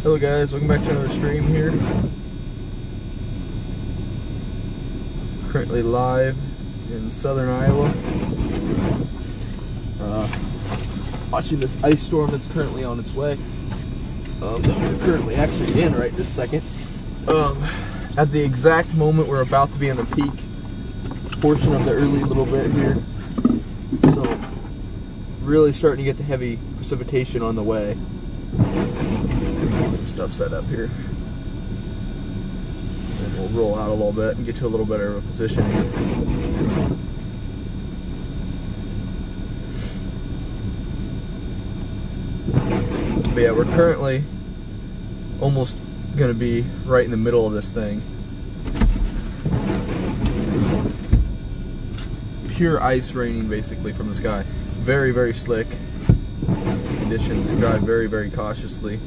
Hello guys, welcome back to another stream here. Currently live in southern Iowa. Watching this ice storm that's currently on its way. That we're currently actually in right this second. At the exact moment we're about to be in the peak portion of the early little bit here. So really starting to get the heavy precipitation on the way. Get some stuff set up here. And we'll roll out a little bit and get to a little better of a position here. But yeah, we're currently almost going to be right in the middle of this thing. Pure ice raining basically from the sky. Very, very slick conditions. Drive very, very cautiously.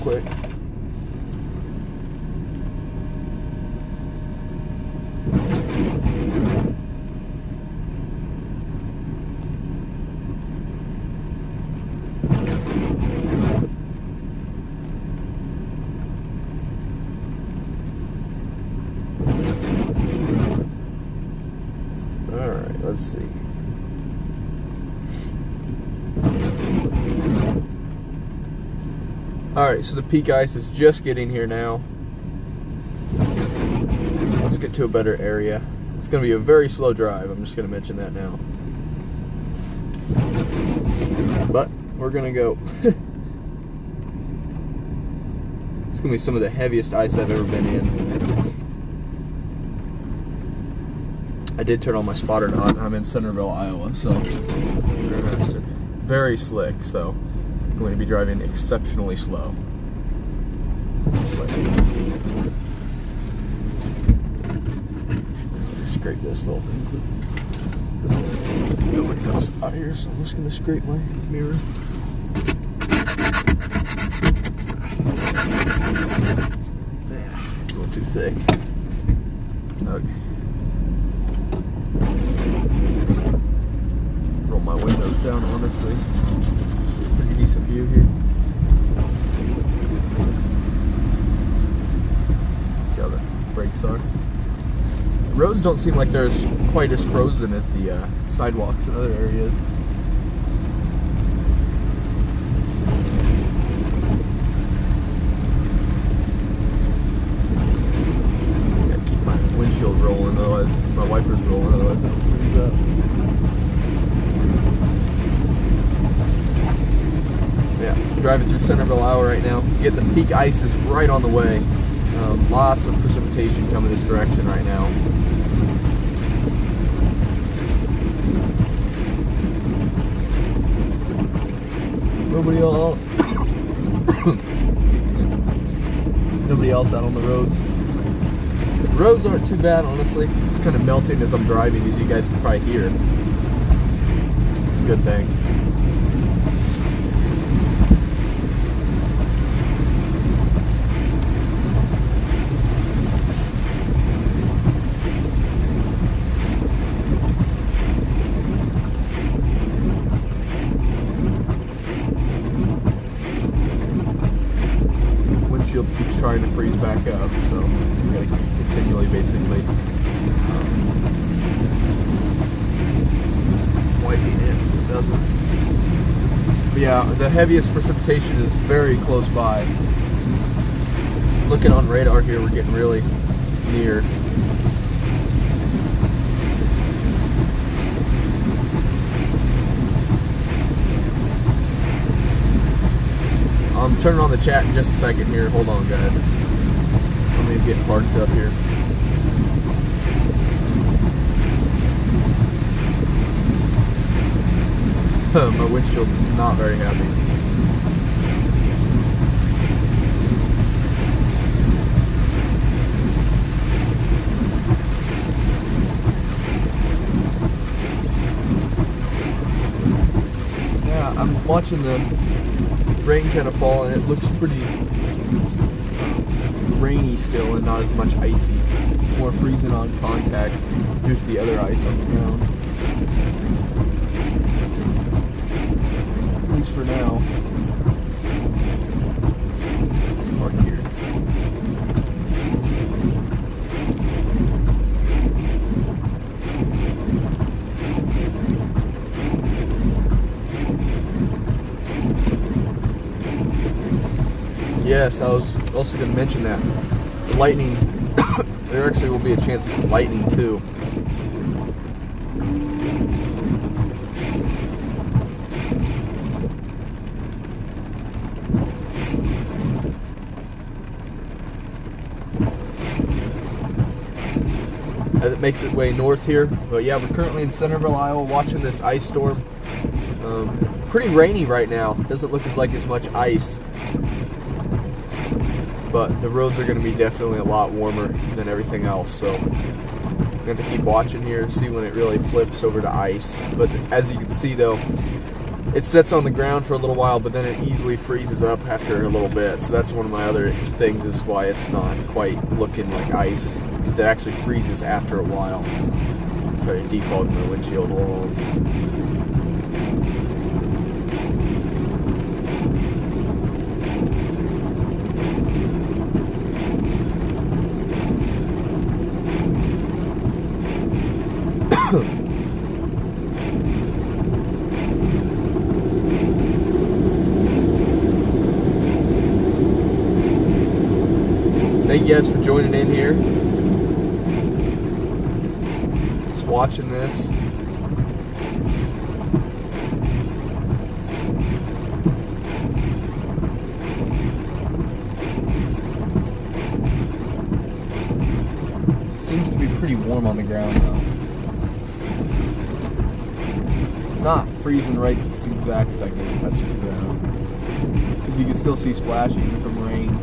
Quick. All right, let's see. Alright, so the peak ice is just getting here now. Let's get to a better area. It's going to be a very slow drive, I'm just going to mention that now. But, we're going to go. It's going to be some of the heaviest ice I've ever been in. I did turn on my spotter on. I'm in Centerville, Iowa, so very slick, so I'm going to be driving exceptionally slow. Scrape this little thing. Nobody else out here, so I'm just going to scrape my mirror. Yeah, it's a little too thick. Okay. Roll my windows down, honestly. Pretty decent view here. See how the brakes are. The roads don't seem like they're quite as frozen as the sidewalks in other areas. Gotta keep my windshield rolling, otherwise my wipers rolling, otherwise it'll freeze up. Yeah, driving through Centerville, Iowa right now. Get the peak ice is right on the way. Lots of precipitation coming this direction right now. Nobody else out on the roads. The roads aren't too bad, honestly. It's kind of melting as I'm driving, as you guys can probably hear. It's a good thing. Keeps trying to freeze back up, so we gotta keep continually basically wiping it so it doesn't. But yeah, the heaviest precipitation is very close by. Looking on radar here, we're getting really near. I'm turning on the chat in just a second here. Hold on, guys. I'm gonna get parked up here. My windshield is not very happy. Yeah, I'm watching the rain kind of fall, and it looks pretty rainy still and not as much icy. It's more freezing on contact due to the other ice on the ground. At least for now. Let's park here. Yes, I was also going to mention that. The lightning, there actually will be a chance of some lightning too. As it makes its way north here. But yeah, we're currently in Centerville, Iowa, watching this ice storm. Pretty rainy right now. Doesn't look as like as much ice. But the roads are going to be definitely a lot warmer than everything else, so I'm going to keep watching here and see when it really flips over to ice. But as you can see though, it sits on the ground for a little while, but then it easily freezes up after a little bit. So that's one of my other things, is why it's not quite looking like ice, because it actually freezes after a while. Try to defog my windshield along. Thank you guys for joining in here. Just watching this. Seems to be pretty warm on the ground though. It's not freezing right this exact second it touches the ground, because you can still see splashing from rain.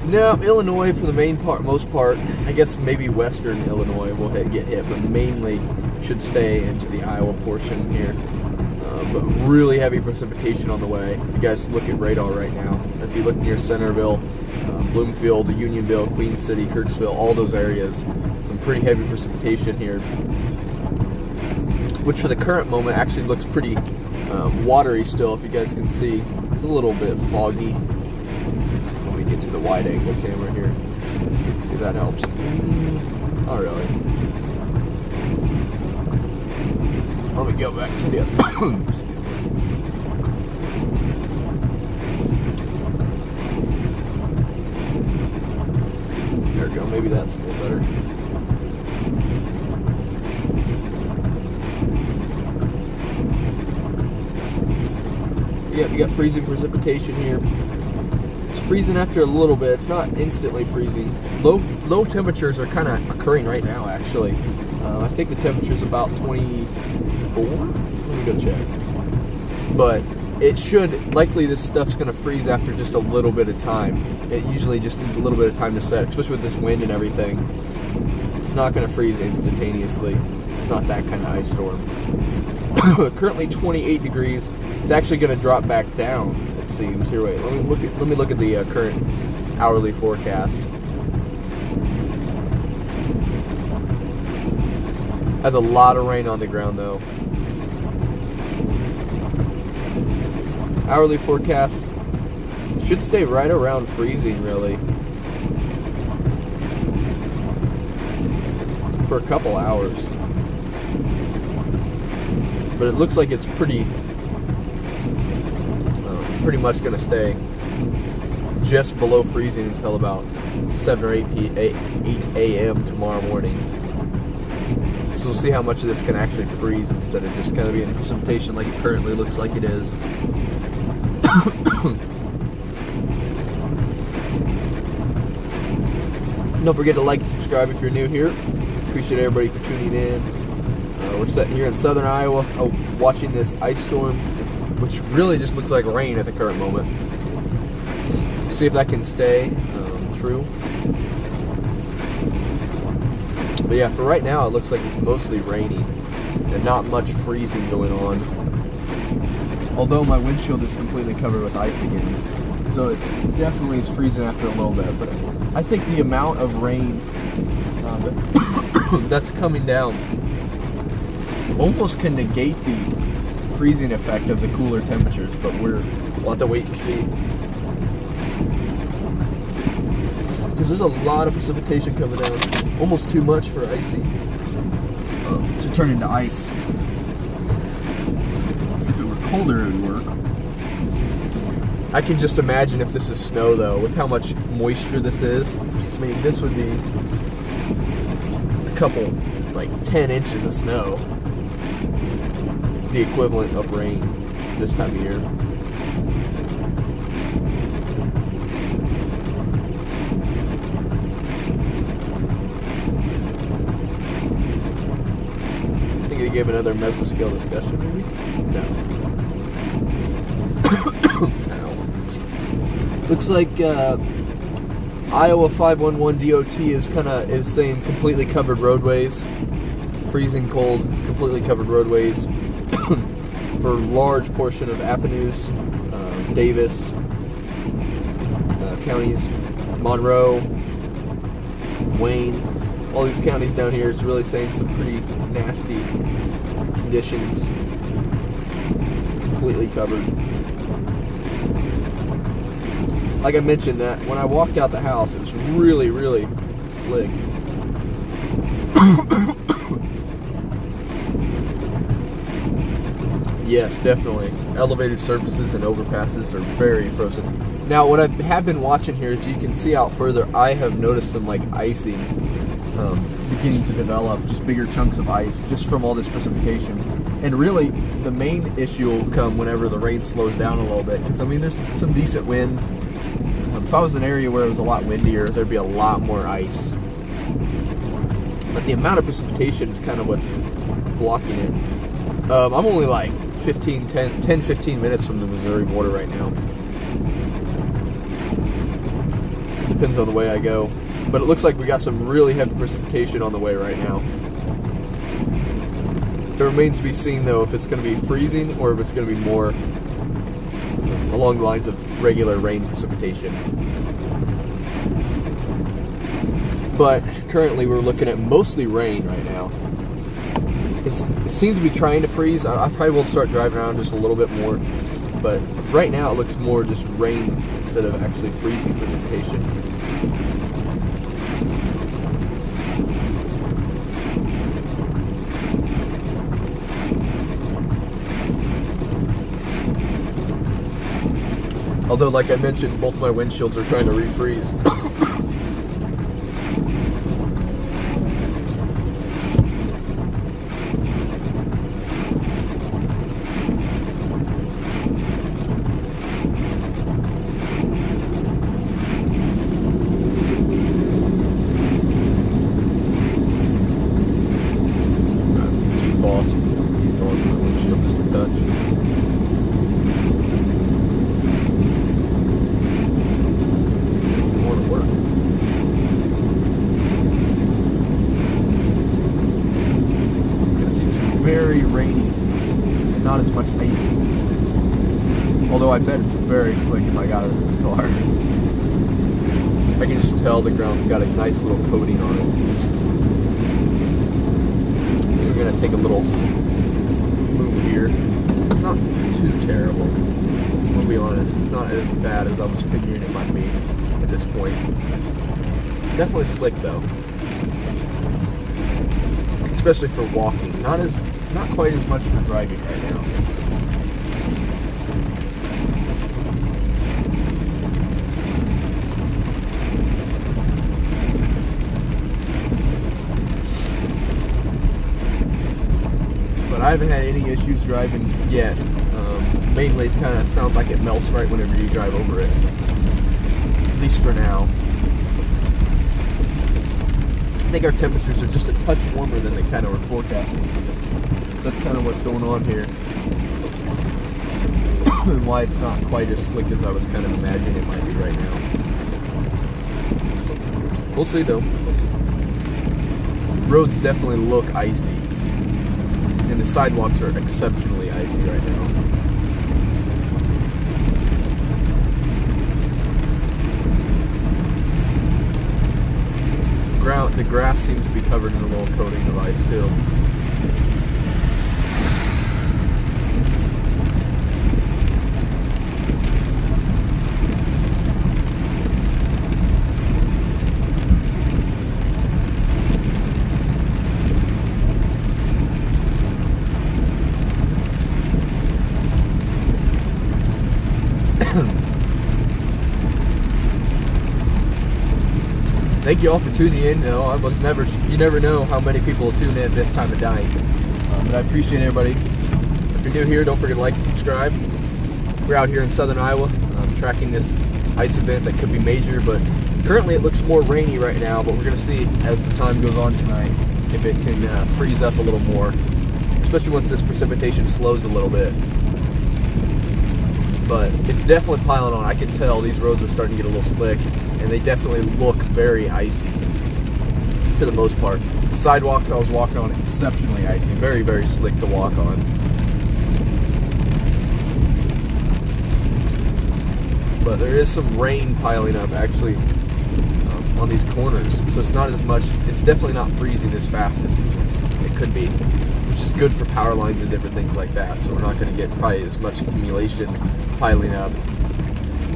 No, Illinois for the most part. I guess maybe western Illinois will get hit, but mainly should stay into the Iowa portion here. But really heavy precipitation on the way. If you guys look at radar right now, if you look near Centerville, Bloomfield, Unionville, Queen City, Kirksville, all those areas, some pretty heavy precipitation here, which for the current moment actually looks pretty watery still, if you guys can see. It's a little bit foggy. Get to the wide angle camera here. See if that helps. Not really. Let me go back to the other. There we go. Maybe that's a little better. Yep, you got freezing precipitation here. Freezing after a little bit. It's not instantly freezing. Low temperatures are kind of occurring right now, actually. I think the temperature's about 24. Let me go check. But it should, likely this stuff's going to freeze after just a little bit of time. It usually just needs a little bit of time to set, especially with this wind and everything. It's not going to freeze instantaneously. It's not that kind of ice storm. Currently 28 degrees. It's actually going to drop back down, it seems. Here, wait. Let me look at the current hourly forecast. Has a lot of rain on the ground though. Hourly forecast should stay right around freezing, really, for a couple hours. But it looks like it's pretty much going to stay just below freezing until about 7 or 8 a.m. tomorrow morning. So we'll see how much of this can actually freeze instead of just kind of being precipitation like it currently looks like it is. Don't forget to like and subscribe if you're new here. Appreciate everybody for tuning in. We're sitting here in southern Iowa watching this ice storm, which really just looks like rain at the current moment. See if that can stay true. But yeah, for right now it looks like it's mostly rainy and not much freezing going on. Although my windshield is completely covered with ice again. So it definitely is freezing after a little bit. But I think the amount of rain that's coming down almost can negate the freezing effect of the cooler temperatures, but we'll have to wait and see. Because there's a lot of precipitation coming down, almost too much for icy to turn into ice. If it were colder, it would work. I can just imagine if this is snow, though, with how much moisture this is. I mean, this would be a couple, like 10 inches of snow. The equivalent of rain this time of year. Give another mesoscale discussion, maybe? No. Looks like Iowa 511 DOT is saying completely covered roadways, freezing cold, completely covered roadways for a large portion of Appanoose, Davis counties, Monroe, Wayne. All these counties down here is really saying some pretty nasty conditions. Completely covered. Like I mentioned, that when I walked out the house, it was really, really slick. Yes, definitely. Elevated surfaces and overpasses are very frozen. Now, what I have been watching here, as you can see out further, I have noticed some like icing beginning to develop, just bigger chunks of ice, just from all this precipitation. And really, the main issue will come whenever the rain slows down a little bit. Because I mean, there's some decent winds. If I was in an area where it was a lot windier, there'd be a lot more ice. But the amount of precipitation is kind of what's blocking it. I'm only like 10-15 minutes from the Missouri border right now. Depends on the way I go. But it looks like we got some really heavy precipitation on the way right now. It remains to be seen, though, if it's going to be freezing or if it's going to be more along the lines of regular rain precipitation. But currently we're looking at mostly rain right now. It seems to be trying to freeze. I probably will start driving around just a little bit more. But right now it looks more just rain instead of actually freezing precipitation. Although, like I mentioned, both of my windshields are trying to refreeze. Default my windshield just a touch. Very rainy and not as much icy. Although I bet it's very slick if I got it in this car. I can just tell the ground's got a nice little coating on it. We're gonna take a little move here. It's not too terrible. I'll be honest, it's not as bad as I was figuring it might be at this point. Definitely slick though. Especially for walking. Not quite as much for driving right now. But I haven't had any issues driving yet. Mainly it kind of sounds like it melts right whenever you drive over it. At least for now. I think our temperatures are just a touch warmer than they kind of were forecasting. So that's kind of what's going on here. And why it's not quite as slick as I was kind of imagining it might be right now. We'll see though. Roads definitely look icy. And the sidewalks are exceptionally icy right now. The grass seems to be covered in a little coating of ice too. Thank you all for tuning in. You never know how many people will tune in this time of night. But I appreciate everybody. If you're new here, don't forget to like and subscribe. We're out here in southern Iowa, tracking this ice event that could be major, but currently it looks more rainy right now, but we're going to see as the time goes on tonight if it can freeze up a little more, especially once this precipitation slows a little bit. But it's definitely piling on. I can tell these roads are starting to get a little slick, and they definitely look very icy for the most part. The sidewalks I was walking on, exceptionally icy, very, very slick to walk on. But there is some rain piling up actually on these corners, so it's not as much, it's definitely not freezing as fast as it could be, which is good for power lines and different things like that, so we're not going to get probably as much accumulation piling up.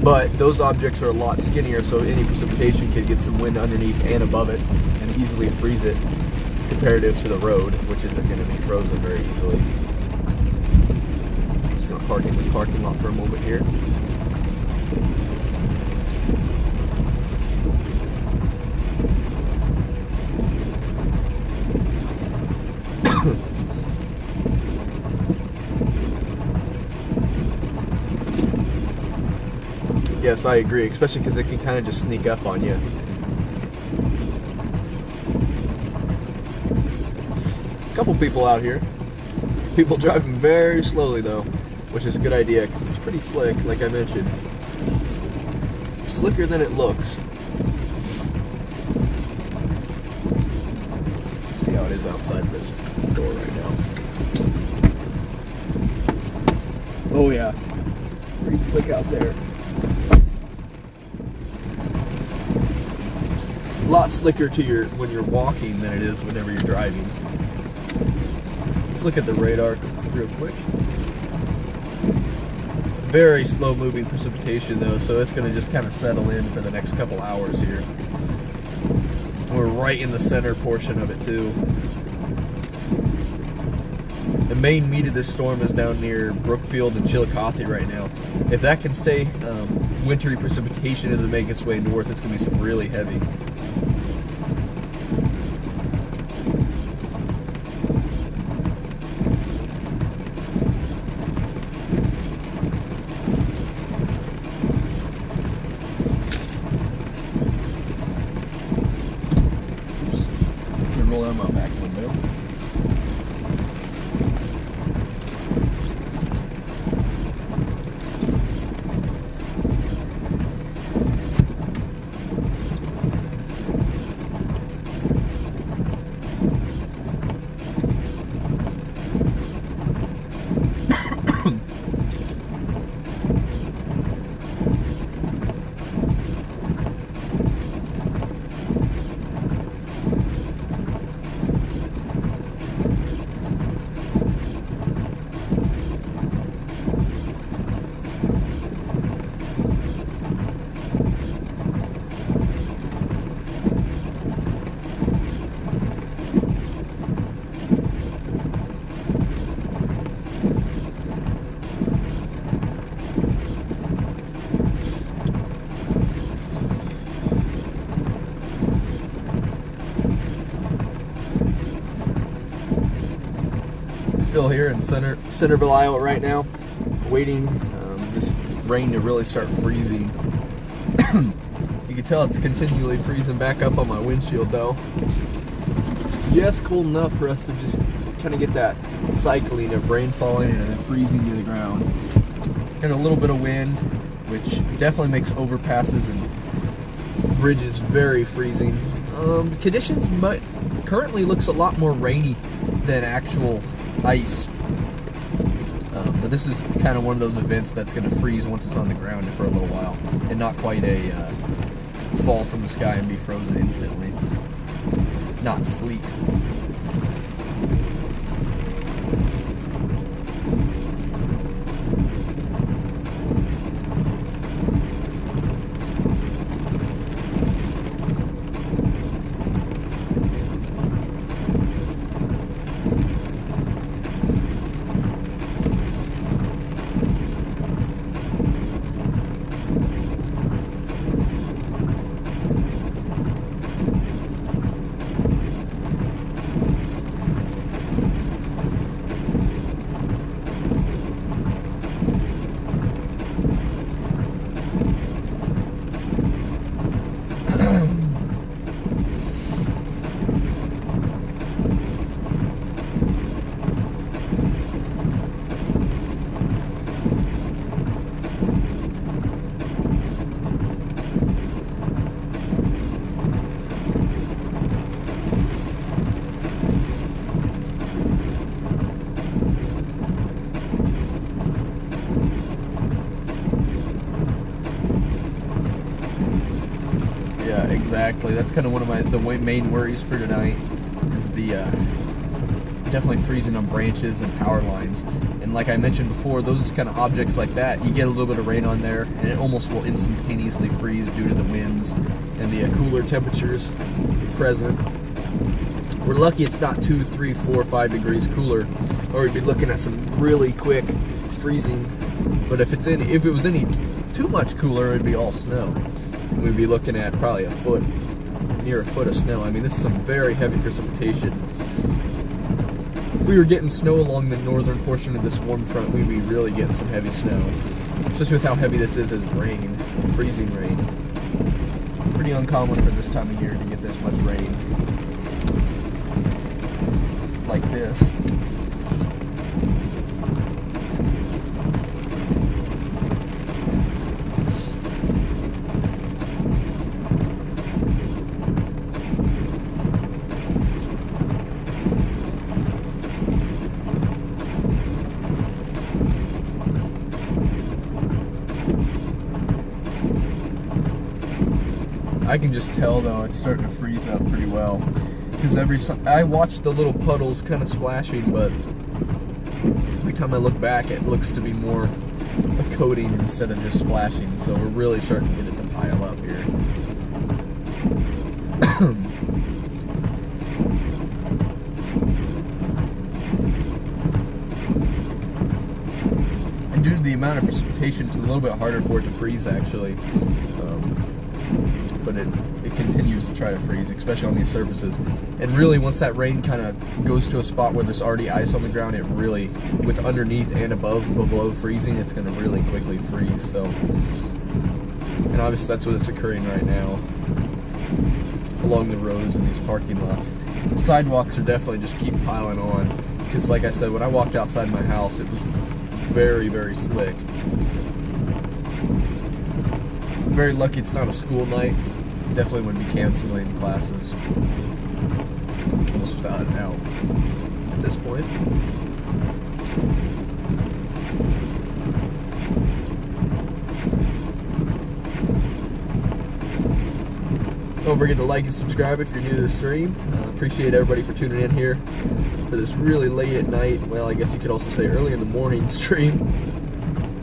But those objects are a lot skinnier, so any precipitation can get some wind underneath and above it and easily freeze it comparative to the road, which isn't going to be frozen very easily. I'm just going to park in this parking lot for a moment here. Yes, I agree, especially because it can kind of just sneak up on you. A couple people out here. People driving very slowly though, which is a good idea because it's pretty slick, like I mentioned. Slicker than it looks. Let's see how it is outside this door right now. Oh yeah, pretty slick out there. A lot slicker to when you're walking than it is whenever you're driving. Let's look at the radar real quick. Very slow moving precipitation though, so it's going to just kind of settle in for the next couple hours here. We're right in the center portion of it too. The main meat of this storm is down near Brookfield and Chillicothe right now. If that can stay, wintry precipitation doesn't make its way north, it's going to be some really heavy. Roll down my back window. Still here in Centerville, Iowa right now, waiting this rain to really start freezing. You can tell it's continually freezing back up on my windshield though. just cold enough for us to just kind of get that cycling of rain falling and then freezing to the ground. Got a little bit of wind, which definitely makes overpasses and bridges very freezing. Conditions currently looks a lot more rainy than actual ice. But this is kind of one of those events that's going to freeze once it's on the ground for a little while, and not quite a fall from the sky and be frozen instantly. Not sleet. Exactly. That's kind of one of the main worries for tonight is the definitely freezing on branches and power lines. And like I mentioned before, those kind of objects like that, you get a little bit of rain on there and it almost will instantaneously freeze due to the winds and the cooler temperatures present. We're lucky it's not 2, 3, 4, 5 degrees cooler, or we'd be looking at some really quick freezing. But if it was any too much cooler, it'd be all snow. We'd be looking at probably near a foot of snow. I mean, this is some very heavy precipitation. If we were getting snow along the northern portion of this warm front, we'd be really getting some heavy snow. Especially with how heavy this is as rain, freezing rain. Pretty uncommon for this time of year to get this much rain. Like this. I can just tell though it's starting to freeze up pretty well, because I watch the little puddles kind of splashing, but every time I look back it looks to be more a coating instead of just splashing, so we're really starting to get it to pile up here. And due to the amount of precipitation, it's a little bit harder for it to freeze actually. But it continues to try to freeze, especially on these surfaces. And really, once that rain kind of goes to a spot where there's already ice on the ground, it really, with underneath and below freezing, it's going to really quickly freeze. So, and obviously that's what's occurring right now along the roads and these parking lots. The sidewalks are definitely just keep piling on, because like I said, when I walked outside my house, it was very, very slick. I'm very lucky it's not a school night. Definitely would be canceling classes almost without a doubt at this point. Don't forget to like and subscribe if you're new to the stream. Appreciate everybody for tuning in here for this really late at night. Well, I guess you could also say early in the morning stream.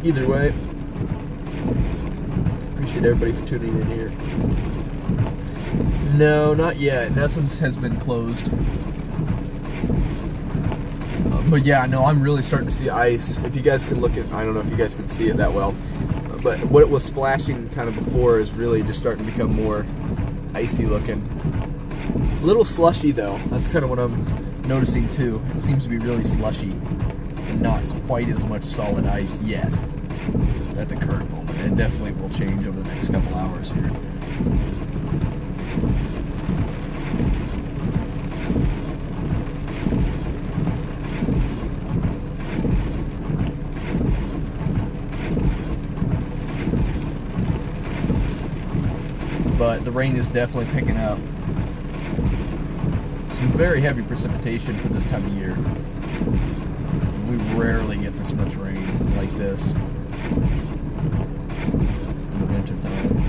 Either way. Appreciate everybody for tuning in here. No, not yet. Nessens has been closed. But yeah, no, I'm really starting to see ice. If you guys can look at, I don't know if you guys can see it that well, but what it was splashing kind of before is really just starting to become more icy looking. A little slushy though. That's kind of what I'm noticing too. It seems to be really slushy and not quite as much solid ice yet at the current moment. It definitely will change over the next couple hours here. but the rain is definitely picking up. Some very heavy precipitation for this time of year. We rarely get this much rain like this in the winter time.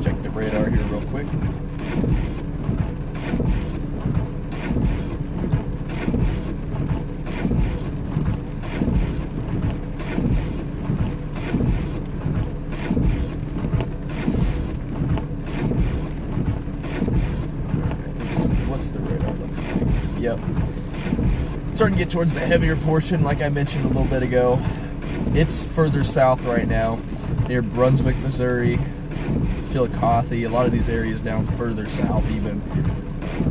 Check the radar here real quick. Yep. Starting to get towards the heavier portion, like I mentioned a little bit ago. It's further south right now, near Brunswick, Missouri, Chillicothe. A lot of these areas down further south even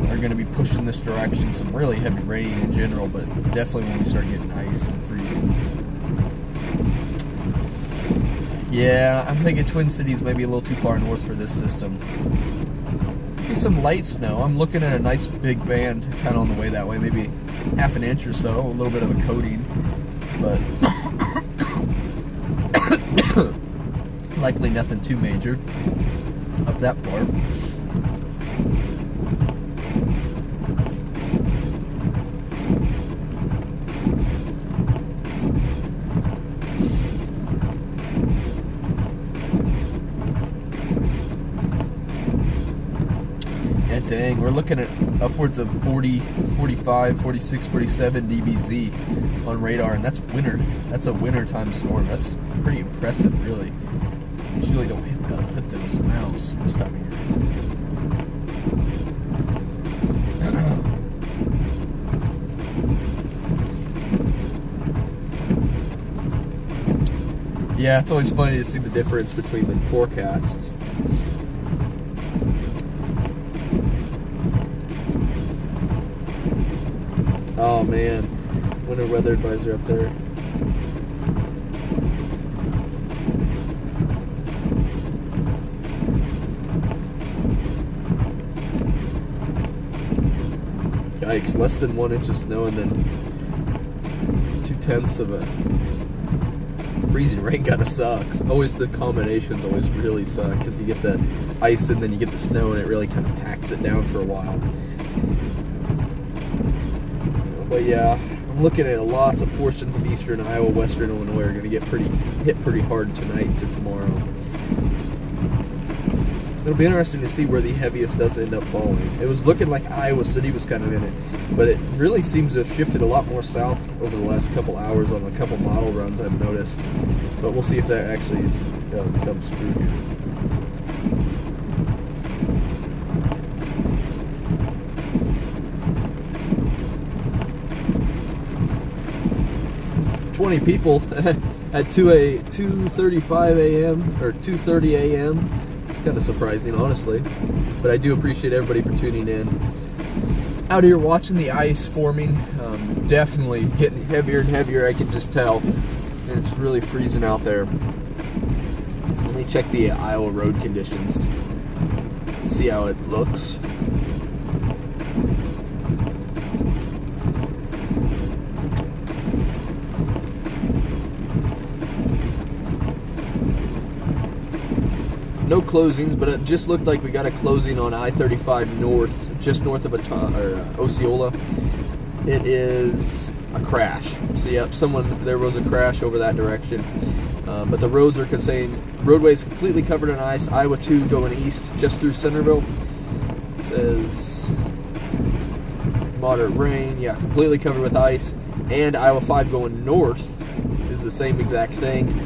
are going to be pushing this direction. Some really heavy rain in general, but definitely when we start getting ice and freezing. Yeah, I'm thinking Twin Cities may be a little too far north for this system. Some light snow. I'm looking at a nice big band kind of on the way that way, maybe half an inch or so, a little bit of a coating, but likely nothing too major up that far. Dang, we're looking at upwards of 40, 45, 46, 47 dBz on radar, and that's winter. That's a wintertime storm. That's pretty impressive, really. Usually don't hit those amounts this time of year. Yeah, it's always funny to see the difference between the forecasts. Oh man, winter weather advisor up there. Yikes, less than 1 inch of snow and then 2/10 of a freezing rain kind of sucks. Always the combinations always really suck because you get the ice and then you get the snow and it really kind of packs it down for a while. But yeah, I'm looking at lots of portions of eastern Iowa, western Illinois are going to get hit pretty hard tonight to tomorrow. It'll be interesting to see where the heaviest does end up falling. It was looking like Iowa City was kind of in it, but it really seems to have shifted a lot more south over the last couple hours on a couple model runs I've noticed. But we'll see if that actually comes true here. 20 people at 2:35 a.m. or 2:30 a.m. It's kind of surprising, honestly, but I do appreciate everybody for tuning in. Out here watching the ice forming, definitely getting heavier and heavier, I can just tell, and it's really freezing out there. Let me check the Iowa road conditions, see how it looks. No closings, but it just looked like we got a closing on I-35 north, just north of Osceola. It is a crash. So yep, there was a crash over that direction. But the roads are saying roadway is completely covered in ice. Iowa 2 going east just through Centerville. It says moderate rain, yeah, completely covered with ice. And Iowa 5 going north is the same exact thing.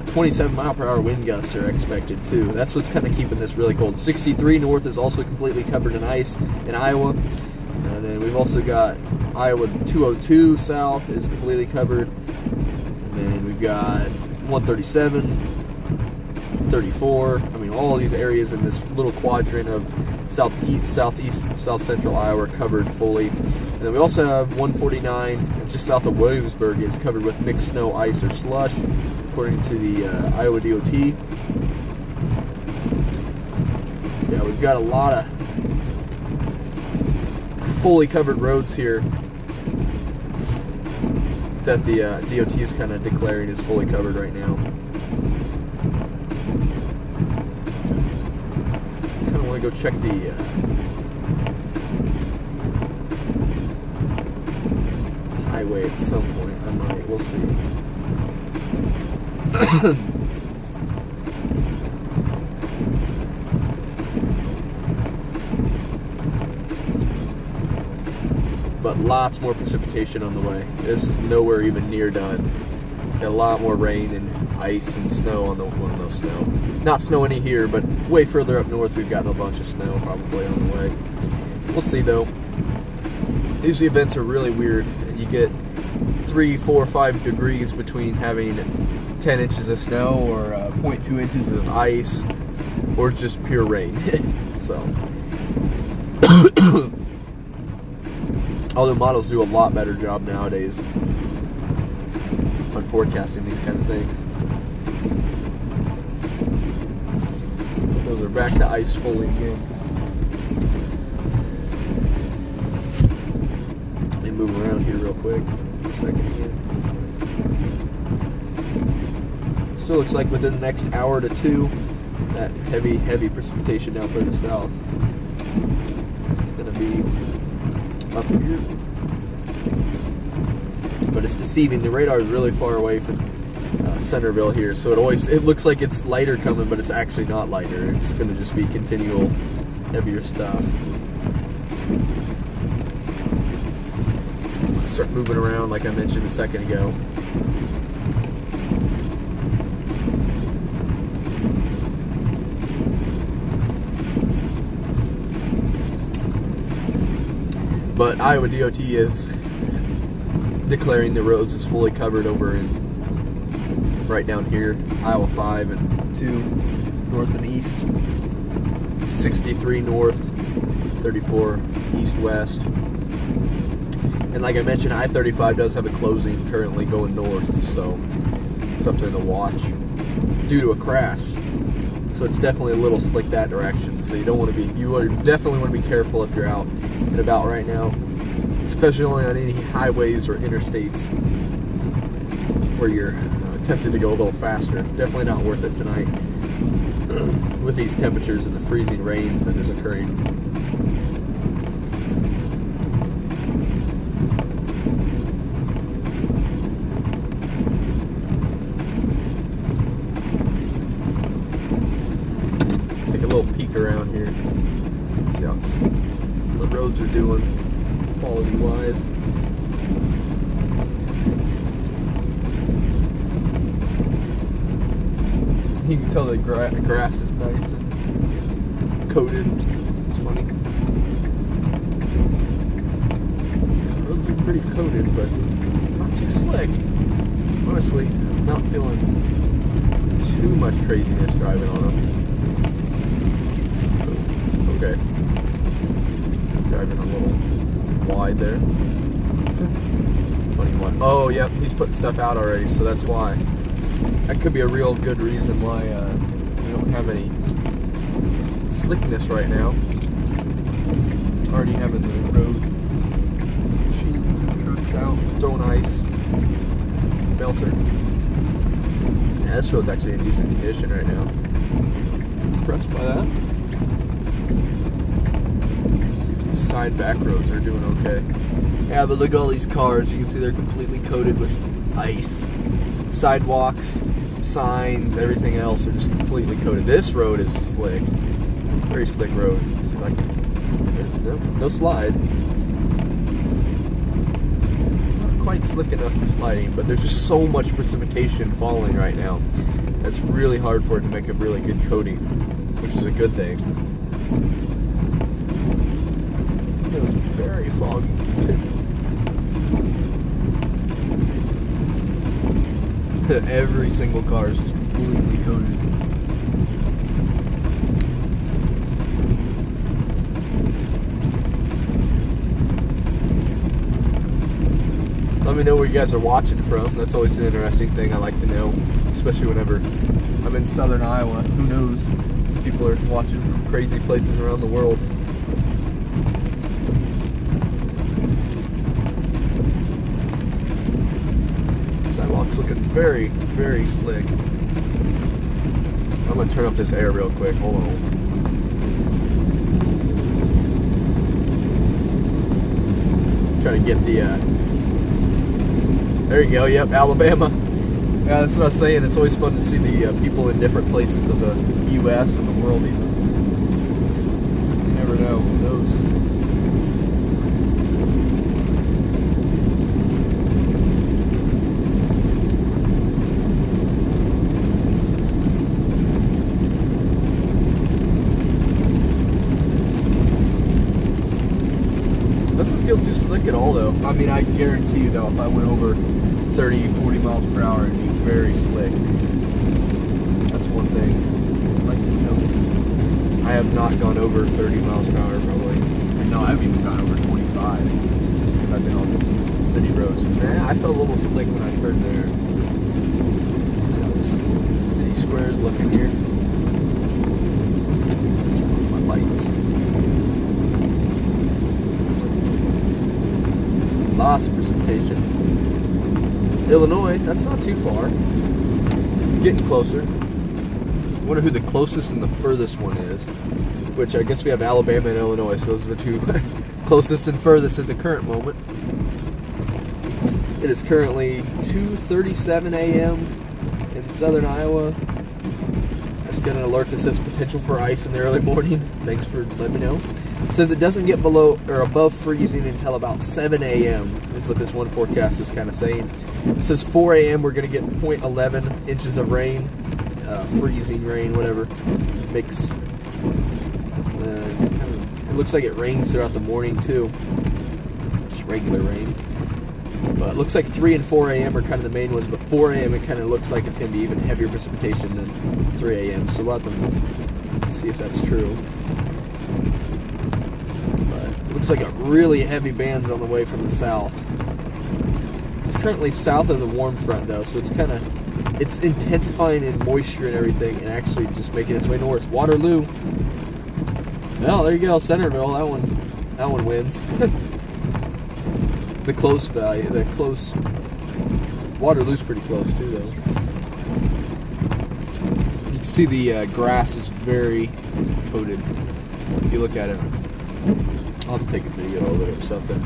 27-mile-per-hour wind gusts are expected too. That's what's kind of keeping this really cold. 63 north is also completely covered in ice in Iowa. And then we've also got Iowa 202 south is completely covered. And then we've got 137, 34. I mean, all of these areas in this little quadrant of southeast, south central Iowa are covered fully. And then we also have 149 just south of Williamsburg is covered with mixed snow, ice, or slush, according to the Iowa DOT. Yeah, we've got a lot of fully covered roads here that the DOT is kind of declaring is fully covered right now. Kind of want to go check the highway at some point. I might. We'll see. But lots more precipitation on the way. This is nowhere even near done. Got a lot more rain and ice and snow on the, well, no snow. Not snow any here, but way further up north we've got a bunch of snow probably on the way. We'll see though. These events are really weird. You get 3, 4, 5 degrees between having 10 inches of snow or 0.2 inches of ice or just pure rain. So although models do a lot better job nowadays on forecasting these kind of things. Those are back to ice fully again. Let me move around here real quick. A second again. Still looks like within the next hour to 2, that heavy precipitation down further south is going to be up here. But it's deceiving. The radar is really far away from Centerville here, so it looks like it's lighter coming, but it's actually not lighter. It's going to just be continual heavier stuff. Start moving around like I mentioned a second ago. But Iowa DOT is declaring the roads is fully covered over in right down here, Iowa 5 and 2, north and east, 63 north, 34 east-west. And like I mentioned, I-35 does have a closing currently going north, so something to watch due to a crash. So it's definitely a little slick that direction. So you definitely want to be careful if you're out and about right now, especially on any highways or interstates where you're tempted to go a little faster. Definitely not worth it tonight with these temperatures and the freezing rain that is occurring. Take a little peek around here, see how the roads are doing quality wise. You can tell the grass is nice and coated. It's funny. The roads are pretty coated, but not too slick. Honestly, not feeling too much craziness driving on them. Okay. Driving a little wide there. Funny one. Oh, yep, he's putting stuff out already, so that's why. That could be a real good reason why we don't have any slickness right now. Already having the road machines and trucks out, throwing ice, belter. Yeah, this road's actually in decent condition right now. Impressed by that. See if these side back roads are doing okay. Yeah, but look at all these cars. You can see they're completely coated with ice. Sidewalks, signs, everything else are just completely coated. This road is slick. Very slick road. See if I can, no slide. Not quite slick enough for sliding, but there's just so much precipitation falling right now. That's really hard for it to make a really good coating, which is a good thing. It was very foggy too. Every single car is just completely coated. Let me know where you guys are watching from. That's always an interesting thing I like to know, especially whenever I'm in southern Iowa. Who knows? Some people are watching from crazy places around the world. Sidewalk's looking very, very slick. I'm gonna turn up this air real quick. Hold on. Try to get the, there you go, yep, Alabama. Yeah, that's what I was saying. It's always fun to see the people in different places of the U.S. and the world even. You never know. Who knows? Doesn't feel too slick at all though. I mean, I guarantee you though, if I went over 30, 40 miles per hour, it'd be very slick. That's one thing I'd like to note. I have not gone over 30 miles per hour probably. No, I haven't even gone over 25. Just because I've been on city roads. I felt a little slick when I turned there. Let's see how this city square is looking here. My lights. Lots of precipitation. Illinois, that's not too far. It's getting closer. I wonder who the closest and the furthest one is. Which I guess we have Alabama and Illinois, so those are the two closest and furthest at the current moment. It is currently 2:37 a.m. in southern Iowa. That's got an alert that says potential for ice in the early morning. Thanks for letting me know. It says it doesn't get below or above freezing until about 7 a.m. is what this one forecast is kind of saying. It says 4 a.m. we're going to get 0.11 inches of rain, freezing rain, whatever. Mix. It looks like it rains throughout the morning too. Just regular rain. But it looks like 3 and 4 a.m. are kind of the main ones, but 4 a.m. it kind of looks like it's going to be even heavier precipitation than 3 a.m. So we'll have to see if that's true. Looks like a really heavy band's on the way from the south. It's currently south of the warm front though, so it's intensifying in moisture and everything and actually just making its way north. Waterloo. Well, there you go, Centerville, that one wins. The close value, Waterloo's pretty close too though. You can see the grass is very coated. If you look at it. I'll have to take a video of it or something.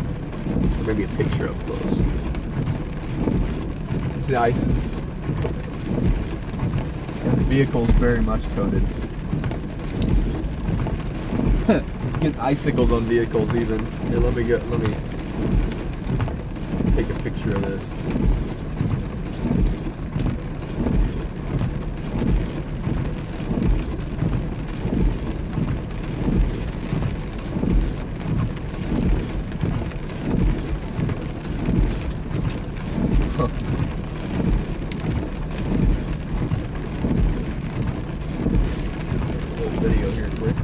Or maybe a picture up close. The ice is... And the vehicle's very much coated. Get icicles on vehicles even. Here, let me take a picture of this. Video here quick.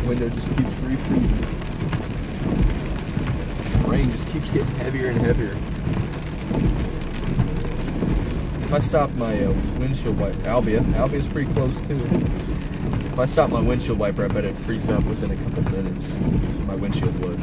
Window just keeps refreezing. The rain just keeps getting heavier and heavier. If I stop my windshield wiper, Albia's pretty close too. If I stop my windshield wiper, I bet it'd freeze up within a couple minutes. My windshield would.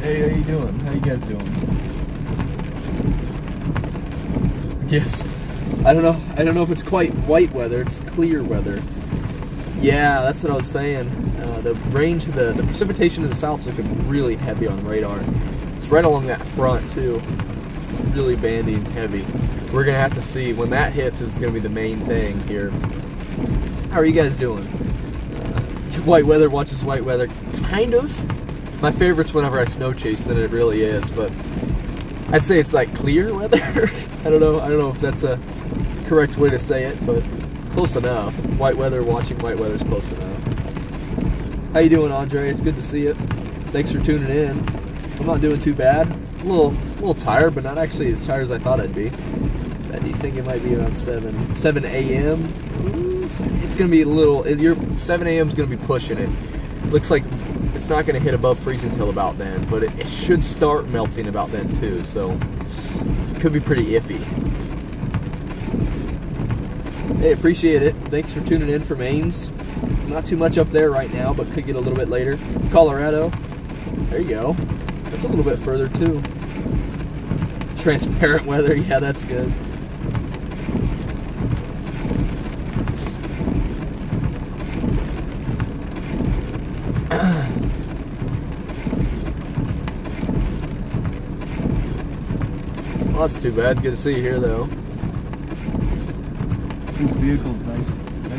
Hey, how you doing? How you guys doing? Yes. I don't know if it's quite white weather, it's clear weather. Yeah, that's what I was saying. The range, the precipitation to the south's looking really heavy on radar. It's right along that front too. It's really banding heavy. We're gonna have to see when that hits. Is gonna be the main thing here. How are you guys doing? White weather watches white weather, kind of. My favorite's whenever I snow chase, then it really is. But I'd say it's like clear weather. I don't know if that's a correct way to say it, but close enough. White weather watching white weather's close enough. How you doing, Andre? It's good to see you. Thanks for tuning in. I'm not doing too bad. A little tired, but not actually as tired as I thought I'd be. I do think it might be around 7 a.m. It's gonna be a little. Your 7 a.m. is gonna be pushing it. Looks like it's not gonna hit above freezing until about then, but it should start melting about then too. So it could be pretty iffy. Hey, appreciate it. Thanks for tuning in from Ames. Not too much up there right now, but could get a little bit later. Colorado. There you go. That's a little bit further too. Transparent weather. Yeah, that's good. Well, that's too bad. Good to see you here, though. This vehicle's nice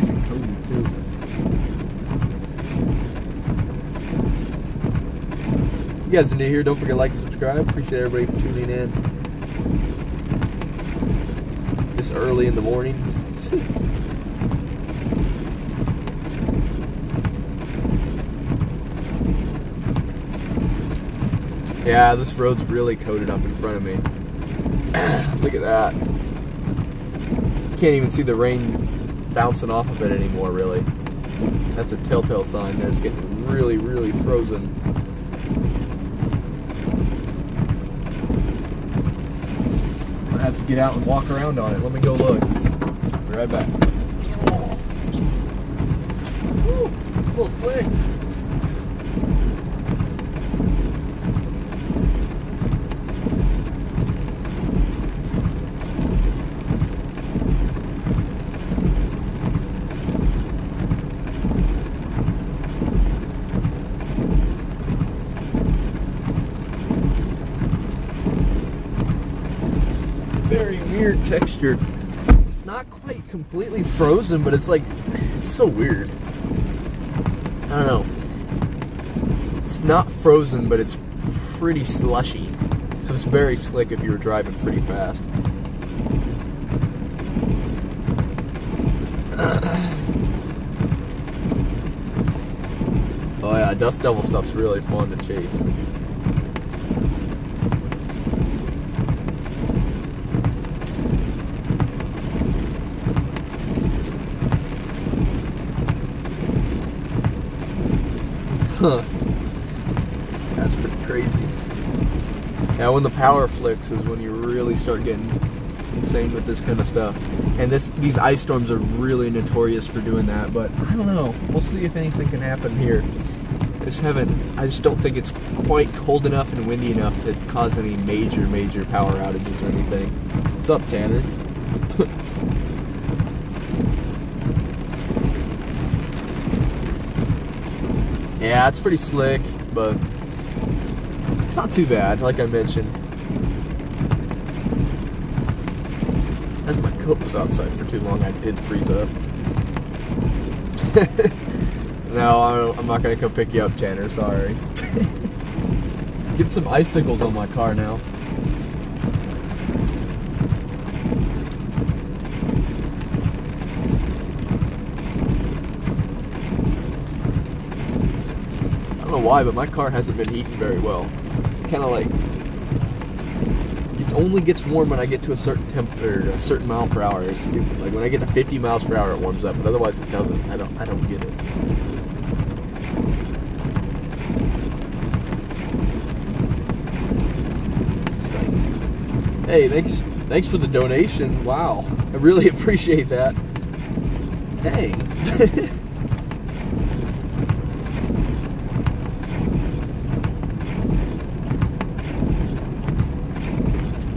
and cozy too. You guys are new here, don't forget to like and subscribe. Appreciate everybody for tuning in this early in the morning. Yeah, this road's really coated up in front of me. Look at that. Can't even see the rain bouncing off of it anymore, really. That's a telltale sign that it's getting really, really frozen. I'm gonna have to get out and walk around on it. Let me go look. Be right back. Woo, it's a little slick. Very weird texture. It's not quite completely frozen, but it's like, it's so weird. I don't know. It's not frozen, but it's pretty slushy. So it's very slick if you were driving pretty fast. Oh yeah, Dust Devil stuff's really fun to chase. Huh. That's pretty crazy. Yeah, when the power flicks is when you really start getting insane with this kind of stuff. And these ice storms are really notorious for doing that, but I don't know. We'll see if anything can happen here. I just don't think it's quite cold enough and windy enough to cause any major power outages or anything. What's up, Tanner? Yeah, it's pretty slick, but it's not too bad, like I mentioned. As my coat was outside for too long, I did freeze up. No, I'm not going to come pick you up, Tanner, sorry. Get some icicles on my car now. I don't know why, but my car hasn't been heating very well. Kind of like, it only gets warm when I get to a certain temperature, a certain mile per hour. It's stupid. Like when I get to 50 miles per hour, it warms up, but otherwise it doesn't. I don't get it. Hey, thanks for the donation. Wow, I really appreciate that. Dang.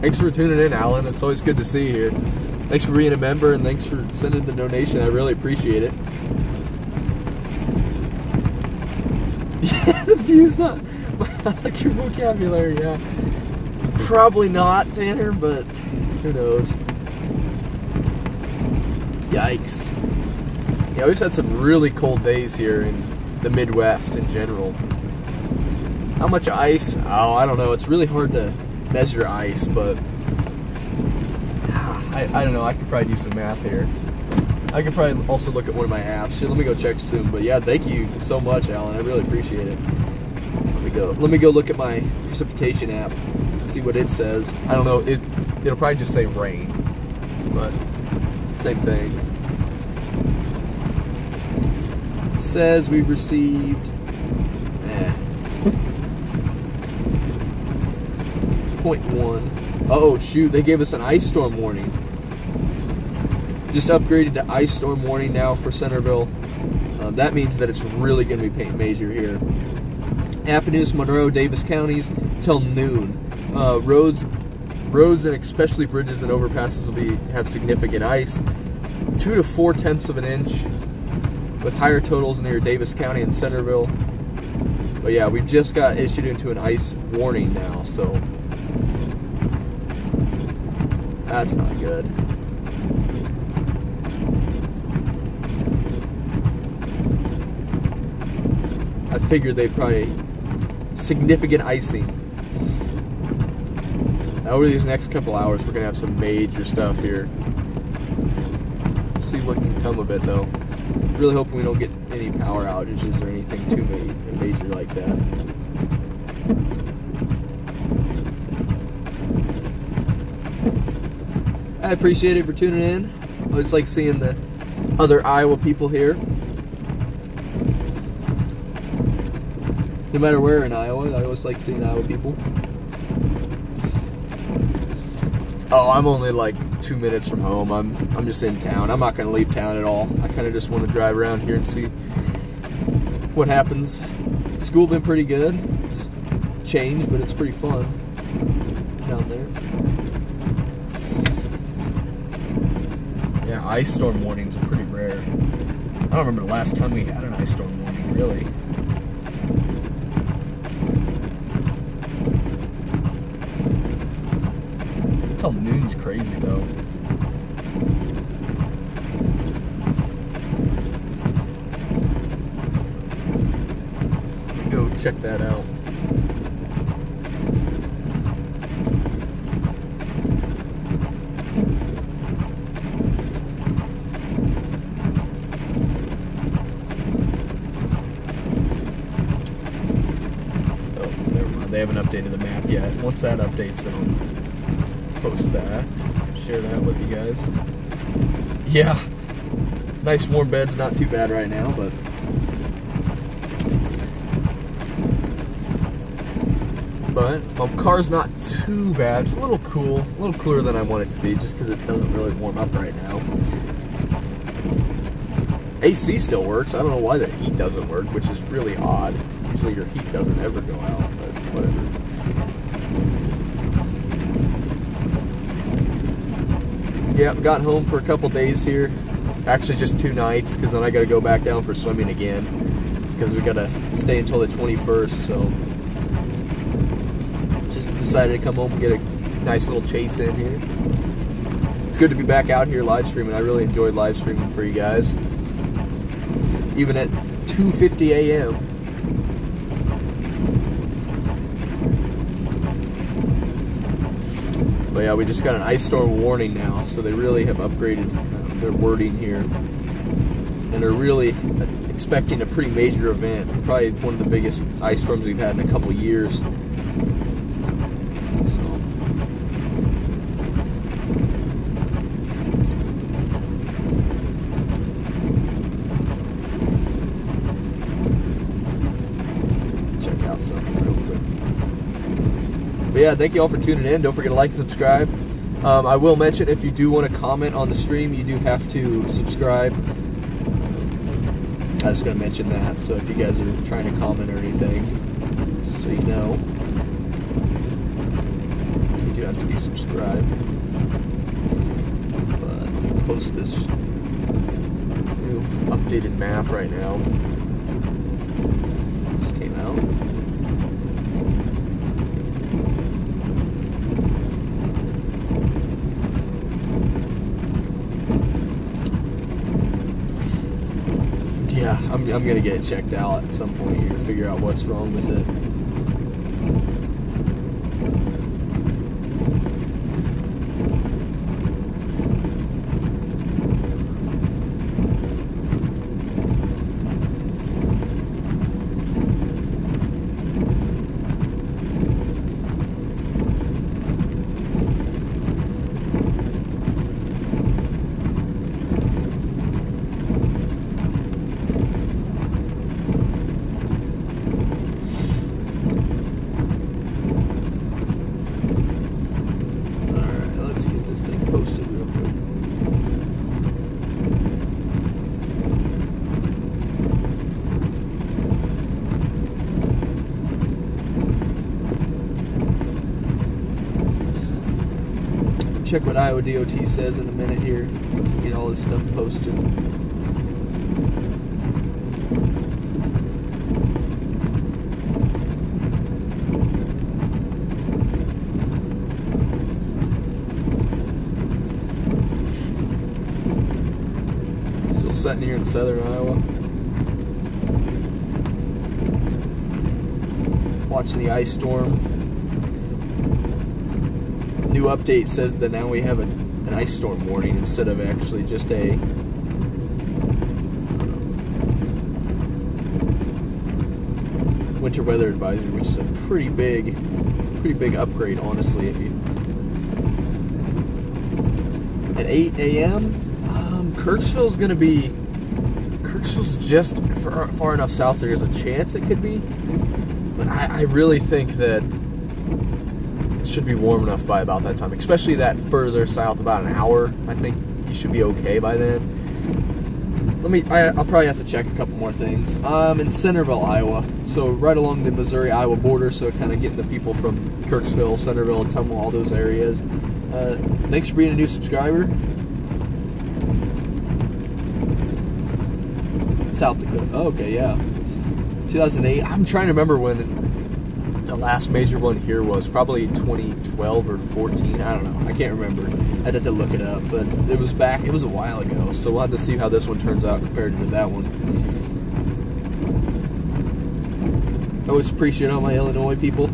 Thanks for tuning in, Alan. It's always good to see you here. Thanks for being a member, and thanks for sending the donation. I really appreciate it. Yeah, the view's not... I like your vocabulary, yeah. Probably not, Tanner, but who knows. Yikes. Yeah, we've had some really cold days here in the Midwest in general. How much ice? Oh, I don't know. It's really hard to measure ice, but I don't know. I could probably do some math here. I could probably also look at one of my apps. Here, let me go check soon. But yeah, thank you so much, Alan. I really appreciate it. Let me go look at my precipitation app. See what it says. I don't know. It'll probably just say rain, but same thing. It says we've received 0.1. Oh shoot, they gave us an ice storm warning. Just upgraded to ice storm warning now for Centerville. That means that it's really going to be major here. Appanoose, Monroe, Davis counties till noon. Roads and especially bridges and overpasses will have significant ice. 2 to 4/10 of an inch with higher totals near Davis County and Centerville. But yeah, we just got issued into an ice warning now, so that's not good. I figured they'd probably significant icing. Over these next couple hours, we're gonna have some major stuff here. See what can come of it, though. Really hoping we don't get any power outages or anything too major like that. I appreciate it for tuning in. I always like seeing the other Iowa people here. No matter where in Iowa, I always like seeing Iowa people. Oh, I'm only like 2 minutes from home. I'm just in town. I'm not going to leave town at all. I kind of just want to drive around here and see what happens. School been pretty good. It's changed, but it's pretty fun down there. Yeah, ice storm warnings are pretty rare. I don't remember the last time we had an ice storm warning, really. Till noon's crazy though. Go check that out. Oh, never mind. They haven't updated the map yet. Once that updates, then I'll post that, share that with you guys. Yeah, nice warm bed's not too bad right now, but my car's not too bad. It's a little cool, a little cooler than I want it to be, just because it doesn't really warm up right now. AC still works. I don't know why the heat doesn't work, which is really odd. Usually your heat doesn't ever go out, but whatever. Yeah, got home for a couple days here. Actually just 2 nights, because then I got to go back down for swimming again, because we got to stay until the 21st, so just decided to come home and get a nice little chase in here. It's good to be back out here live streaming. I really enjoyed live streaming for you guys, even at 2:50 a.m. But yeah, we just got an ice storm warning now, so they really have upgraded their wording here. And they're really expecting a pretty major event, probably one of the biggest ice storms we've had in a couple years. So, check out something real quick. But yeah, thank you all for tuning in. Don't forget to like and subscribe. I will mention, if you do want to comment on the stream, you do have to subscribe. I was going to mention that, so if you guys are trying to comment or anything, so you know, you do have to be subscribed. But let me post this new updated map right now. Just came out. Yeah, I'm gonna get it checked out at some point here, figure out what's wrong with it. Check what Iowa DOT says in a minute here. Get all this stuff posted. Still sitting here in southern Iowa. Watching the ice storm. New update says that now we have an ice storm warning instead of actually just a winter weather advisory, which is a pretty big upgrade, honestly. If you at 8 a.m. Kirksville's just far enough south there's a chance it could be, but I really think that should be warm enough by about that time, especially that further south, about an hour. I think you should be okay by then. I'll probably have to check a couple more things. I'm in Centerville, Iowa, so right along the Missouri-Iowa border, so kind of getting the people from Kirksville, Centerville, Tumble, all those areas. Thanks for being a new subscriber. South Dakota. Oh, okay, yeah. 2008. I'm trying to remember when the last major one here was. Probably 2012 or 14. I don't know. I can't remember. I'd have to look it up, but it was a while ago, so we'll have to see how this one turns out compared to that one. I always appreciate all my Illinois people.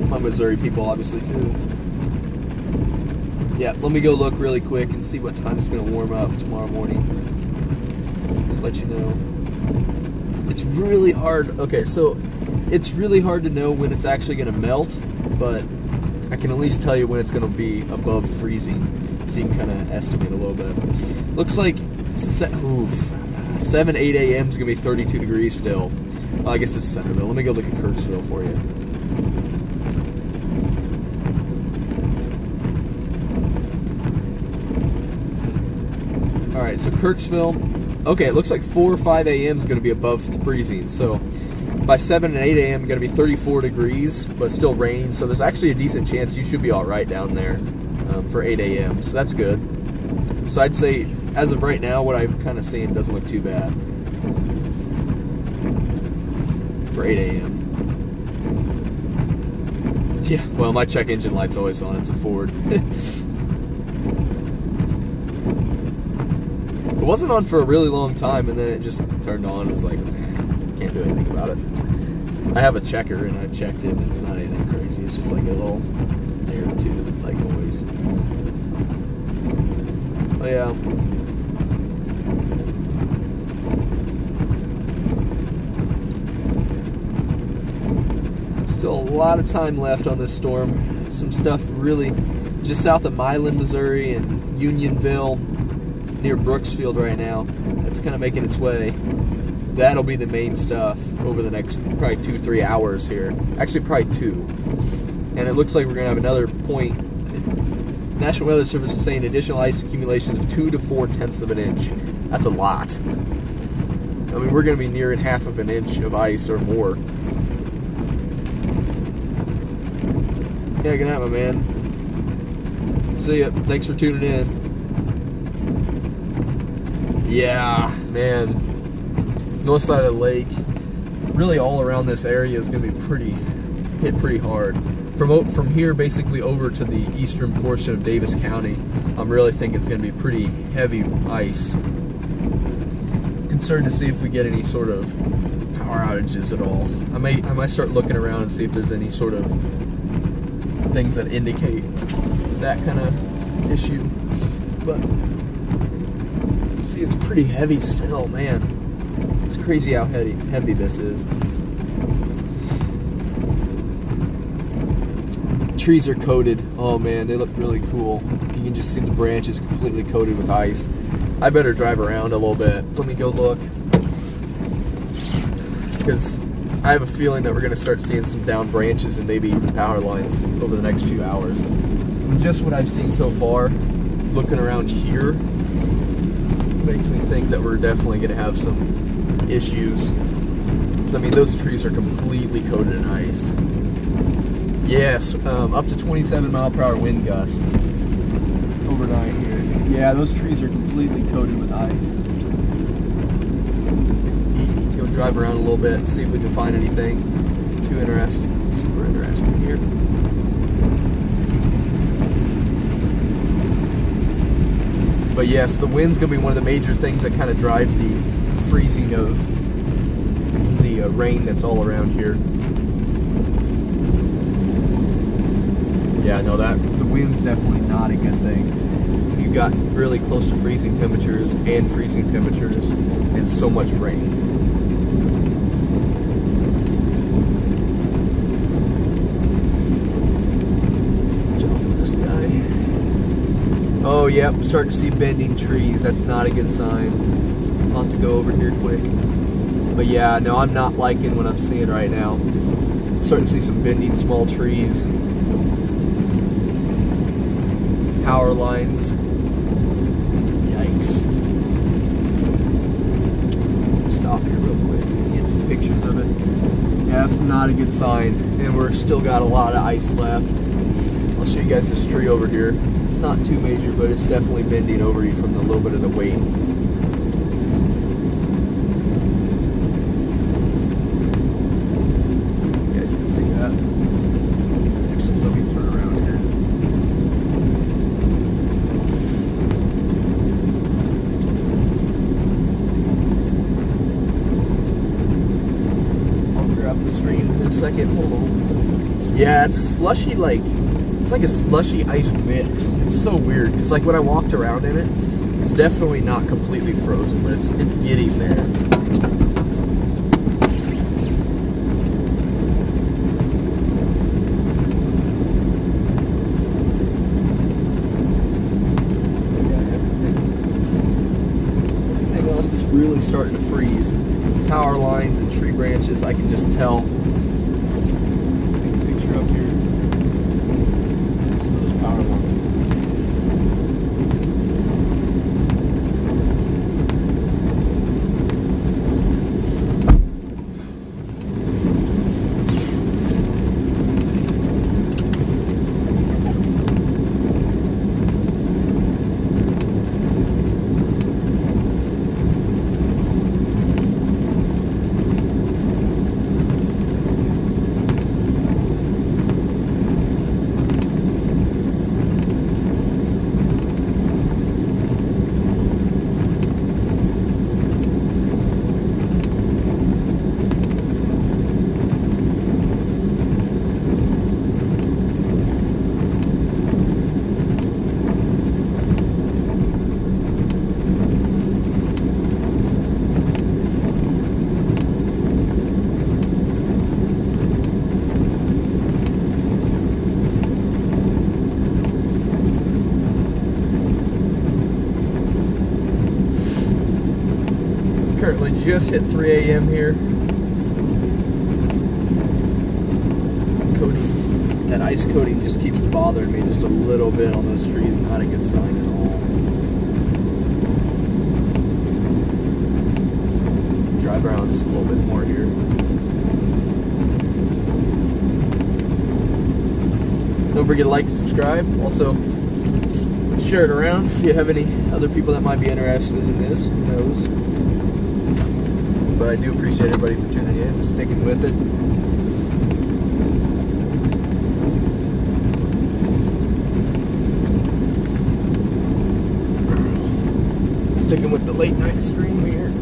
My Missouri people, obviously, too. Yeah, let me go look really quick and see what time it's going to warm up tomorrow morning. Just let you know. It's really hard. Okay, so it's really hard to know when it's actually going to melt, but I can at least tell you when it's going to be above freezing, so you can kind of estimate a little bit. Looks like 7, 8 a.m. is going to be 32 degrees still. Well, I guess it's Centerville. Let me go look at Kirksville for you. Alright, so Kirksville. Okay, it looks like 4 or 5 a.m. is going to be above freezing. So by 7 and 8 a.m. it's going to be 34 degrees, but still raining. So there's actually a decent chance you should be all right down there for 8 a.m. So that's good. So I'd say, as of right now, what I'm kind of seeing doesn't look too bad for 8 a.m. Yeah, well, my check engine light's always on. It's a Ford. It wasn't on for a really long time, and then it just turned on. It's like, can't do anything about it. I have a checker, and I've checked it, and it's not anything crazy. It's just like a little air tube, like noise. Oh yeah. Still a lot of time left on this storm. Some stuff really just south of Milan, Missouri, and Unionville, near Brooksfield right now. That's kind of making its way. That'll be the main stuff over the next probably 2-3 hours here. Actually, probably 2. And it looks like we're going to have another point. National Weather Service is saying additional ice accumulations of 2 to 4/10 of an inch. That's a lot. I mean, we're going to be nearing half of an inch of ice or more. Yeah, good night, my man. See ya. Thanks for tuning in. Yeah, man. North side of the lake, really all around this area is going to be hit pretty hard. From here basically over to the eastern portion of Davis County, I'm really thinking it's going to be pretty heavy ice. Concerned to see if we get any sort of power outages at all. I might start looking around and see if there's any sort of things that indicate that kind of issue. But see, it's pretty heavy still, man. It's crazy how heavy this is. Trees are coated. Oh man, they look really cool. You can just see the branches completely coated with ice. I better drive around a little bit. Let me go look. Because I have a feeling that we're going to start seeing some down branches and maybe even power lines over the next few hours. Just what I've seen so far, looking around here, makes me think that we're definitely going to have some issues. So, I mean, those trees are completely coated in ice. Yes, up to 27 mile per hour wind gust overnight here. Yeah, those trees are completely coated with ice. Go drive around a little bit, see if we can find anything too interesting, super interesting here. But yes, the wind's going to be one of the major things that kind of drive the freezing of the rain that's all around here. Yeah, no, the wind's definitely not a good thing. You've got really close to freezing temperatures and freezing temperatures and so much rain. Watch out for this guy. Oh, yep, starting to see bending trees. That's not a good sign. I'll have to go over here quick. But yeah, no, I'm not liking what I'm seeing right now. Starting to see some bending small trees. Power lines. Yikes. Stop here real quick and get some pictures of it. Yeah, that's not a good sign. And we're still got a lot of ice left. I'll show you guys this tree over here. It's not too major, but it's definitely bending over you from a little bit of the weight. You guys can see that. Actually, let me turn around here. The stream in a second. Hold on. Yeah, it's slushy, it's like a slushy ice mix. It's so weird because like when I walked around in it, it's definitely not completely frozen, but it's getting there. Everything else is really starting to freeze. Power lines and tree branches, I can just tell. Take a picture up here. Some of those power lines. Currently just hit 3 a.m. here. Coatings, that ice coating just keeps bothering me just a little bit on those trees. Not a good sign at all. Drive around just a little bit more here. No Don't forget to like, subscribe. Also, share it around if you have any other people that might be interested in this. Who knows? But I do appreciate everybody for tuning in and sticking with it. Sticking with the late night stream here.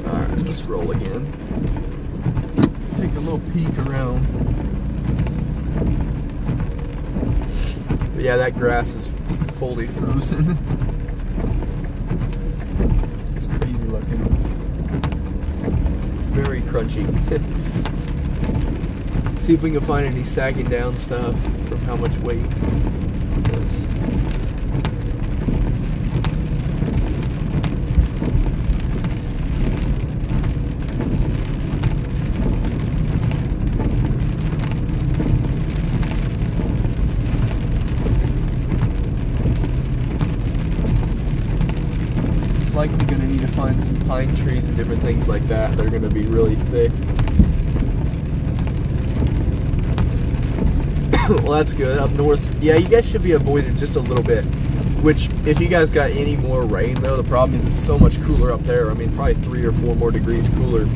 Alright, let's roll again. Take a little peek around. But yeah, that grass is fully frozen. It's crazy looking. Very crunchy. See if we can find any sagging down stuff from how much weight it is. Likely going to need to find some pine trees and different things like that. They're going to be really thick. Well, that's good. Up north, yeah, you guys should be avoided just a little bit. Which, if you guys got any more rain, though, the problem is it's so much cooler up there. I mean, probably 3 or 4 more degrees cooler.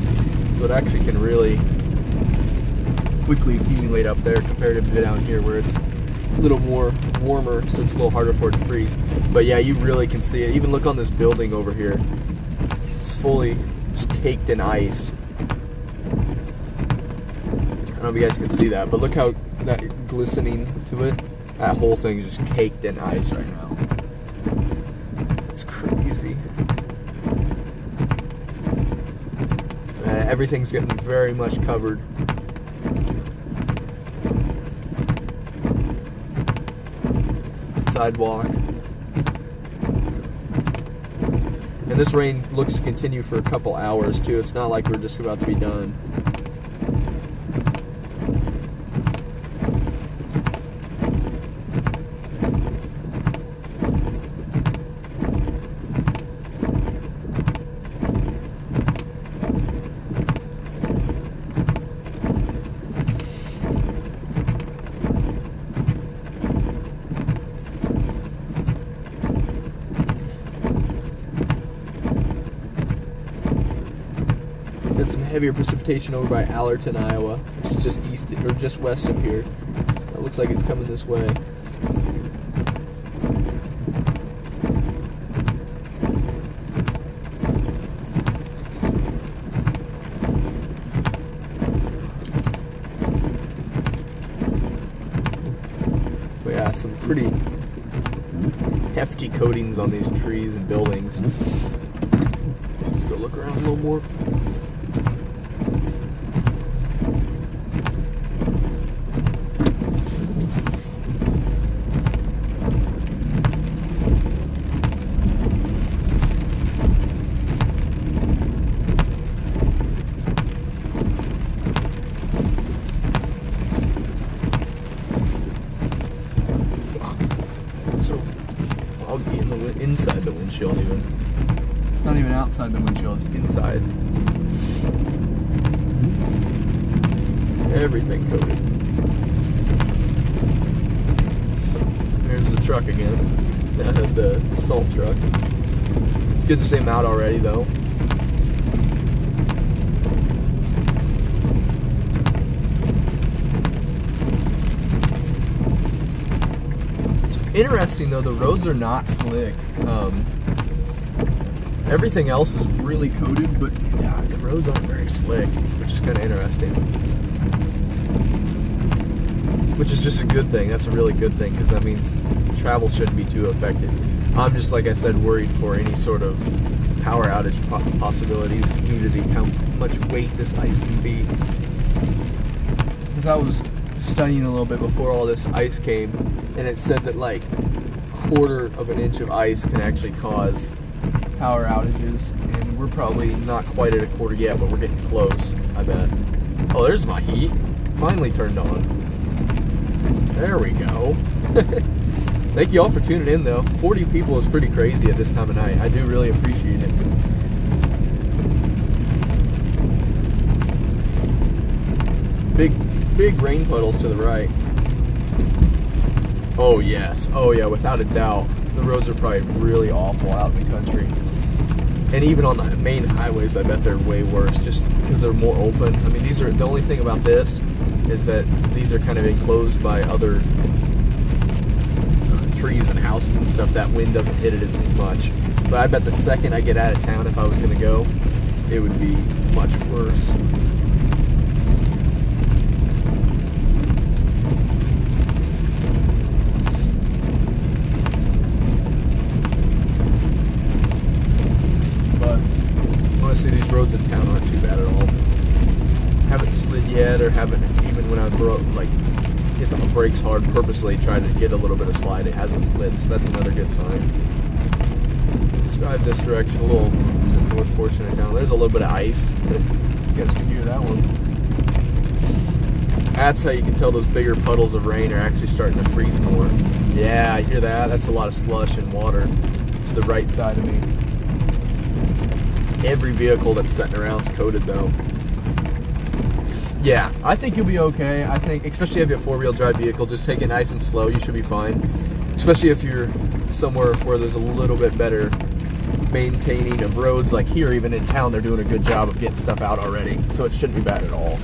So it actually can really quickly accumulate up there compared to down here where it's a little more warmer, so it's a little harder for it to freeze. But yeah, you really can see it. Even look on this building over here. It's fully just caked in ice. I don't know if you guys can see that, but look how that glistening to it. That whole thing is just caked in ice right now. It's crazy. Everything's getting very much covered. Sidewalk. And this rain looks to continue for a couple hours too. It's not like we're just about to be done. Some heavier precipitation over by Allerton, Iowa, which is just east or just west of here. It looks like it's coming this way. But yeah, some pretty hefty coatings on these trees and buildings. Let's go look around a little more. Inside the windshield even. It's not even outside the windshield, it's inside. Everything coated. There's the truck again. The salt truck. It's good to see him out already though. Interesting though, the roads are not slick. Everything else is really coated, but the roads aren't very slick, which is kind of interesting. Which is just a good thing. That's a really good thing, because that means travel shouldn't be too affected. I'm just, like I said, worried for any sort of power outage possibilities due to how much weight this ice can be. Because I was studying a little bit before all this ice came, and it said that like 1/4 of an inch of ice can actually cause power outages, and we're probably not quite at 1/4 yet, but we're getting close, I bet. Oh, there's my heat. Finally turned on. There we go. Thank you all for tuning in, though. 40 people is pretty crazy at this time of night. I do really appreciate it. Big rain puddles to the right. Oh yes, oh yeah, without a doubt. The roads are probably really awful out in the country. And even on the main highways, I bet they're way worse, just because they're more open. I mean, these are, the only thing about this is that these are kind of enclosed by other trees and houses and stuff. That wind doesn't hit it as much. But I bet the second I get out of town, if I was going to go, it would be much worse. Honestly, these roads in town aren't too bad at all. Haven't slid yet, or haven't, even when I hit the brakes hard, purposely tried to get a little bit of slide, it hasn't slid, so that's another good sign. Let's drive this direction, a little to the north portion of town. There's a little bit of ice. You guys can hear that one. That's how you can tell those bigger puddles of rain are actually starting to freeze more. Yeah, I hear that. That's a lot of slush and water to the right side of me. Every vehicle that's sitting around is coated, though. Yeah, I think you'll be okay. I think, especially if you have a four-wheel drive vehicle, just take it nice and slow. You should be fine. Especially if you're somewhere where there's a little bit better maintaining of roads. Like here, even in town, they're doing a good job of getting stuff out already. So it shouldn't be bad at all.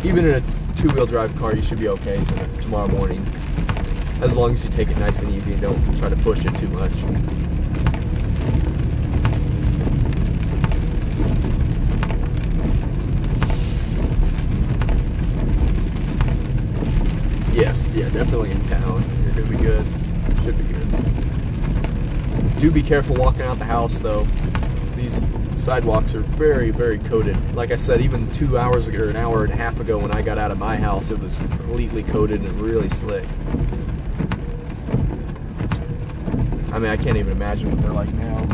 Even in a two-wheel drive car, you should be okay tomorrow morning. As long as you take it nice and easy and don't try to push it too much. Yes, yeah, definitely in town. You're going to be good. Should be good. Do be careful walking out the house, though. These sidewalks are very, very coated. Like I said, even 2 hours ago, or an hour and a half ago when I got out of my house, it was completely coated and really slick. I mean, I can't even imagine what they're like now.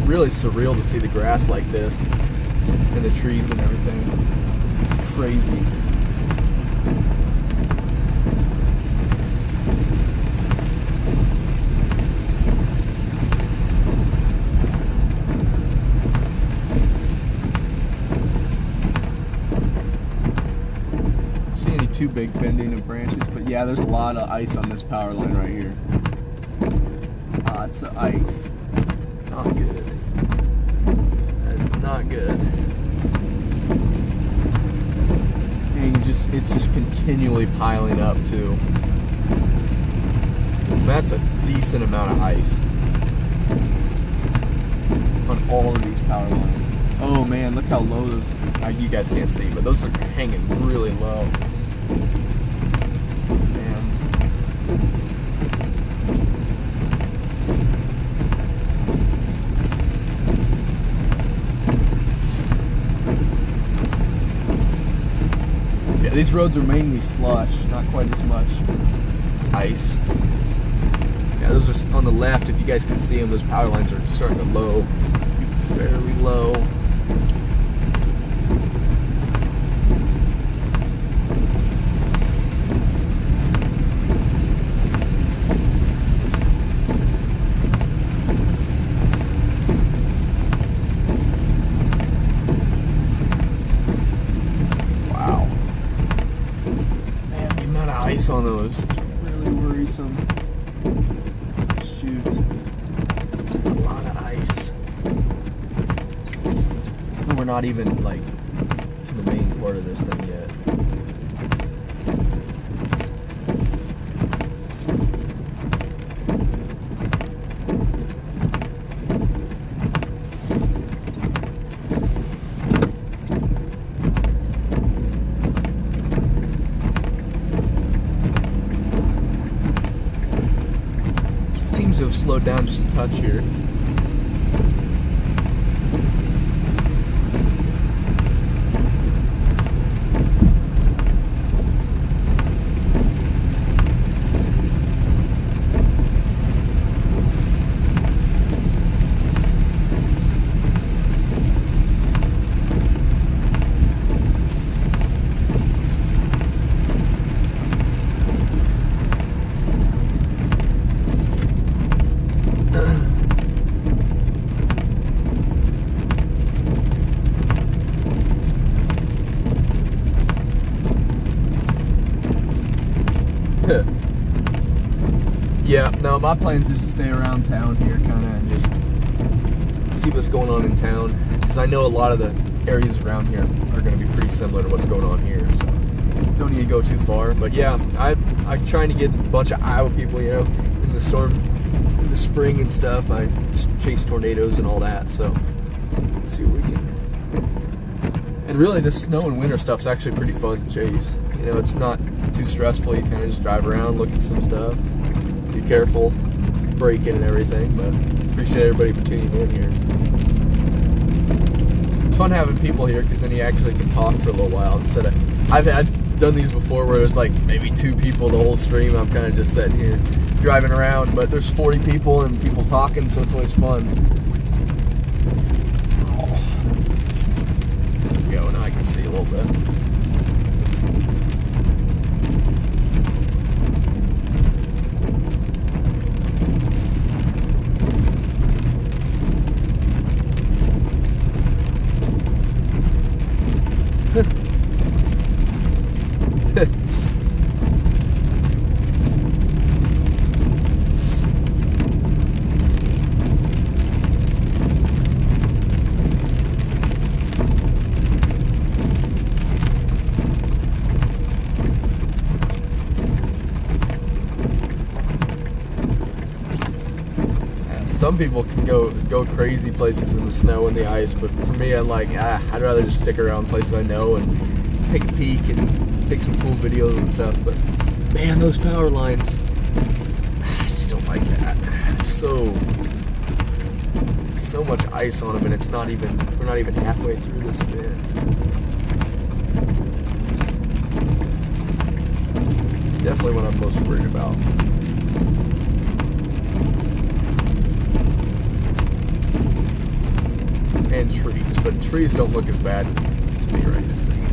Really surreal to see the grass like this and the trees and everything. It's crazy. Don't see any too big bending of branches, but yeah, there's a lot of ice on this power line right here. Lots of ice. Not good. Not good. And it's just continually piling up too. That's a decent amount of ice on all of these power lines. Oh man, look how low those, you guys can't see, but those are hanging really low. These roads are mainly slush, not quite as much ice. Yeah, those are on the left. If you guys can see them, those power lines are starting to low, fairly low. Ice on those. It's really worrisome. Shoot. A lot of ice. And we're not even like to the main part of this thing yet. Seems to have slowed down just a touch here. Yeah, no, my plan is just to stay around town here, kind of, and just see what's going on in town. Because I know a lot of the areas around here are going to be pretty similar to what's going on here, so don't need to go too far. But yeah, I'm trying to get a bunch of Iowa people, you know, in the storm, in the spring and stuff. I chase tornadoes and all that, so let's see what we can. And really, this snow and winter stuff's actually pretty fun to chase. You know, it's not too stressful. You kind of just drive around, look at some stuff, be careful, braking and everything. But appreciate everybody for tuning in here. It's fun having people here because then you actually can talk for a little while instead of. I've done these before where there's like maybe 2 people the whole stream. I'm kind of just sitting here driving around, but there's 40 people and people talking, so it's always fun. Now I can see a little bit. Some people can go crazy places in the snow and the ice, but for me, I'm like, I'd rather just stick around places I know and take a peek and take some cool videos and stuff. But man, those power lines, I just don't like that. So much ice on them, and it's not even, we're not even halfway through this event. Definitely what I'm most worried about. And trees, but trees don't look as bad to me right this second.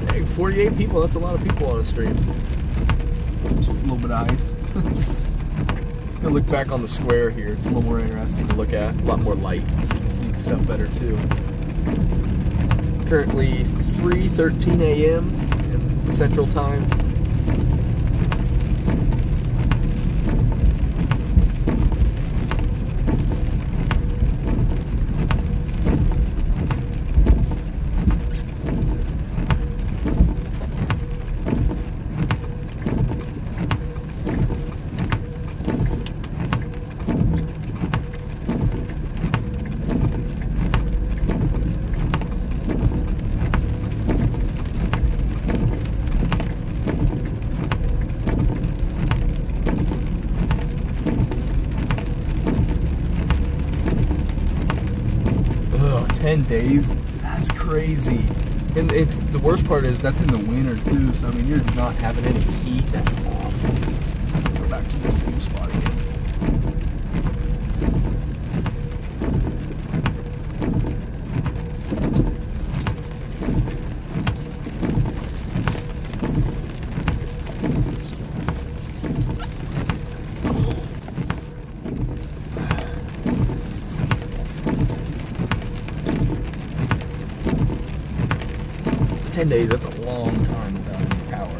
Hey, 48 people, that's a lot of people on a stream. Just a little bit of ice. Let's go look back on the square here. It's a little more interesting to look at. A lot more light, so you can see stuff better too. Currently 3:13 a.m. in Central Time. Days, that's crazy. And the worst part is that's in the winter too, so I mean you're not having any heat. That's awful. Go back to the same spot again. Days, that's a long time without any power.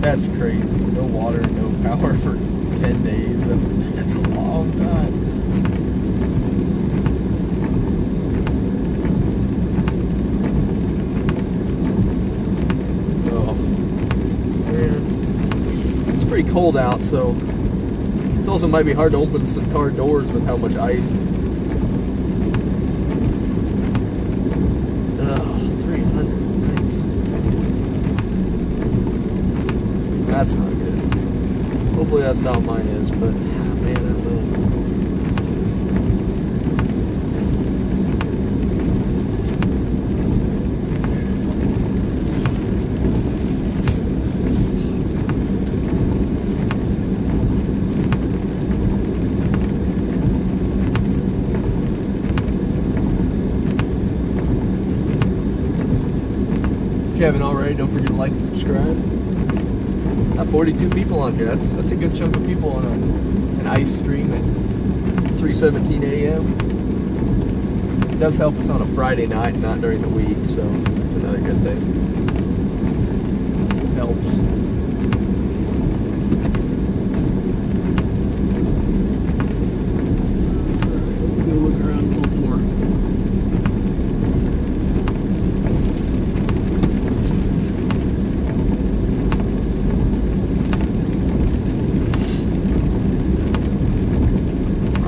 That's crazy. No water, no power for 10 days. That's a long time. Oh, man. It's pretty cold out, so it's also might be hard to open some car doors with how much ice. Ugh, 300. Nice. That's not good. Hopefully that's not what mine is, but man, I don't know. If you haven't already, don't forget to like and subscribe. Got 42 people on here. That's a good chunk of people on an ice stream at 3:17 a.m. It does help it's on a Friday night and not during the week, so that's another good thing. It helps. Let's go look around a little more.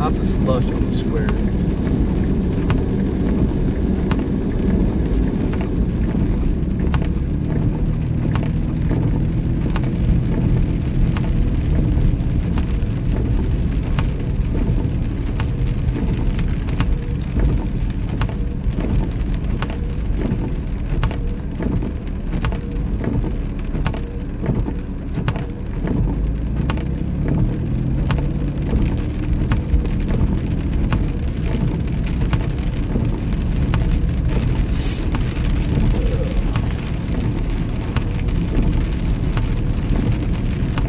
Lots of slush on the square.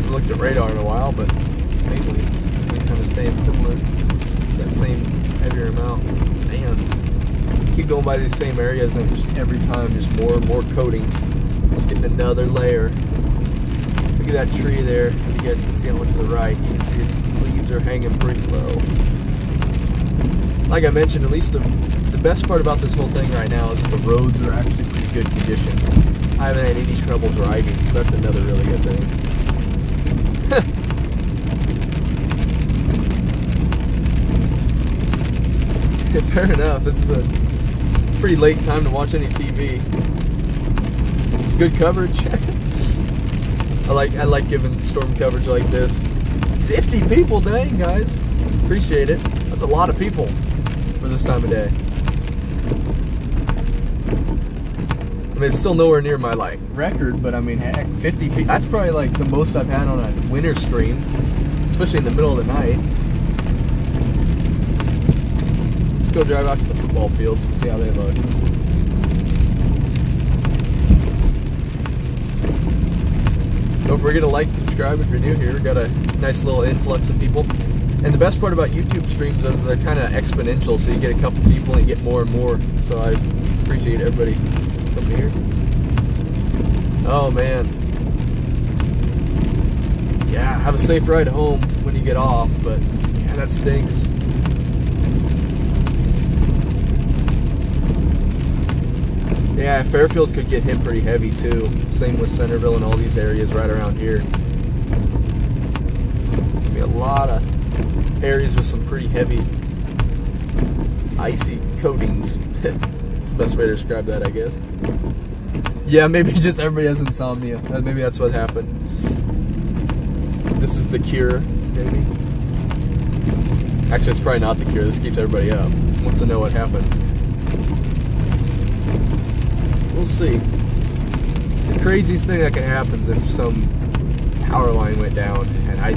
Looked at radar in a while, but mainly we kind of staying similar. It's that same heavier amount. Man, keep going by these same areas, and just every time, just more and more coating. Just getting another layer. Look at that tree there. You guys can see on to the right. You can see its leaves are hanging pretty low. Like I mentioned, at least the best part about this whole thing right now is that the roads are actually pretty good condition. I haven't had any trouble driving, so that's another really good thing. Fair enough. This is a pretty late time to watch any TV. It's good coverage. I like giving storm coverage like this. 50 people, dang guys. Appreciate it. That's a lot of people for this time of day. I mean, it's still nowhere near my record, but I mean, heck, 50 people. That's probably like the most I've had on a winter stream, especially in the middle of the night. Let's go drive out to the football fields and see how they look. Don't forget to like and subscribe if you're new here. Got a nice little influx of people. And the best part about YouTube streams is they're kind of exponential, so you get a couple people and you get more and more. So I appreciate everybody coming here. Oh man. Yeah, have a safe ride home when you get off, but yeah, that stinks. Yeah, Fairfield could get hit pretty heavy too. Same with Centerville and all these areas right around here. There's gonna be a lot of areas with some pretty heavy icy coatings. That's the best way to describe that, I guess. Yeah, maybe just everybody has insomnia. Maybe that's what happened. This is the cure, maybe. Actually, it's probably not the cure. This keeps everybody up. Wants to know what happens. We'll see. The craziest thing that could happen is if some power line went down, and I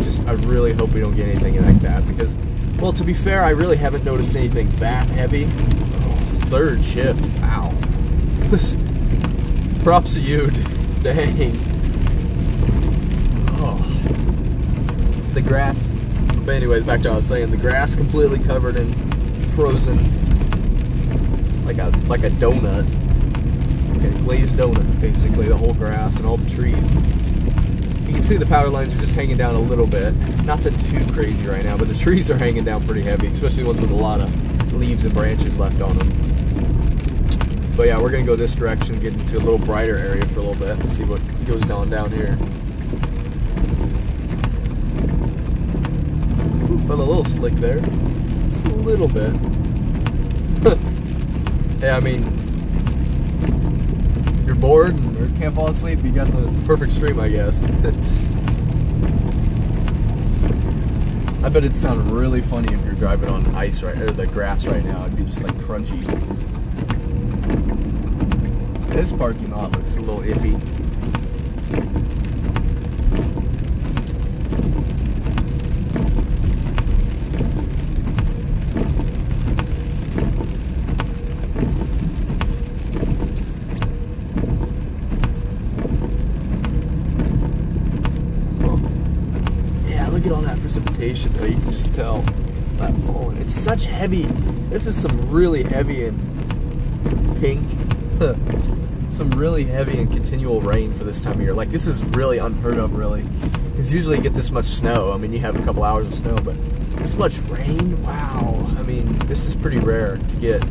really hope we don't get anything like that, because, well, to be fair, I really haven't noticed anything that heavy. Oh, third shift, wow. Props to you, dang. Oh. The grass, but anyways, back to what I was saying, the grass completely covered and frozen like a donut. Okay, glazed donut, basically, the whole grass and all the trees. You can see the power lines are just hanging down a little bit. Nothing too crazy right now, but the trees are hanging down pretty heavy, especially ones with a lot of leaves and branches left on them. But yeah, we're going to go this direction, get into a little brighter area for a little bit, and see what goes on down here. Felt a little slick there. Just a little bit. Yeah, I mean, if you're bored or can't fall asleep, you got the perfect stream, I guess. I bet it'd sound really funny if you're driving on ice or the grass right now. It'd be just like crunchy. This parking lot looks a little iffy. Look at all that precipitation though, you can just tell that falling. It's such heavy, this is some really heavy and pink, some really heavy and continual rain for this time of year. Like, this is really unheard of, really. Because usually you get this much snow. I mean, you have a couple hours of snow, but this much rain, wow. I mean, this is pretty rare to get.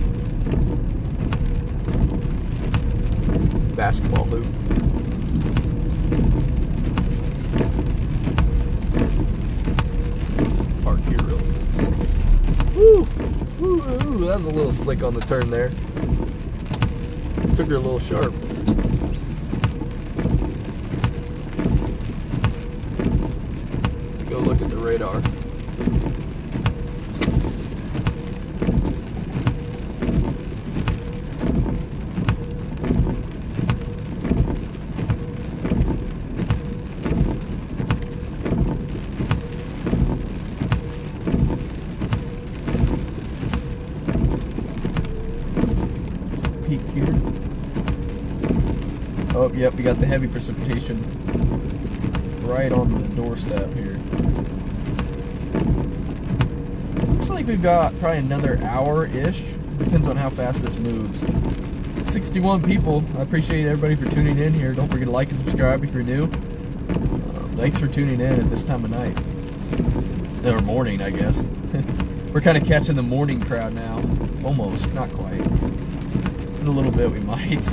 Basketball hoop. Woo! Woo! That was a little slick on the turn there. Took her a little sharp. Go look at the radar. Peak here. Oh, yep, we got the heavy precipitation right on the doorstep here. Looks like we've got probably another hour-ish. Depends on how fast this moves. 61 people. I appreciate everybody for tuning in here. Don't forget to like and subscribe if you're new. Thanks for tuning in at this time of night. Or morning, I guess. We're kind of catching the morning crowd now. Almost, not quite. In a little bit we might.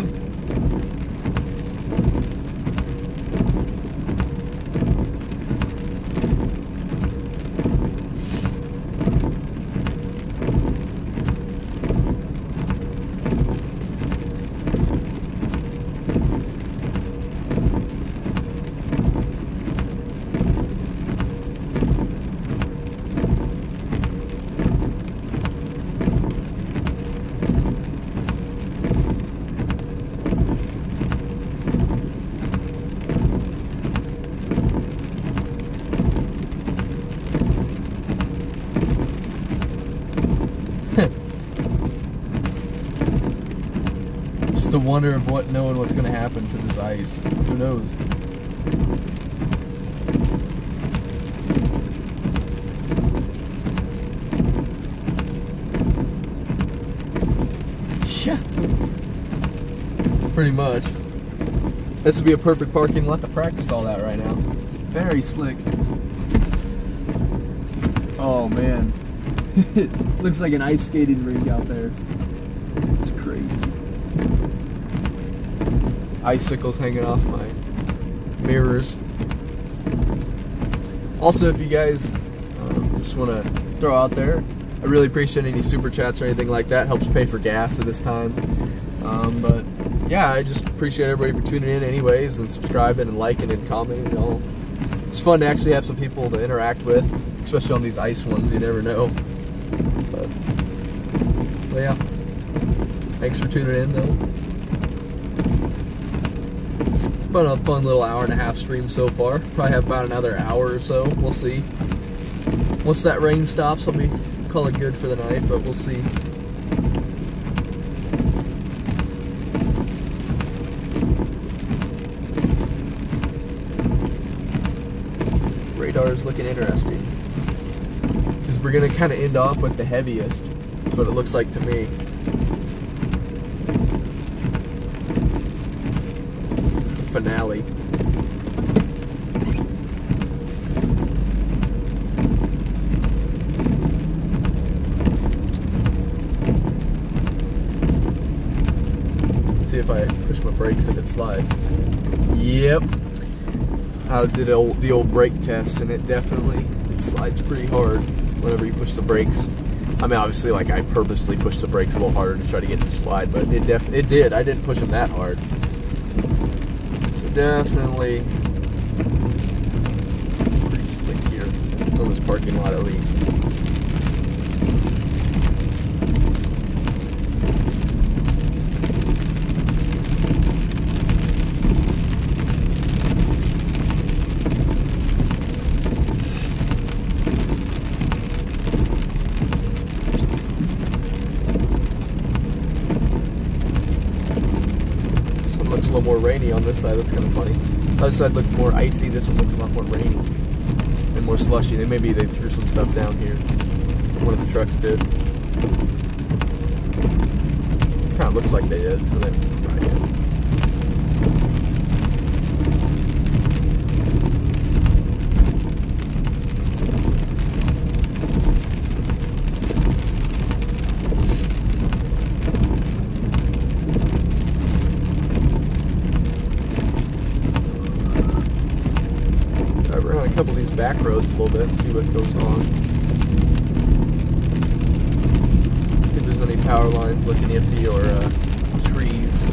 Just the wonder of knowing what's going to happen to this ice. Who knows? Yeah. Pretty much. This would be a perfect parking lot to practice all that right now. Very slick. Oh man. Looks like an ice skating rink out there. It's crazy. Icicles hanging off my mirrors. Also, if you guys just want to throw out there, I really appreciate any super chats or anything like that. Helps pay for gas at this time. But yeah, I just appreciate everybody for tuning in anyways, and subscribing and liking and commenting and all. It's fun to actually have some people to interact with, especially on these ice ones. You never know. But yeah, thanks for tuning in though. It's been a fun little hour-and-a-half stream so far. Probably have about another hour or so. We'll see. Once that rain stops, I'll call it good for the night, but we'll see. Radar is looking interesting. Because we're going to kind of end off with the heaviest. That's what it looks like to me. Finale. See if I push my brakes if it slides. Yep. I did the old brake test, and it slides pretty hard. whenever you push the brakes. I mean, obviously, like, I purposely pushed the brakes a little harder to try to get it to slide, but it did. I didn't push them that hard. So definitely pretty slick here on this parking lot, at least. Looks a little more rainy on this side. That's kind of funny. The other side looked more icy. This one looks a lot more rainy and more slushy. Maybe they threw some stuff down here. One of the trucks did. Kind of looks like they did, so they probably did. A couple of these back roads a little bit and see what goes on. See if there's any power lines looking iffy or trees.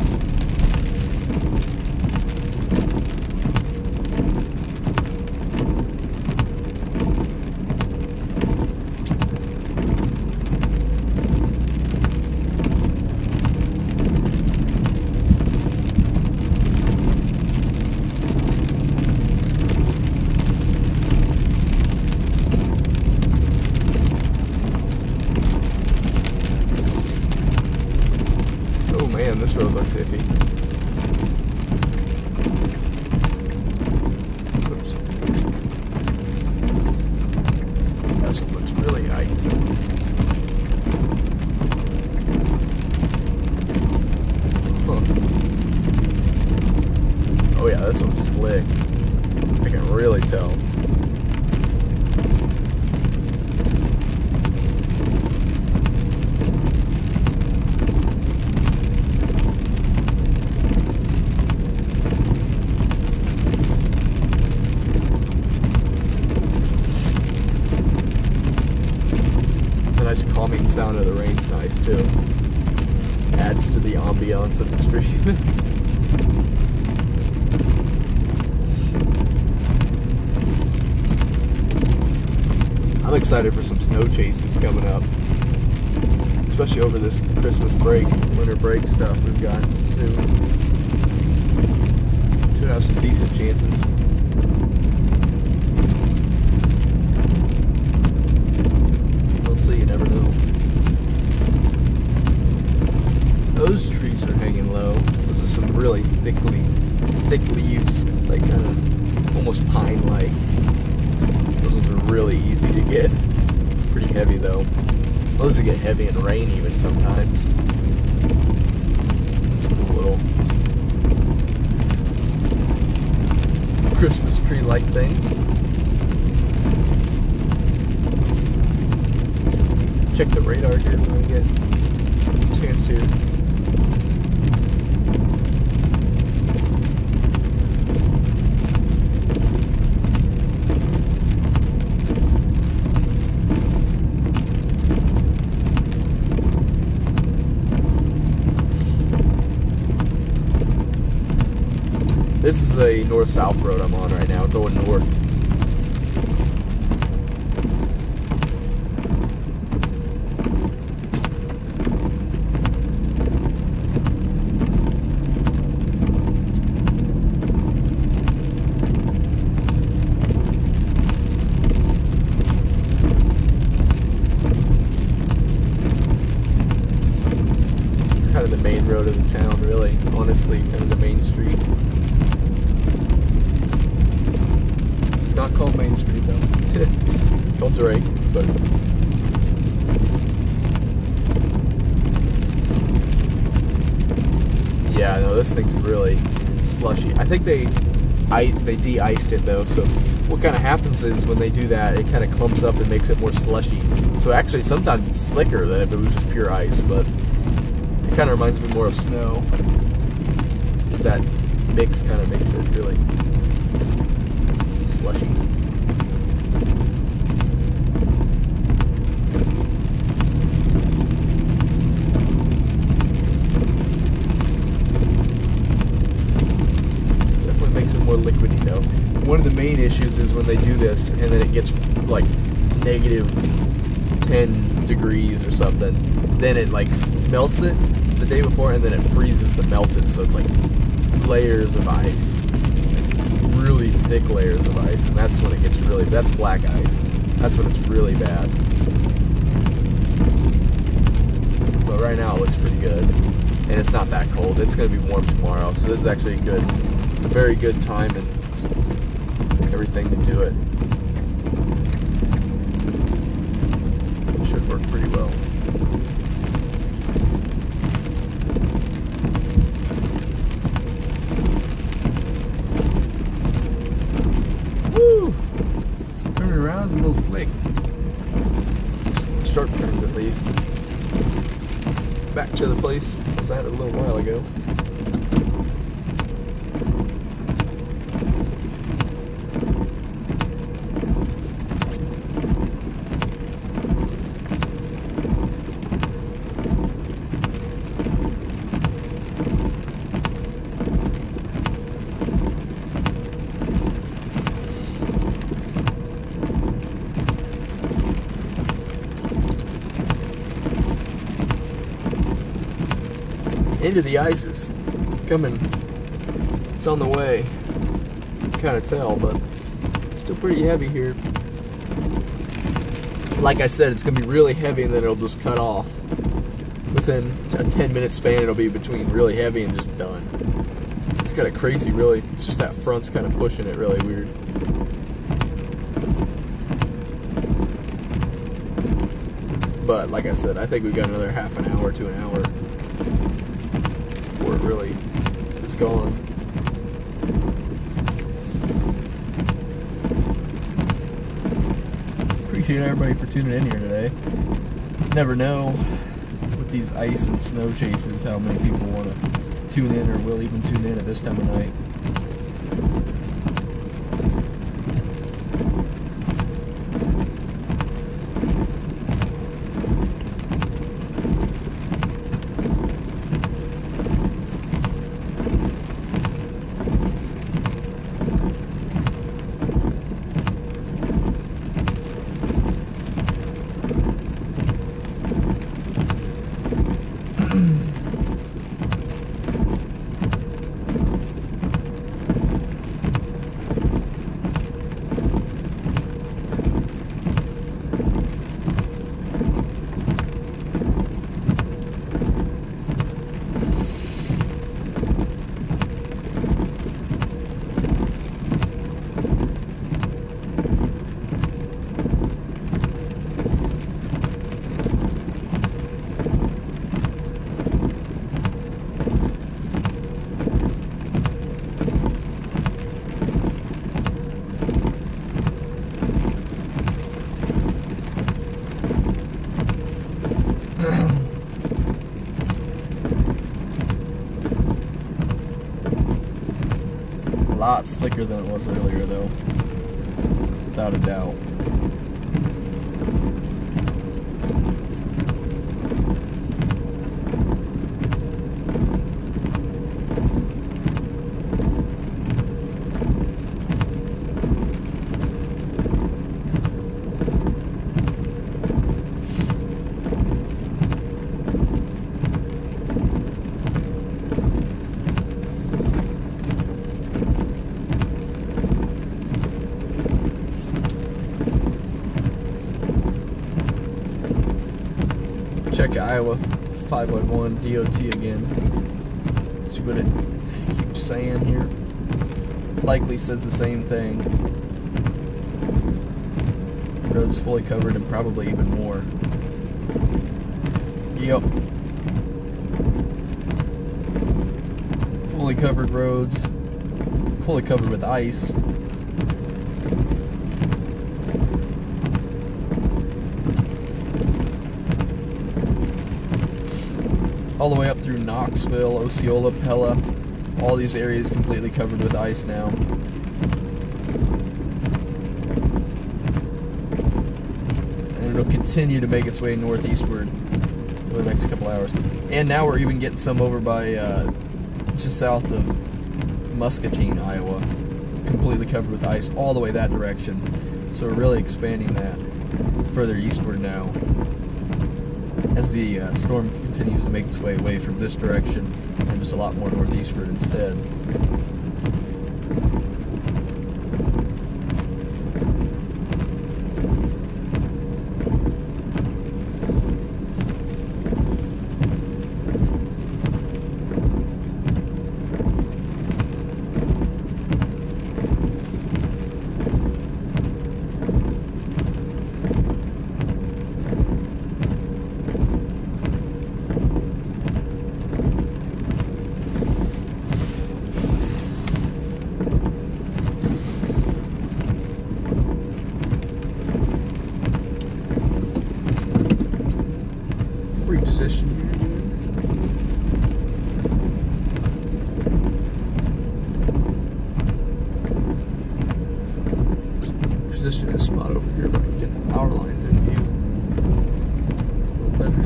Man, this road looks iffy. Oops. This one looks really icy. Huh. Oh yeah, this one's slick. I can really tell. Nice calming sound of the rain's nice too. Adds to the ambiance of the street. I'm excited for some snow chases coming up, especially over this Christmas break, winter break stuff we've got soon. Should have some decent chances. You never know. Those trees are hanging low. Those are some really thick leaves, like kind of almost pine-like. Those ones are really easy to get. Pretty heavy though. Those will get heavy in rain even sometimes. It's a cool little Christmas tree-like thing. Check the radar here when we get a chance here. This is a north-south road I'm on right now, going north. Kind of the main road of the town, really. Honestly, kind of the main street. It's not called Main Street, though. Called Drake, but... Yeah, no, this thing's really slushy. I think they de-iced it, though, so what kind of happens is when they do that, it kind of clumps up and makes it more slushy. So actually, sometimes it's slicker than if it was just pure ice, but... It kind of reminds me more of snow, because that mix kind of makes it really slushy. one of the main issues is when they do this and then it gets like negative 10 degrees or something, then it like melts it the day before and then it freezes the melted, so it's like layers of ice, really thick layers of ice, and that's when it gets really, that's black ice, that's when it's really bad. But right now it looks pretty good, and it's not that cold. It's going to be warm tomorrow, so this is actually a very good time and everything to do it. Should work pretty well. Woo! Turning around is a little slick. Sharp turns at least. Back to the place I was at a little while ago. Into the ice is coming. It's on the way. Kind of tell, but it's still pretty heavy here. Like I said, it's gonna be really heavy and then it'll just cut off. Within a 10-minute span, it'll be between really heavy and just done. It's kind of crazy, really. It's just that front's kind of pushing it really weird. But like I said, I think we've got another half an hour to an hour before it really is gone. Appreciate everybody for tuning in here today. Never know with these ice and snow chases how many people want to tune in or will even tune in at this time of night. A lot slicker than it was earlier, though, without a doubt. Check Iowa 511 DOT again. See what it keeps saying here. Likely says the same thing. Roads fully covered and probably even more. Yep. Fully covered roads. Fully covered with ice. All the way up through Knoxville, Osceola, Pella. All these areas completely covered with ice now. And it'll continue to make its way northeastward over the next couple hours. And now we're even getting some over by just south of Muscatine, Iowa. completely covered with ice all the way that direction. So we're really expanding that further eastward now as the storm continues to make its way away from this direction and just a lot more northeastward instead. Reposition here. Position this spot over here, but I can get the power lines in view a little better.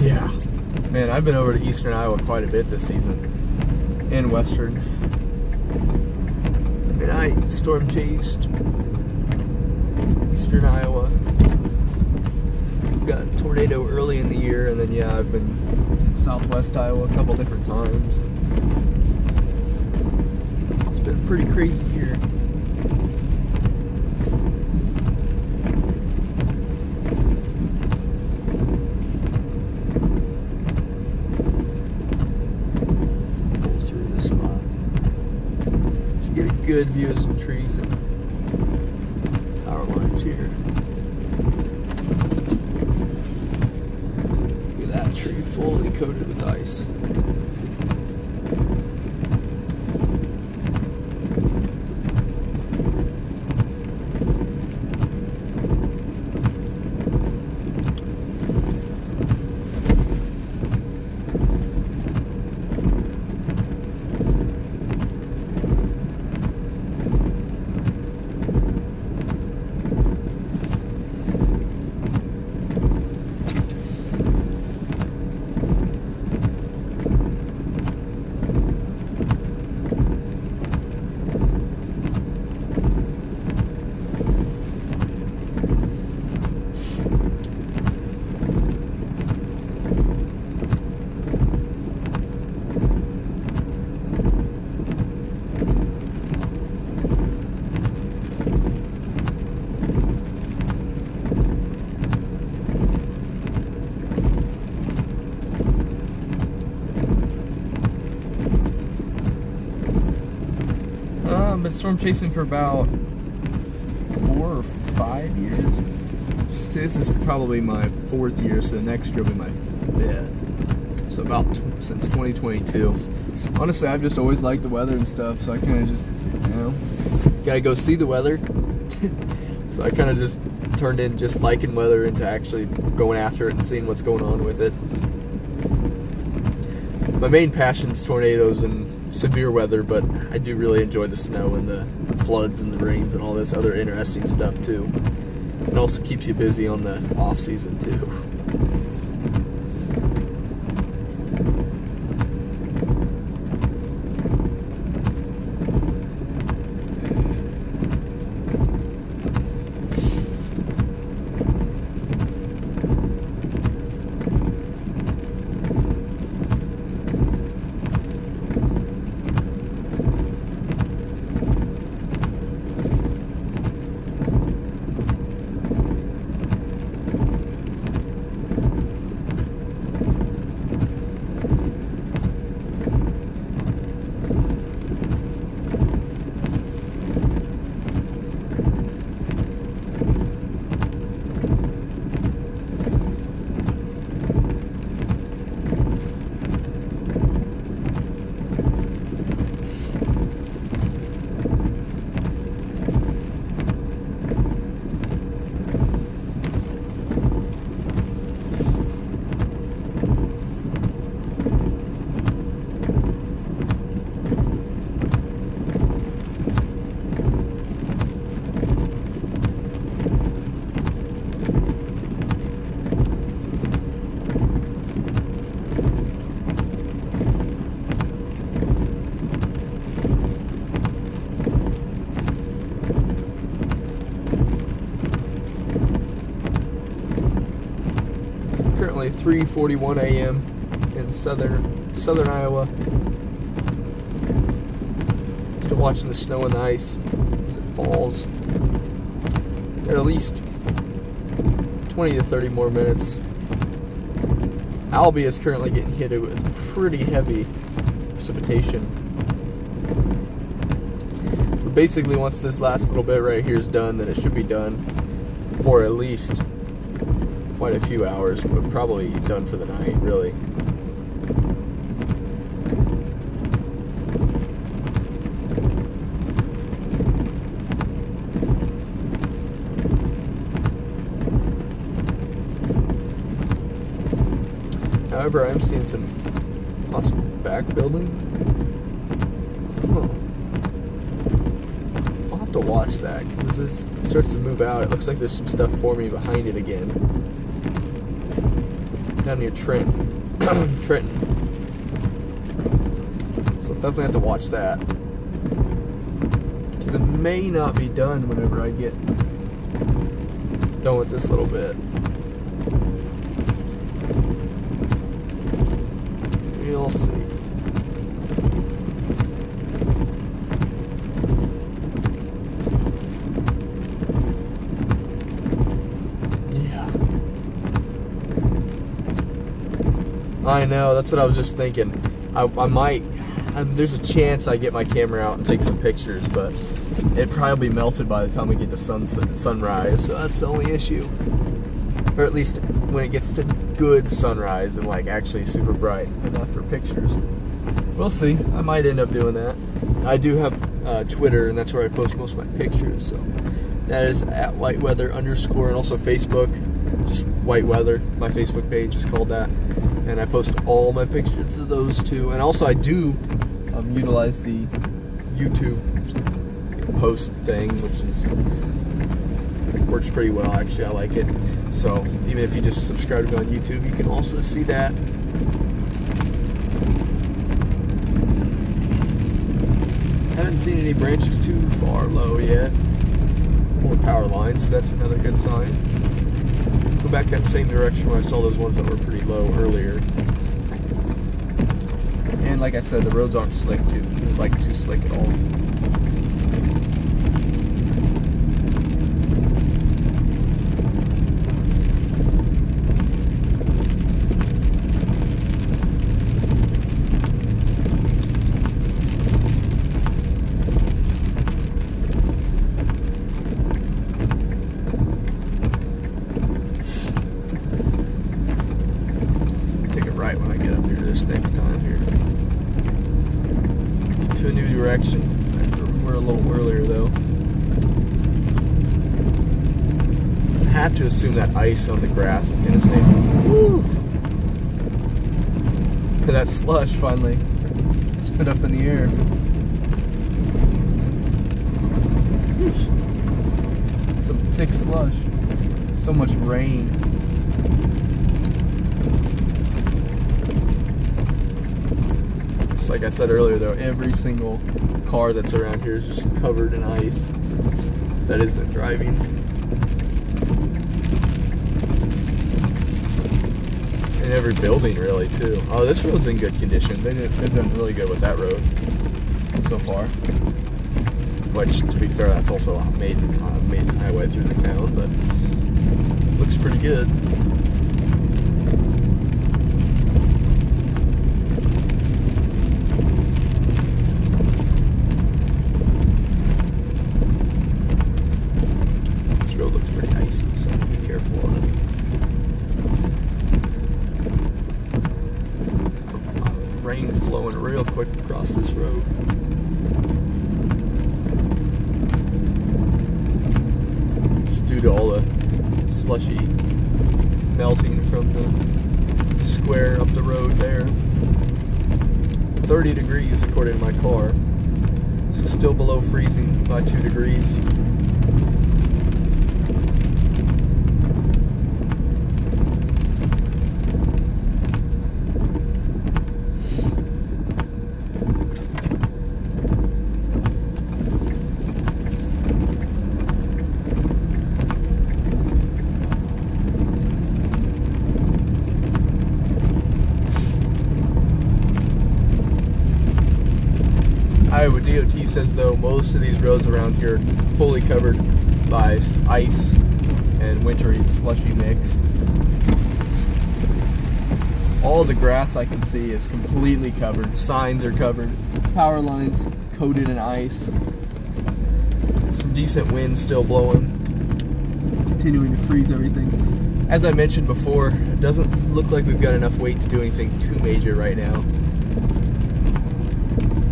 Yeah, man, I've been over to eastern Iowa quite a bit this season, and western. I mean, I storm chased eastern Iowa. Got a tornado early in the year, and then yeah, I've been in southwest Iowa a couple different times. It's been a pretty crazy year. Pull through this spot. Should get a good view of some trees and power lines here. Look at that tree fully coated with ice. I've been storm chasing for about 4 or 5 years. See, this is probably my 4th year, so the next year will be my 5th. So about since 2022. Honestly, I've just always liked the weather and stuff, so I kind of just, you know, gotta go see the weather. So I kind of just turned in just liking weather into actually going after it and seeing what's going on with it. My main passion is tornadoes and severe weather, but I do really enjoy the snow and the floods and the rains and all this other interesting stuff too. It also keeps you busy on the off season too. 3:41 a.m. in southern Iowa. Still watching the snow and the ice as it falls. At least 20 to 30 more minutes. 𝘼𝙙𝙫𝙬 is currently getting hit with pretty heavy precipitation. But basically, once this last little bit right here is done, then it should be done for at least quite a few hours, but probably done for the night, really. However, I am seeing some possible back building. I'll have to watch that, because as this starts to move out, it looks like there's some stuff forming behind it again. Down near Trenton. So definitely have to watch that. Because it may not be done whenever I get done with this little bit. We'll see. Yeah. I know, that's what I was just thinking. I might, there's a chance I get my camera out and take some pictures, but it'd probably be melted by the time we get to sunrise, so that's the only issue. Or at least when it gets to good sunrise and like actually super bright enough for pictures. We'll see. I might end up doing that. I do have Twitter, and that's where I post most of my pictures. So that is at @whiteweather_, and also Facebook, just whiteweather. My Facebook page is called that, and I post all my pictures of those two. And also I do utilize the YouTube post thing, which works pretty well. Actually, I like it. So even if you just subscribe to me on YouTube, you can also see that. Haven't seen any branches too far low yet, or power lines, so that's another good sign. Go back that same direction where I saw those ones that were pretty low earlier. And like I said, the roads aren't slick too slick at all. Right when I get up here this next time here to a new direction. We're a little earlier though. I have to assume that ice on the grass is gonna stay. Woo! That slush finally spit up in the air. Some thick slush. So much rain. Like I said earlier though, every single car that's around here is just covered in ice that isn't driving. And every building really too. Oh, this road's in good condition. They've done really good with that road so far. Which, to be fair, that's also a maiden highway through the town, but looks pretty good. Rain flowing real quick across this road. Just due to all the slushy melting from the square up the road there. 30 degrees according to my car. So still below freezing by 2 degrees. as though most of these roads around here are fully covered by ice and wintry slushy mix. All the grass I can see is completely covered. Signs are covered. Power lines coated in ice. Some decent wind still blowing. Continuing to freeze everything. As I mentioned before, it doesn't look like we've got enough weight to do anything too major right now.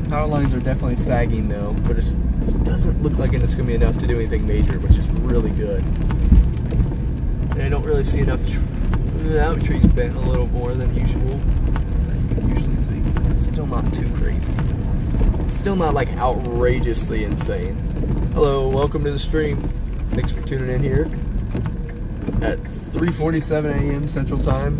Power lines are definitely sagging though, but it doesn't look like it's going to be enough to do anything major, which is really good. And I don't really see enough. That tree's bent a little more than usual. I usually think it's still not too crazy. It's still not like outrageously insane. Hello, welcome to the stream. Thanks for tuning in here at 3:47 a.m. Central Time.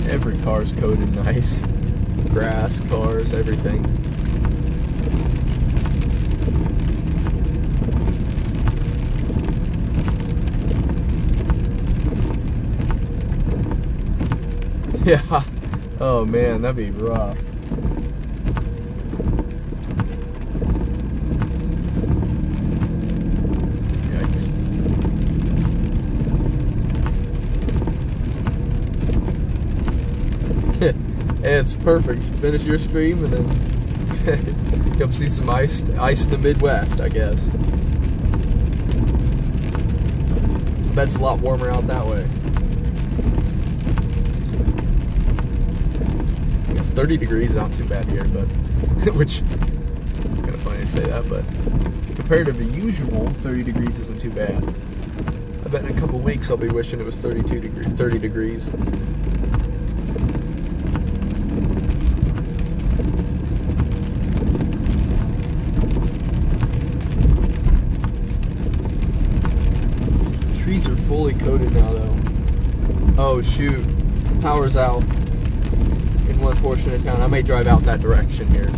Every car's coated nice. Grass, cars, everything. Yeah. Oh man, that'd be rough. Yikes. It's perfect. Finish your stream and then come see some ice in the Midwest, I guess. I bet it's a lot warmer out that way. 30 degrees, not too bad here, but which it's kind of funny to say that, but compared to the usual, 30 degrees isn't too bad. I bet in a couple weeks I'll be wishing it was 30 degrees. Trees are fully coated now though. Oh shoot, power's out. One portion of town. I may drive out that direction here.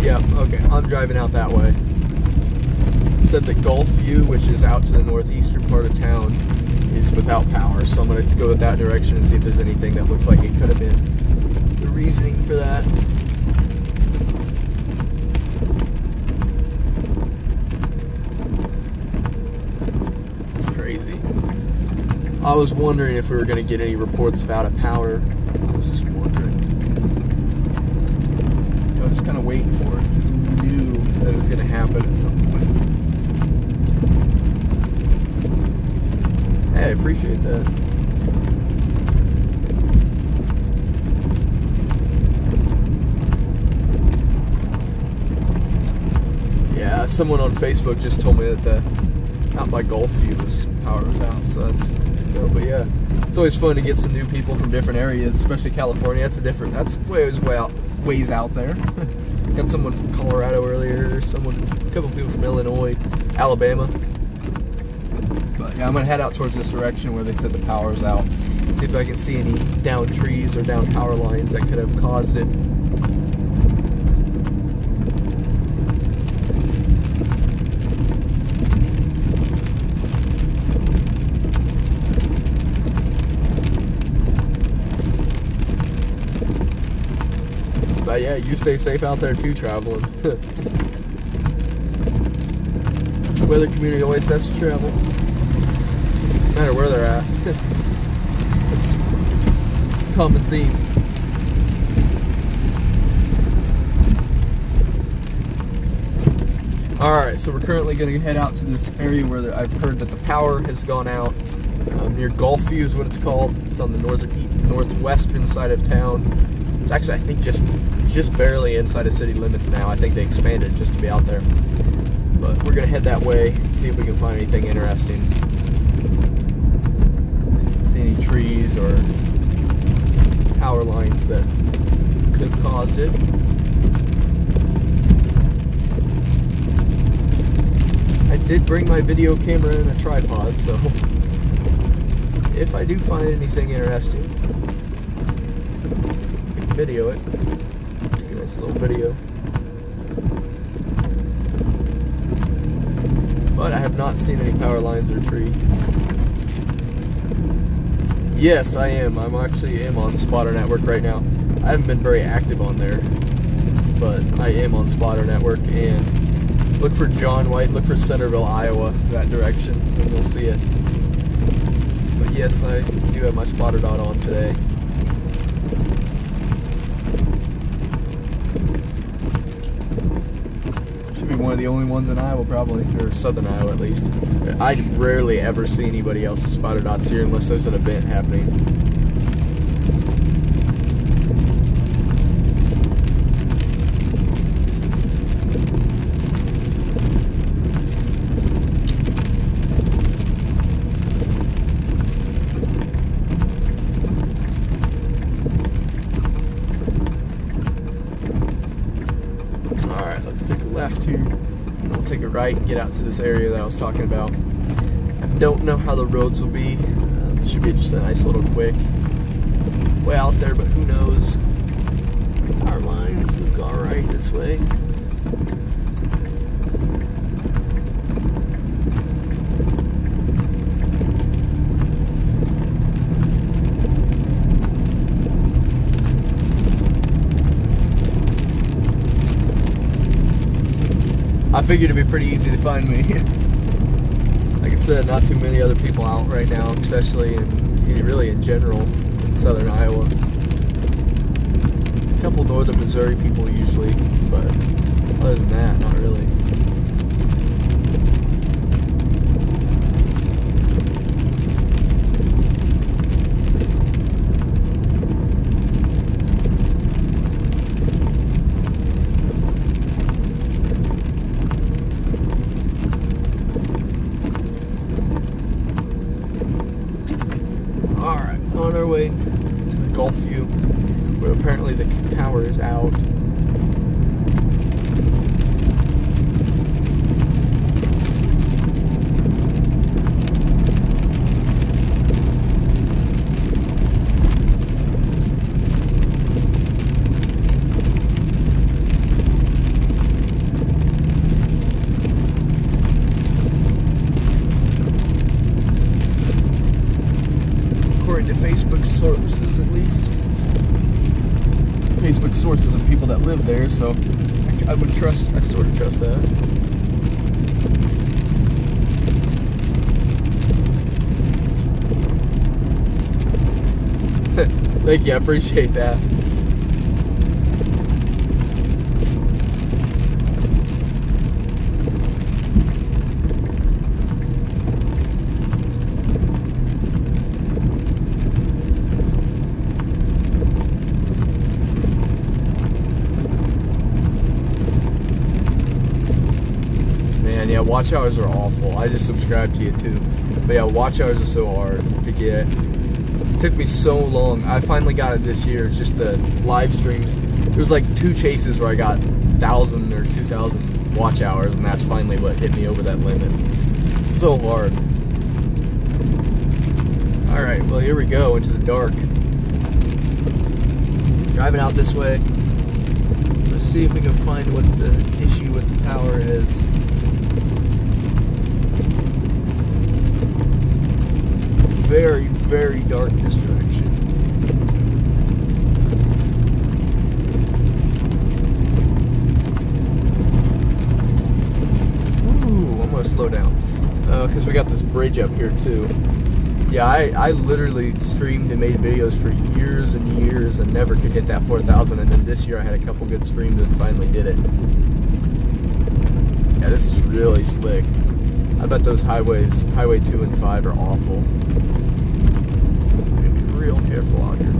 Yep, okay, I'm driving out that way. It said that Gulfview, which is out to the northeastern part of town, is without power, so I'm going to go that direction and see if there's anything that looks like it could have been the reasoning for that. It's crazy. I was wondering if we were going to get any reports of out of power. I was just wondering. I was just kind of waiting for it because we knew that it was going to happen at some point. Hey, I appreciate that. Yeah, someone on Facebook just told me that out by Gulfview's power was out, so that's. But yeah, it's always fun to get some new people from different areas, especially California. That's ways out there. Got someone from Colorado earlier, a couple people from Illinois, Alabama. But yeah, I'm gonna head out towards this direction where they said the power's out. See if I can see any downed trees or downed power lines that could have caused it. But yeah, you stay safe out there too, traveling. Weather community always has to travel, no matter where they're at. It's a common theme. Alright, so we're currently going to head out to this area where I've heard that the power has gone out. Near Gulfview is what it's called. It's on the northwestern side of town. It's actually, I think, just barely inside of city limits now. I think they expanded just to be out there. But we're going to head that way and see if we can find anything interesting. See any trees or power lines that could have caused it. I did bring my video camera and a tripod, so if I do find anything interesting, I can video it. Take a nice little video. But I have not seen any power lines or tree. Yes, I am. I'm actually on Spotter Network right now. I haven't been very active on there, but I am on Spotter Network. And look for John White. Look for Centerville, Iowa, that direction, and you'll see it. But yes, I do have my spotter dot on today. Should be one of the only ones in Iowa, probably, or southern Iowa at least. I rarely ever see anybody else's spotter dots here unless there's an event happening. Alright, let's take a left here. We'll take a right and get out to this area that I was talking about. I don't know how the roads will be. It should be just a nice little quick way out there, but who knows. Our lines look alright this way. I figured it'd be pretty easy to find me. Like I said, not too many other people out right now, especially really in general in southern Iowa. A couple northern Missouri people usually, but other than that, not really. Alright, on our way to the Gulf View, where apparently the power is out. According to Facebook sources, at least. Facebook sources of people that live there, so I sort of trust that. Thank you, I appreciate that. Yeah, watch hours are awful. I just subscribed to you too. But yeah, watch hours are so hard to get. It took me so long. I finally got it this year. It's just the live streams. It was like 2 chases where I got 1,000 or 2,000 watch hours, and that's finally what hit me over that limit. It's so hard. Alright, well here we go into the dark. Driving out this way. Let's see if we can find what the issue with the power is. Very, very dark this direction. Ooh, I'm gonna slow down because we got this bridge up here too. Yeah, I literally streamed and made videos for years and years and never could hit that 4,000, and then this year I had a couple good streams and finally did it. Yeah, this is really slick. I bet those highways, Highway 2 and 5 are awful. Real careful out here.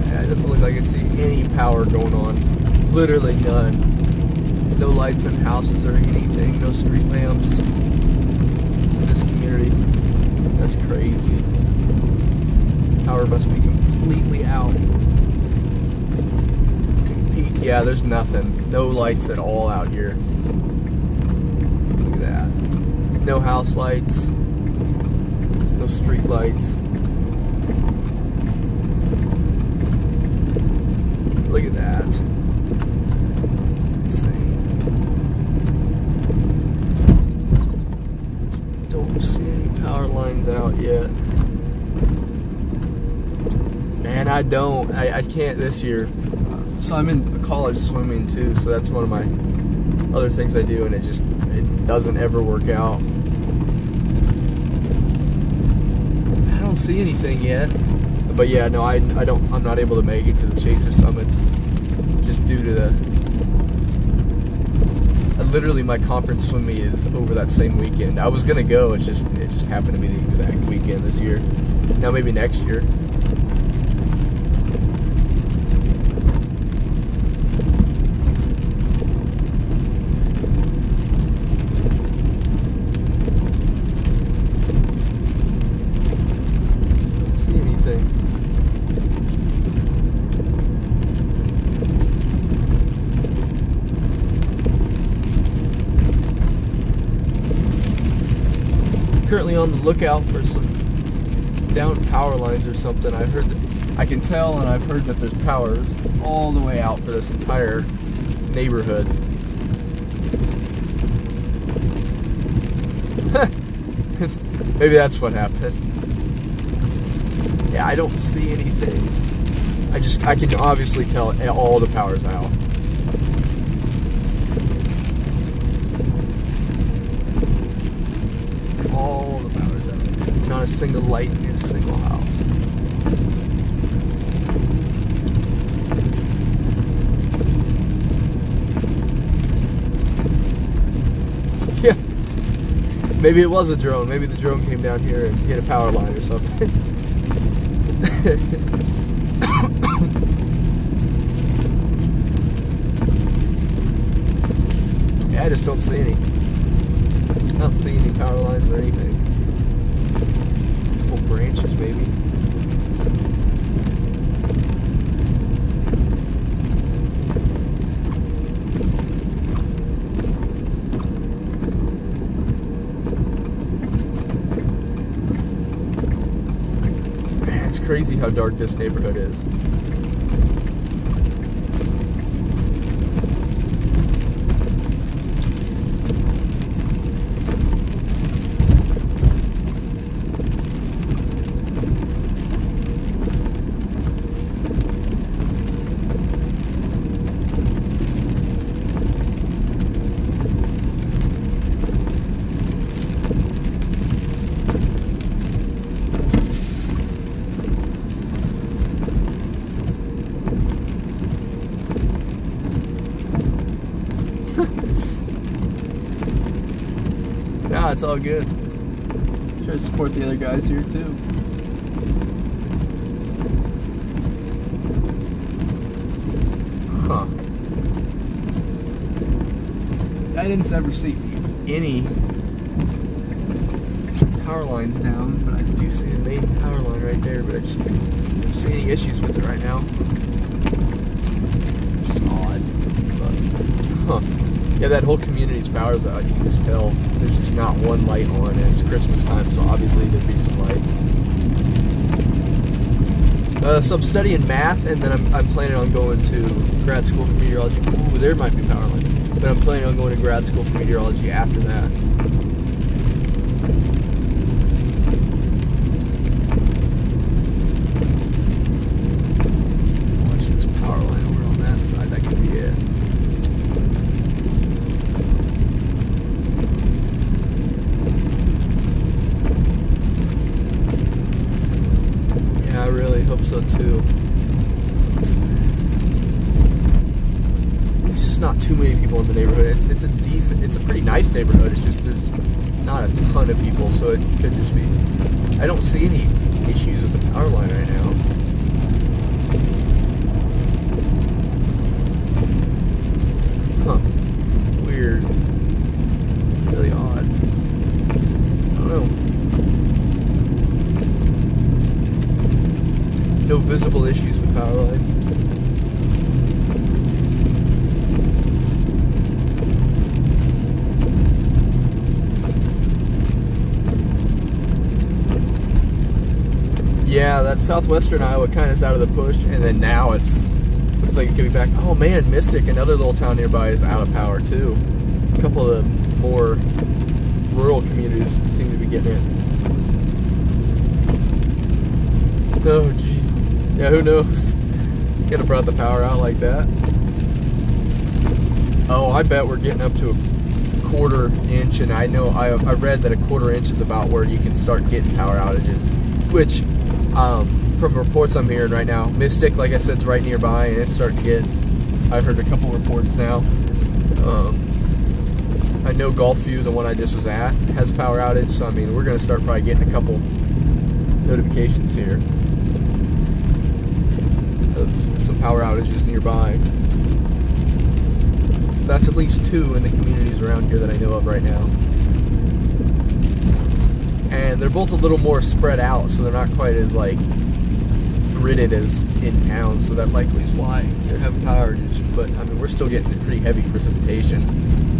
Yeah, it doesn't look like I see any power going on. Literally none. No lights in houses or anything. No street lamps in this community. That's crazy. Power must be completely out. Yeah, there's nothing. No lights at all out here. No house lights. No street lights. Look at that. It's insane. Just don't see any power lines out yet. Man, I can't this year. So I'm in college swimming too, so that's one of my other things I do, and it doesn't ever work out. I don't see anything yet. But yeah, no, I'm not able to make it to the Chaser Summits just due to literally my conference swim meet is over that same weekend. I was gonna go, it just happened to be the exact weekend this year. Now maybe next year. Don't see anything. Currently on the lookout for some down power lines or something. I can tell and I've heard that there's power all the way out for this entire neighborhood. Maybe that's what happened. Yeah, I don't see anything. I can obviously tell all the power's out. All the power's out. Not a single light in a single house. Yeah. Maybe it was a drone. Maybe the drone came down here and hit a power line or something. Yeah, I just don't see any. I don't see any power lines or anything. Couple branches, maybe. Man, it's crazy how dark this neighborhood is. Nah, it's all good. Try to support the other guys here too. Huh. I didn't ever see any power lines down, but I do see the main power line right there, but I just don't see any issues with it right now. It's odd, but huh. Yeah, that whole community's power's out. You can just tell there's just not one light on, and it's Christmas time, so obviously there'd be some lights. So I'm studying math, and then I'm planning on going to grad school for meteorology. Ooh, there might be power lines. But I'm planning on going to grad school for meteorology after that. Watch this power line over on that side. That could be it. I really hope so too. It's just not too many people in the neighborhood. It's a pretty nice neighborhood. It's just there's not a ton of people, so it could just be. I don't see any issues with the power line right now. Huh. Weird. Really odd. I don't know. No visible issues with power lines. Yeah, that southwestern Iowa kind of is out of the push, and then now it's looks like it could be back. Oh man, Mystic, another little town nearby, is out of power too. A couple of the more rural communities seem to be getting it. Oh geez, yeah, who knows? Could have brought the power out like that. Oh, I bet we're getting up to a 1/4 inch, and I know I read that a 1/4 inch is about where you can start getting power outages, which from reports I'm hearing right now, Mystic, like I said, is right nearby, and it's starting to get, I've heard a couple reports now. I know Gulfview, the one I just was at, has power outage, so I mean, we're going to start probably getting a couple notifications here of some power outages nearby. That's at least 2 in the communities around here that I know of right now. And they're both a little more spread out, so they're not quite as like gridded as in town, so that likely is why they're having power outages. But I mean, we're still getting pretty heavy precipitation,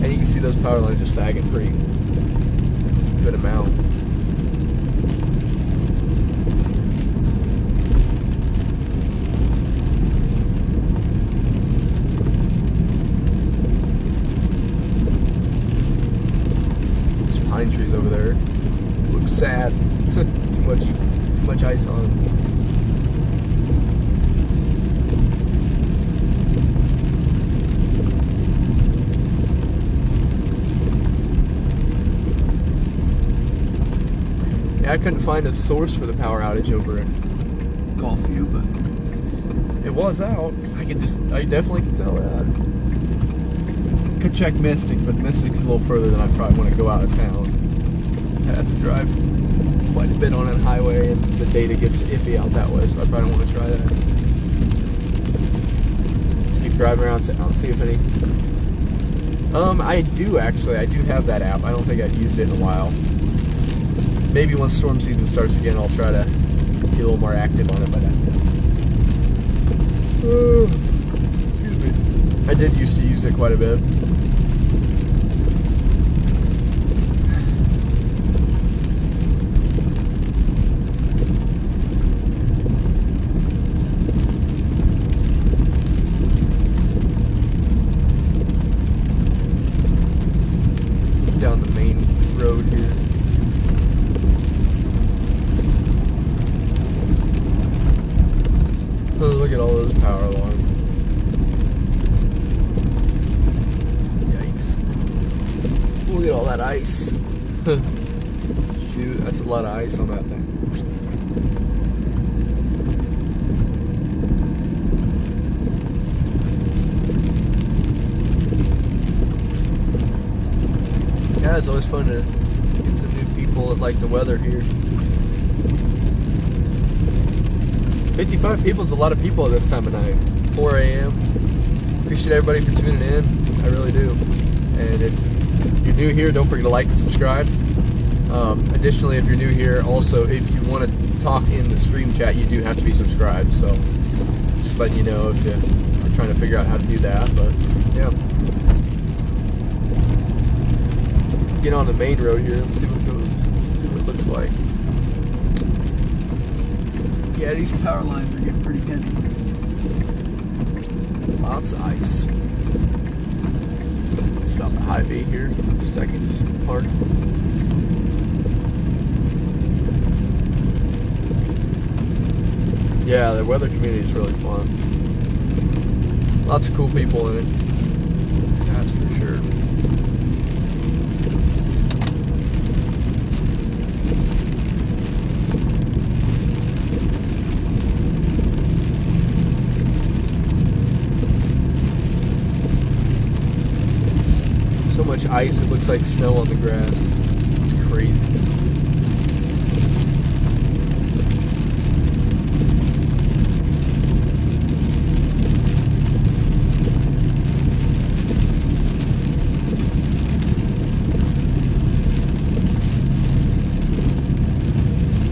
and you can see those power lines are sagging pretty good amount. There's pine trees over there. Looks sad. too much ice on them. I couldn't find a source for the power outage over in Gulfview, but it was out. I definitely can tell that. Could check Mystic, but Mystic's a little further than I probably want to go out of town. I have to drive quite a bit on a highway, and the data gets iffy out that way, so I probably don't want to try that. Keep driving around town, see if any. I do have that app. I don't think I've used it in a while. Maybe once storm season starts again, I'll try to be a little more active on it by then. Excuse me. I did used to use it quite a bit. Down the main road here. Oh, look at all those power alarms. Yikes. Look at all that ice. Shoot, that's a lot of ice on that thing. Yeah, it's always fun to get some new people that like the weather here. 55 people is a lot of people at this time of night. 4 a.m. Appreciate everybody for tuning in. I really do. And if you're new here, don't forget to like and subscribe. Additionally, if you're new here, also, if you want to talk in the stream chat, you do have to be subscribed. So, just letting you know if you're trying to figure out how to do that. But, yeah. Get on the main road here and see what it looks like. Yeah, these power lines are getting pretty heavy. Lots of ice. Stop at High V here for a second, just park. Yeah, the weather community is really fun. Lots of cool people in it. That's for sure. So much ice, it looks like snow on the grass. It's crazy.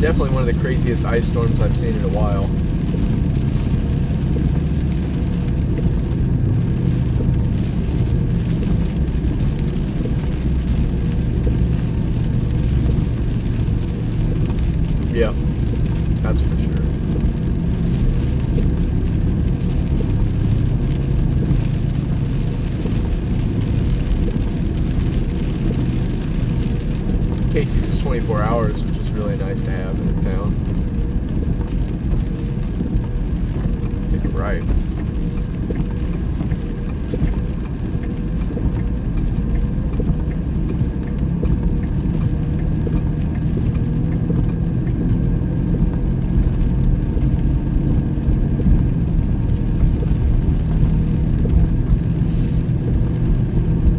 Definitely one of the craziest ice storms I've seen in a while. Yeah. That's for sure. Casey's is 24 hours, which is really nice to have in a town. Take a right.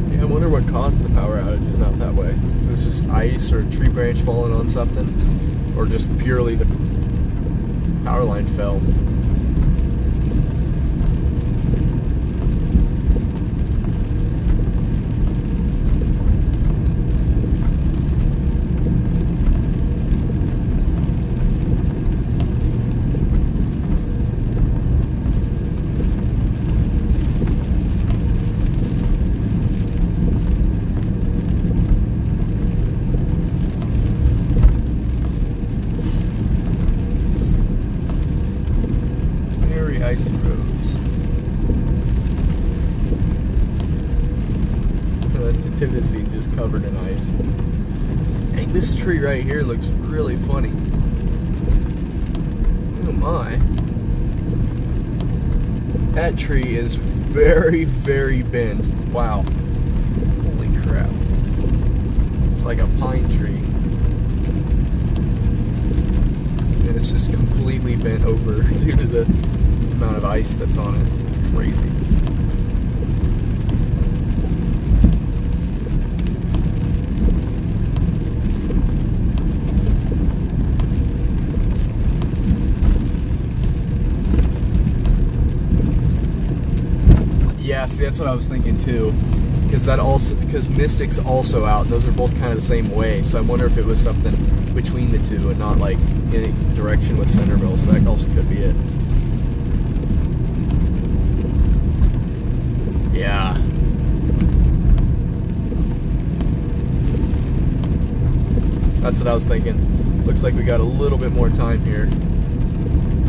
Yeah, I wonder what caused the power outages out that way. If it was just ice or a tree branch falling on something, or just purely the power line fell. Icy roads. The Tennessee is just covered in ice. Dang, this tree right here looks really funny. Oh my. That tree is very, very bent. Wow. Holy crap. It's like a pine tree. And it's just completely bent over due to the amount of ice that's on it. It's crazy. Yeah, see, that's what I was thinking too. Because Mystic's also out. Those are both kind of the same way. So I wonder if it was something between the two and not like in a direction with Centerville. So that also could be it. Yeah. That's what I was thinking. Looks like we got a little bit more time here.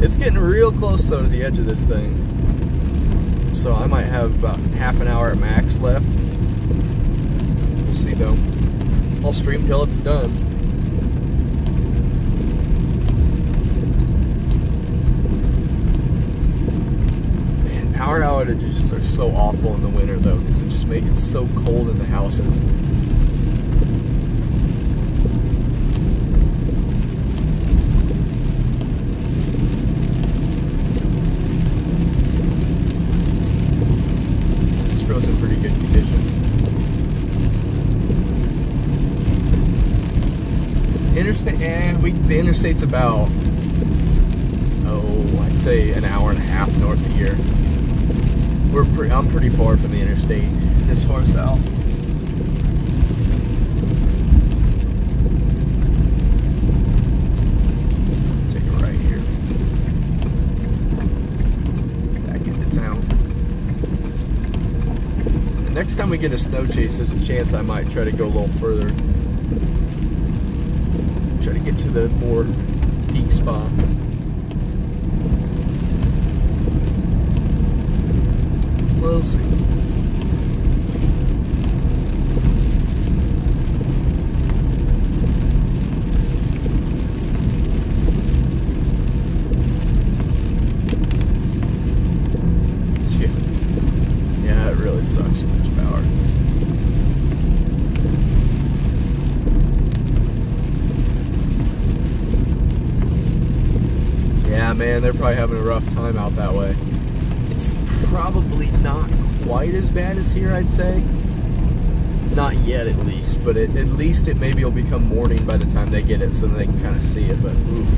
It's getting real close though to the edge of this thing. So I might have about half an hour at max left. We'll see though. I'll stream till it's done. Man, power outages are so awful in the winter though, because it just makes it so cold in the houses. In pretty good condition. Interstate, the interstate's about, I'd say an hour and a half north of here. I'm pretty far from the interstate, this far south. Take a right here. Back into town. Next time we get a snow chase, there's a chance I might try to go a little further. Try to get to the more peak spot. We'll see. Yeah, it really sucks. Power. Yeah, man, they're probably having a rough time out that way. It's probably not quite as bad as here, I'd say. Not yet, at least, but at least it maybe will become morning by the time they get it, so they can kind of see it. But oof,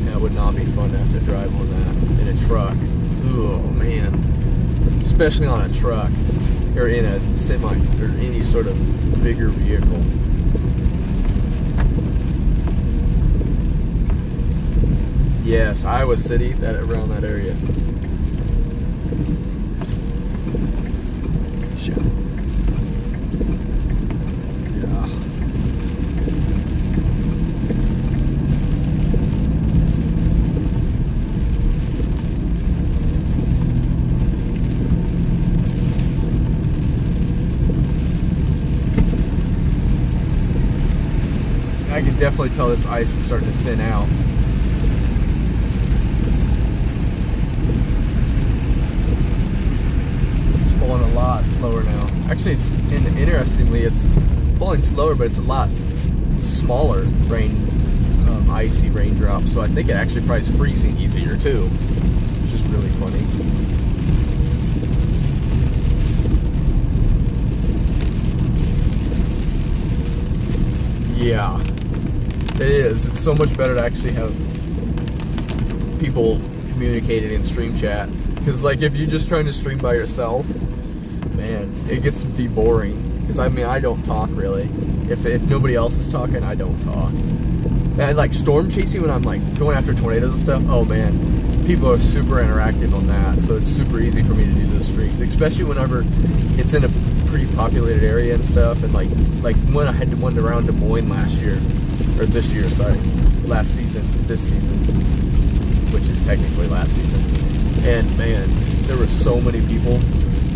that would not be fun to have to drive on that in a truck. Oh man, especially on a truck. Or in a semi, or any sort of bigger vehicle. Yes, Iowa City, around that area. Shit. Yeah. definitely tell this ice is starting to thin out. It's falling a lot slower now. Actually, interestingly, it's falling slower, but it's a lot smaller icy raindrops. So I think it actually probably is freezing easier too, which is really funny. Yeah, it is. It's so much better to actually have people communicating in stream chat. Because, like, if you're just trying to stream by yourself, man, it gets to be boring. Because, I mean, I don't talk, really. If nobody else is talking, I don't talk. And, like, storm chasing when I'm, like, going after tornadoes and stuff, oh, man, people are super interactive on that. So it's super easy for me to do those streams. Especially whenever it's in a pretty populated area and stuff. And, like when I had one around Des Moines last year. Or this year, sorry. Last season. This season. Which is technically last season. And, man, there were so many people.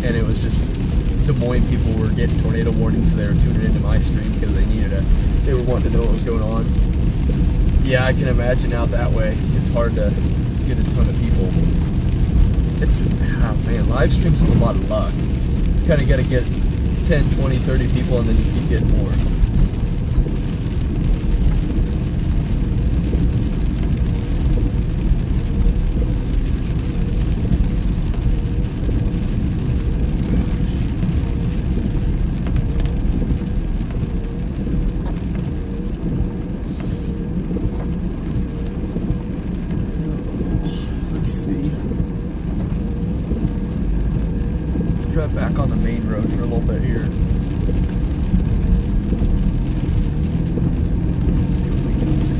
And it was just... Des Moines people were getting tornado warnings, so they were tuning into my stream because they were wanting to know what was going on. Yeah, I can imagine out that way. It's hard to get a ton of people. Man, live streams is a lot of luck. You kind of got to get 10, 20, 30 people, and then you keep getting more. Drive back on the main road for a little bit here. See what we can see.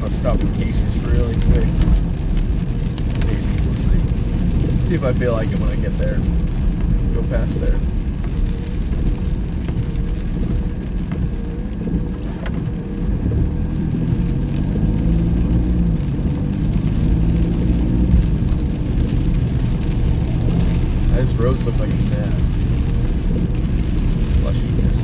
Stop in Casey's really quick. Maybe we'll see. See if I feel like it when I get there. Go past there. These roads look like a mess. Slushiness.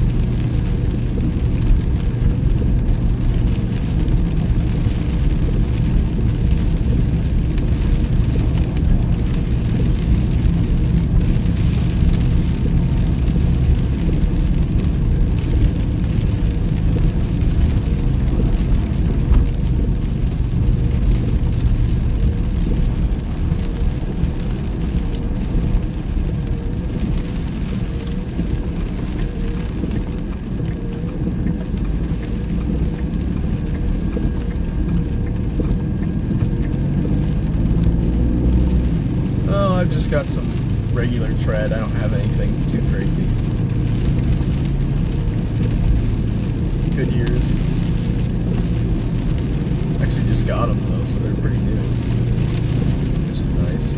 I've just got some regular tread. I don't have anything too crazy. Good years. Actually just got them though, so they're pretty new, which is nice.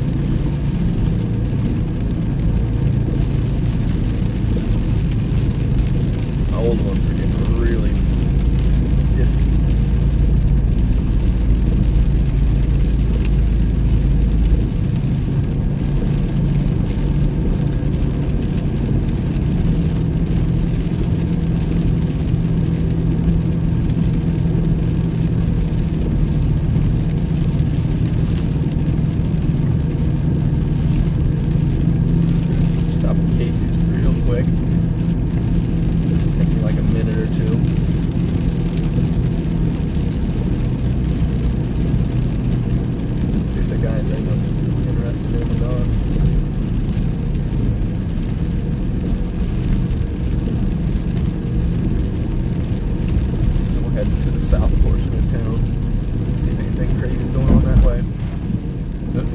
My old ones were getting really iffy. To the south portion of town. See if anything crazy is going on that way. Nope.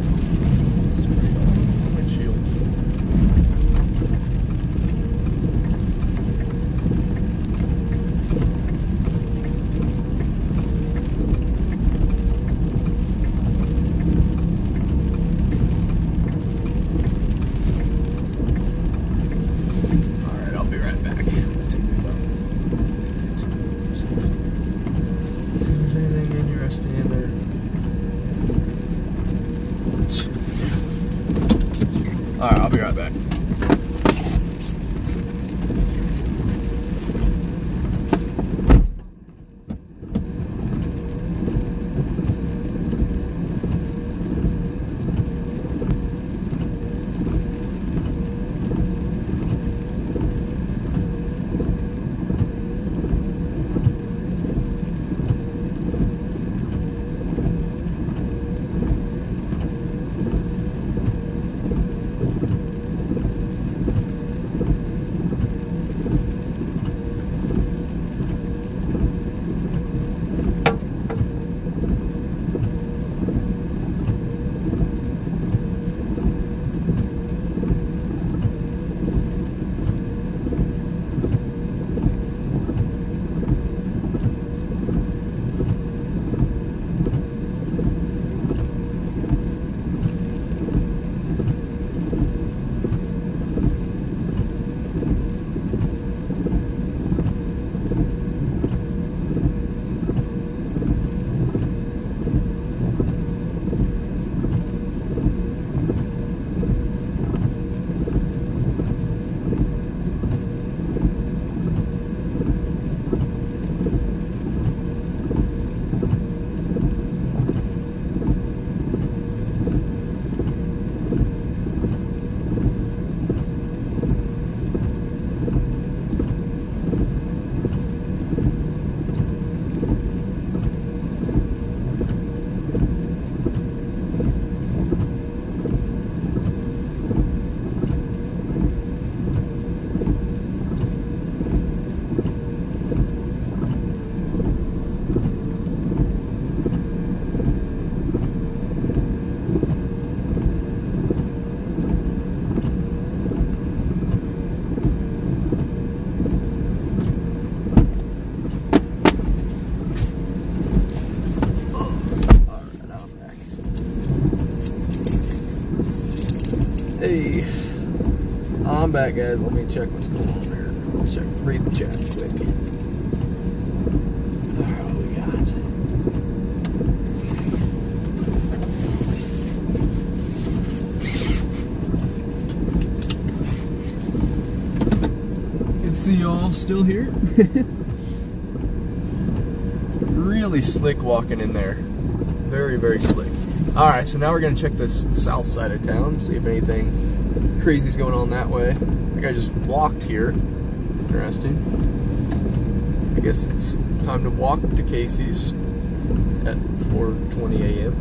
I'm back, guys. Let me check what's going on there. Read the chat quick. Alright, what we got? You can see y'all still here. Really slick walking in there. Very, very slick. Alright, so now we're going to check this south side of town, see if anything crazy's going on that way. I think I just walked here. Interesting. I guess it's time to walk to Casey's at 4:20 a.m.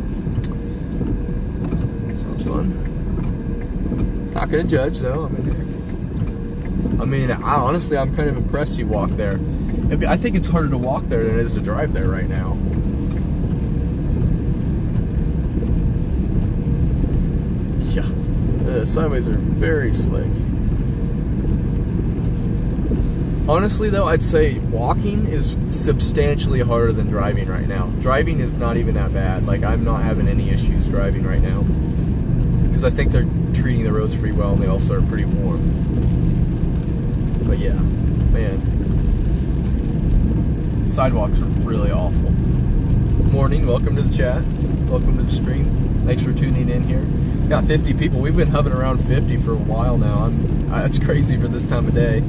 Sounds fun. Not going to judge, though. Honestly, I'm kind of impressed you walk there. I think it's harder to walk there than it is to drive there right now. Yeah, the sideways are very slick. Honestly, though, I'd say walking is substantially harder than driving right now. Driving is not even that bad. Like, I'm not having any issues driving right now. Because I think they're treating the roads pretty well, and they also are pretty warm. But yeah, man. Sidewalks are really awful. Morning, welcome to the chat. Welcome to the stream. Thanks for tuning in here. Got 50 people. We've been hovering around 50 for a while now. That's crazy for this time of day.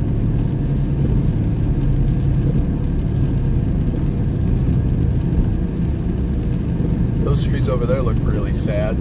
Those streets over there look really sad.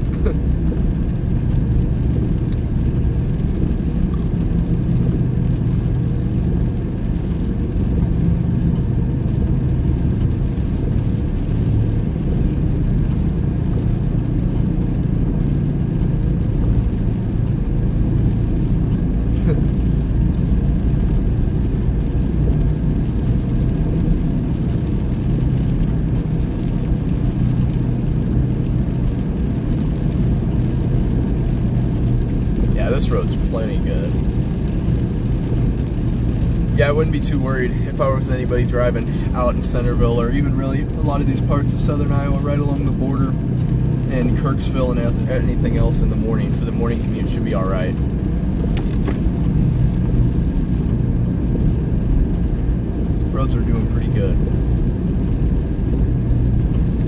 This road's plenty good. Yeah, I wouldn't be too worried if I was anybody driving out in Centerville, or even really a lot of these parts of southern Iowa right along the border, and Kirksville and anything else in the morning. For the morning commute should be alright. Roads are doing pretty good.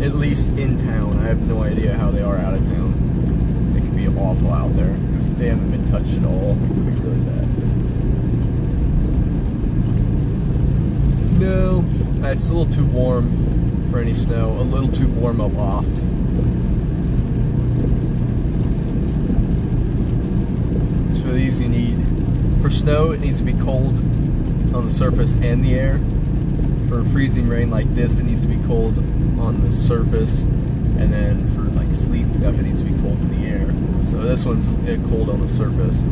At least in town. I have no idea how they are out of town. It could be awful out there. They haven't been touched at all. It could be really bad. No, it's a little too warm for any snow. A little too warm aloft. So these you need, for snow it needs to be cold on the surface and the air. For freezing rain like this, it needs to be cold on the surface, and then for like sleet and stuff, it needs to be cold in the air. So this one's cold on the surface.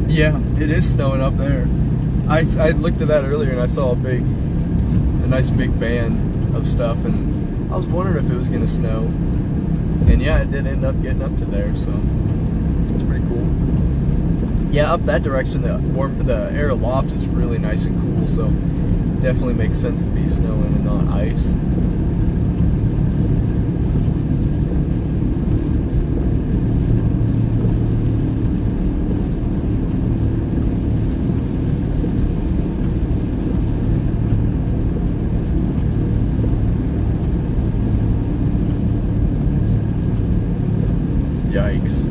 Yeah, it is snowing up there. I looked at that earlier and I saw a nice big band of stuff, and I was wondering if it was gonna snow. And yeah, it did end up getting up to there, so it's pretty cool. Yeah, up that direction, the air aloft is really nice and cool, so definitely makes sense to be snowing and not ice. Yikes.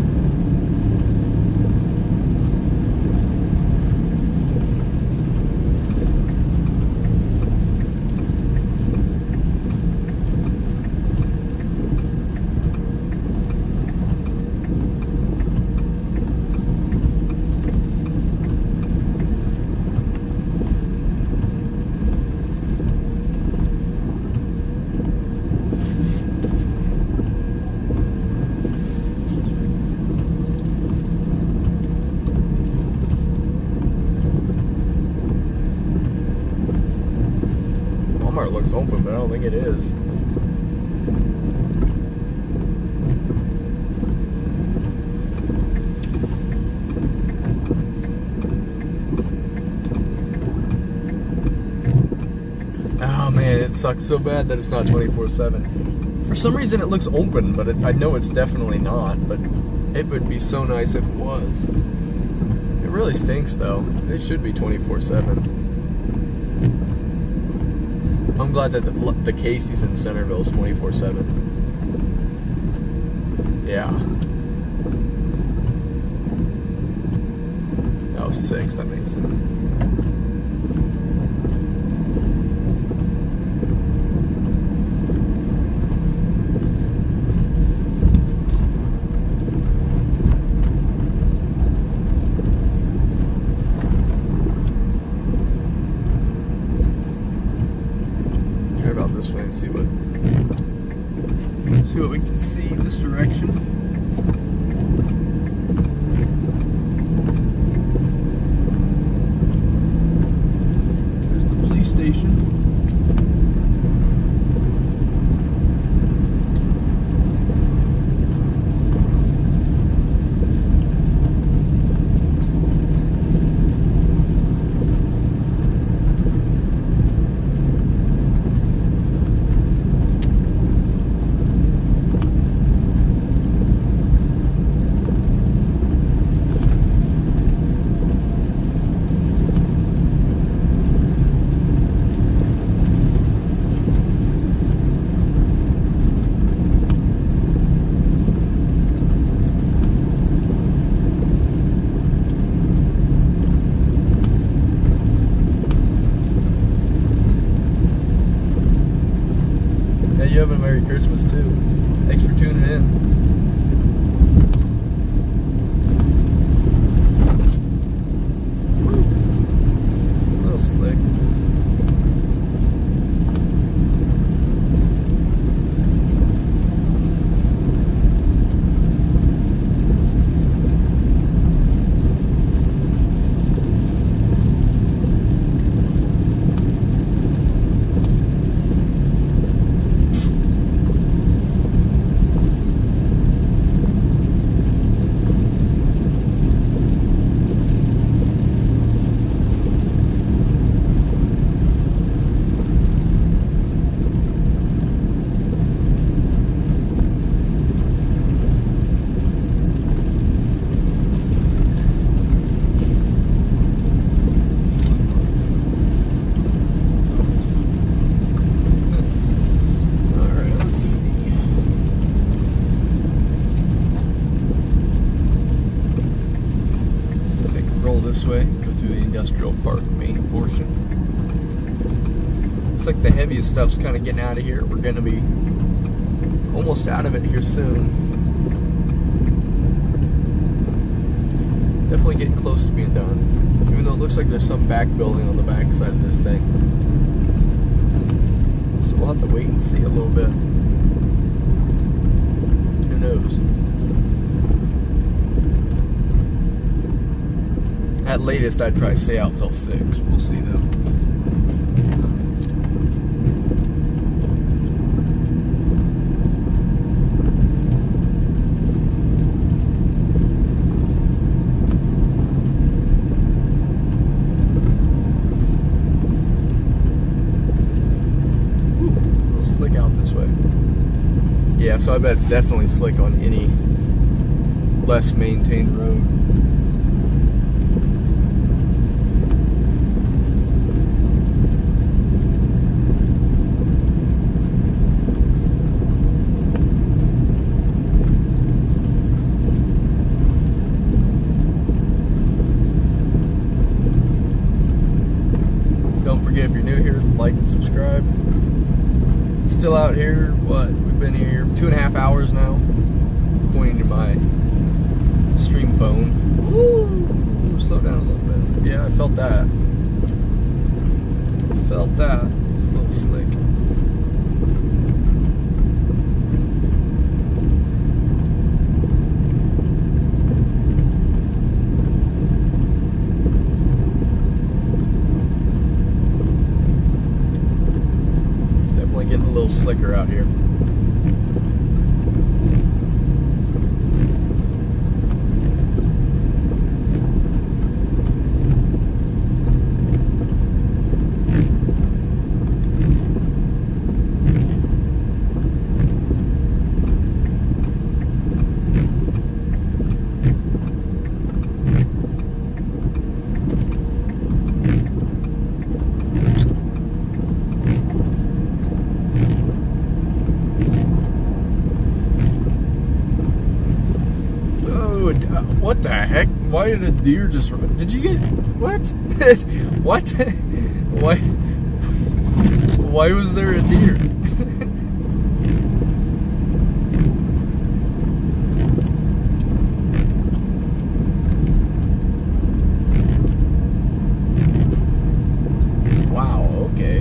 car it looks open, but I don't think it is. Oh man, it sucks so bad that it's not 24/7. For some reason it looks open, but I know it's definitely not, but it would be so nice if it was. It really stinks though. It should be 24/7. I'm glad that the Casey's in Centerville is 24/7. Yeah. Oh, 6, that makes sense. This way and see what we can see in this direction. There's the police station. You have a Merry Christmas too. Thanks for tuning in. A little slick. This way, go through the industrial park main portion. Looks like the heaviest stuff's kind of getting out of here. We're going to be almost out of it here soon. Definitely getting close to being done, even though it looks like there's some back building on the back side of this thing. So we'll have to wait and see a little bit. Who knows? At latest, I'd probably stay out till 6. We'll see though. Ooh, a little slick out this way. Yeah, so I bet it's definitely slick on any less maintained road. If you're new here, like and subscribe. Still out here, what? We've been here 2.5 hours now, according to my stream phone. Woo! Slow down a little bit. Yeah, I felt that. Felt that. It's a little slick. little slicker out here. What the heck? Why did a deer just... Did you get... What? What? Why was there a deer? Wow, okay.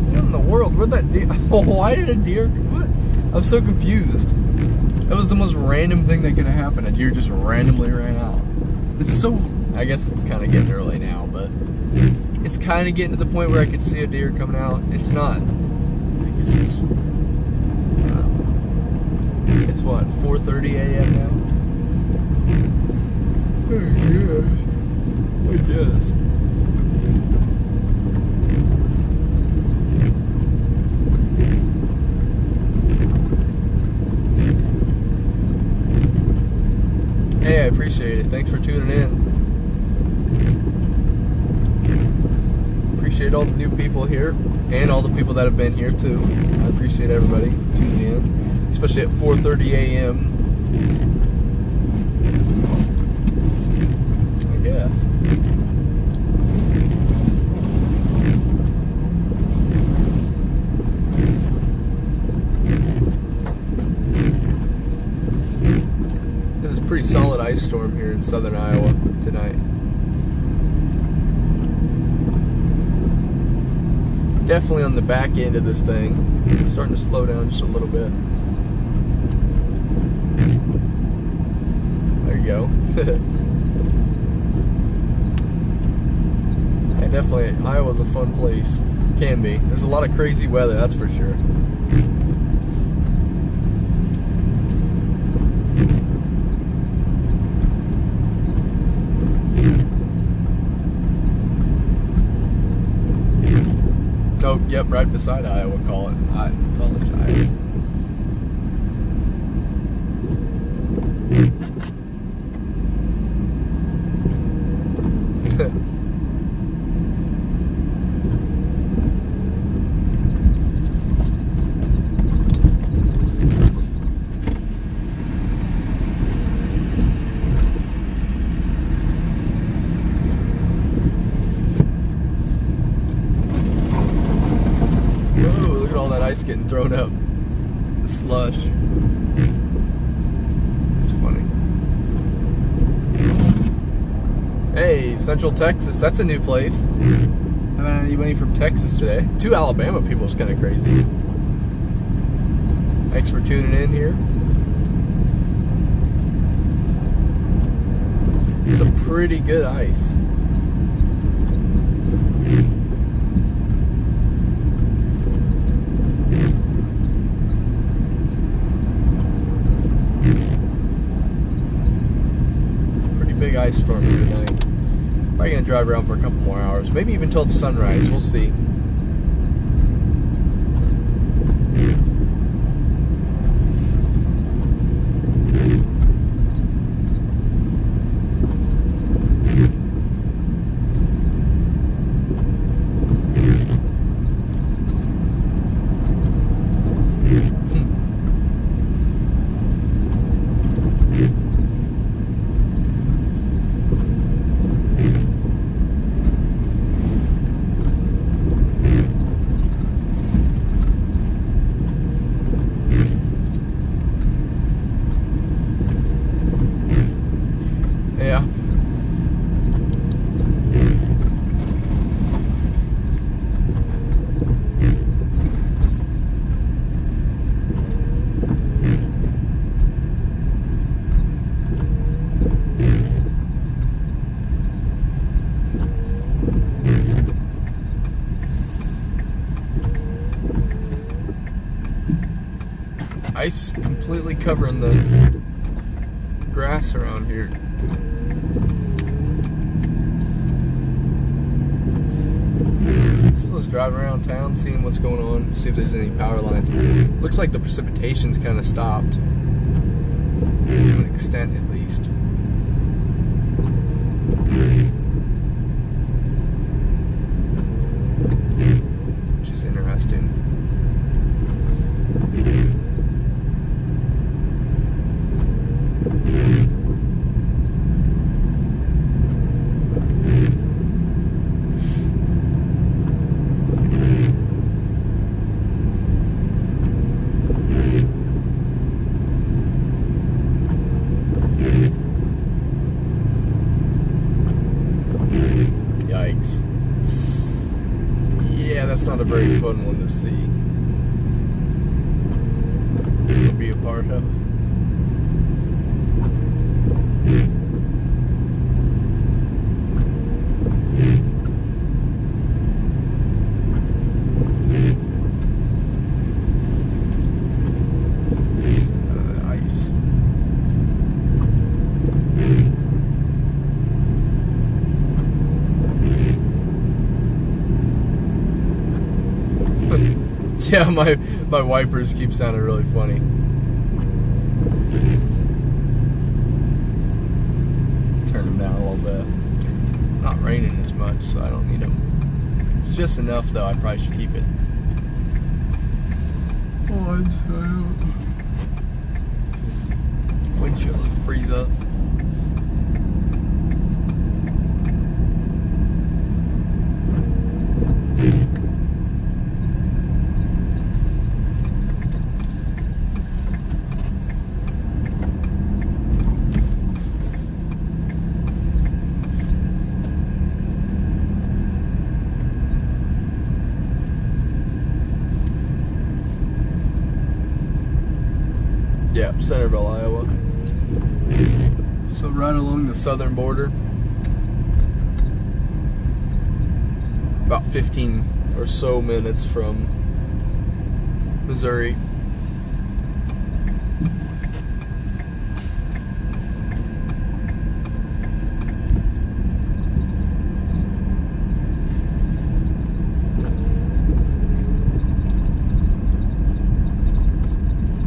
What in the world? Where'd that deer... Why did a deer... What? I'm so confused. That was the most random thing that could have happened. A deer just randomly ran out. It's so... I guess it's kind of getting early now, but it's kind of getting to the point where I could see a deer coming out. It's not. I guess it's what, 4:30 a.m. now? Yeah, I guess. Hey, I appreciate it. Thanks for tuning in. Appreciate all the new people here and all the people that have been here too. I appreciate everybody tuning in, especially at 4:30 a.m. I guess. There's a pretty solid ice storm here in southern Iowa tonight. Definitely on the back end of this thing. Starting to slow down just a little bit. There you go. Yeah, definitely, Iowa's a fun place. Can be. There's a lot of crazy weather, that's for sure. Oh, yep, right beside Iowa, call it. I apologize. Getting thrown up. The slush. It's funny. Hey, Central Texas. That's a new place. Haven't had anybody from Texas today. 2 Alabama people is kind of crazy. Thanks for tuning in here. Some pretty good ice. Big ice storm here tonight. Probably gonna drive around for a couple more hours, maybe even till sunrise. We'll see. ice completely covering the grass around here. So let's drive around town, seeing what's going on, see if there's any power lines. Looks like the precipitation's kind of stopped, to an extent at least. Which is interesting. Yikes. Yeah, that's not a very fun one to see. To be a part of. Ice. Yeah, my wipers keep sounding really funny. Turn them down a little bit. Not raining as much, so I don't need them. It's just enough, though. I probably should keep it. Windshield will freeze up. Yeah, Centerville, Iowa. So right along the southern border, about 15 or so minutes from Missouri.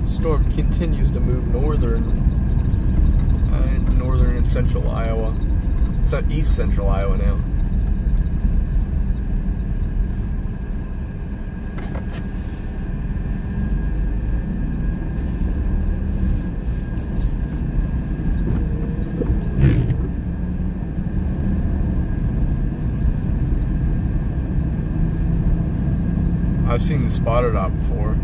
Storm continues to move northern and central Iowa. It's not east central Iowa now. I've seen the spotted owl before.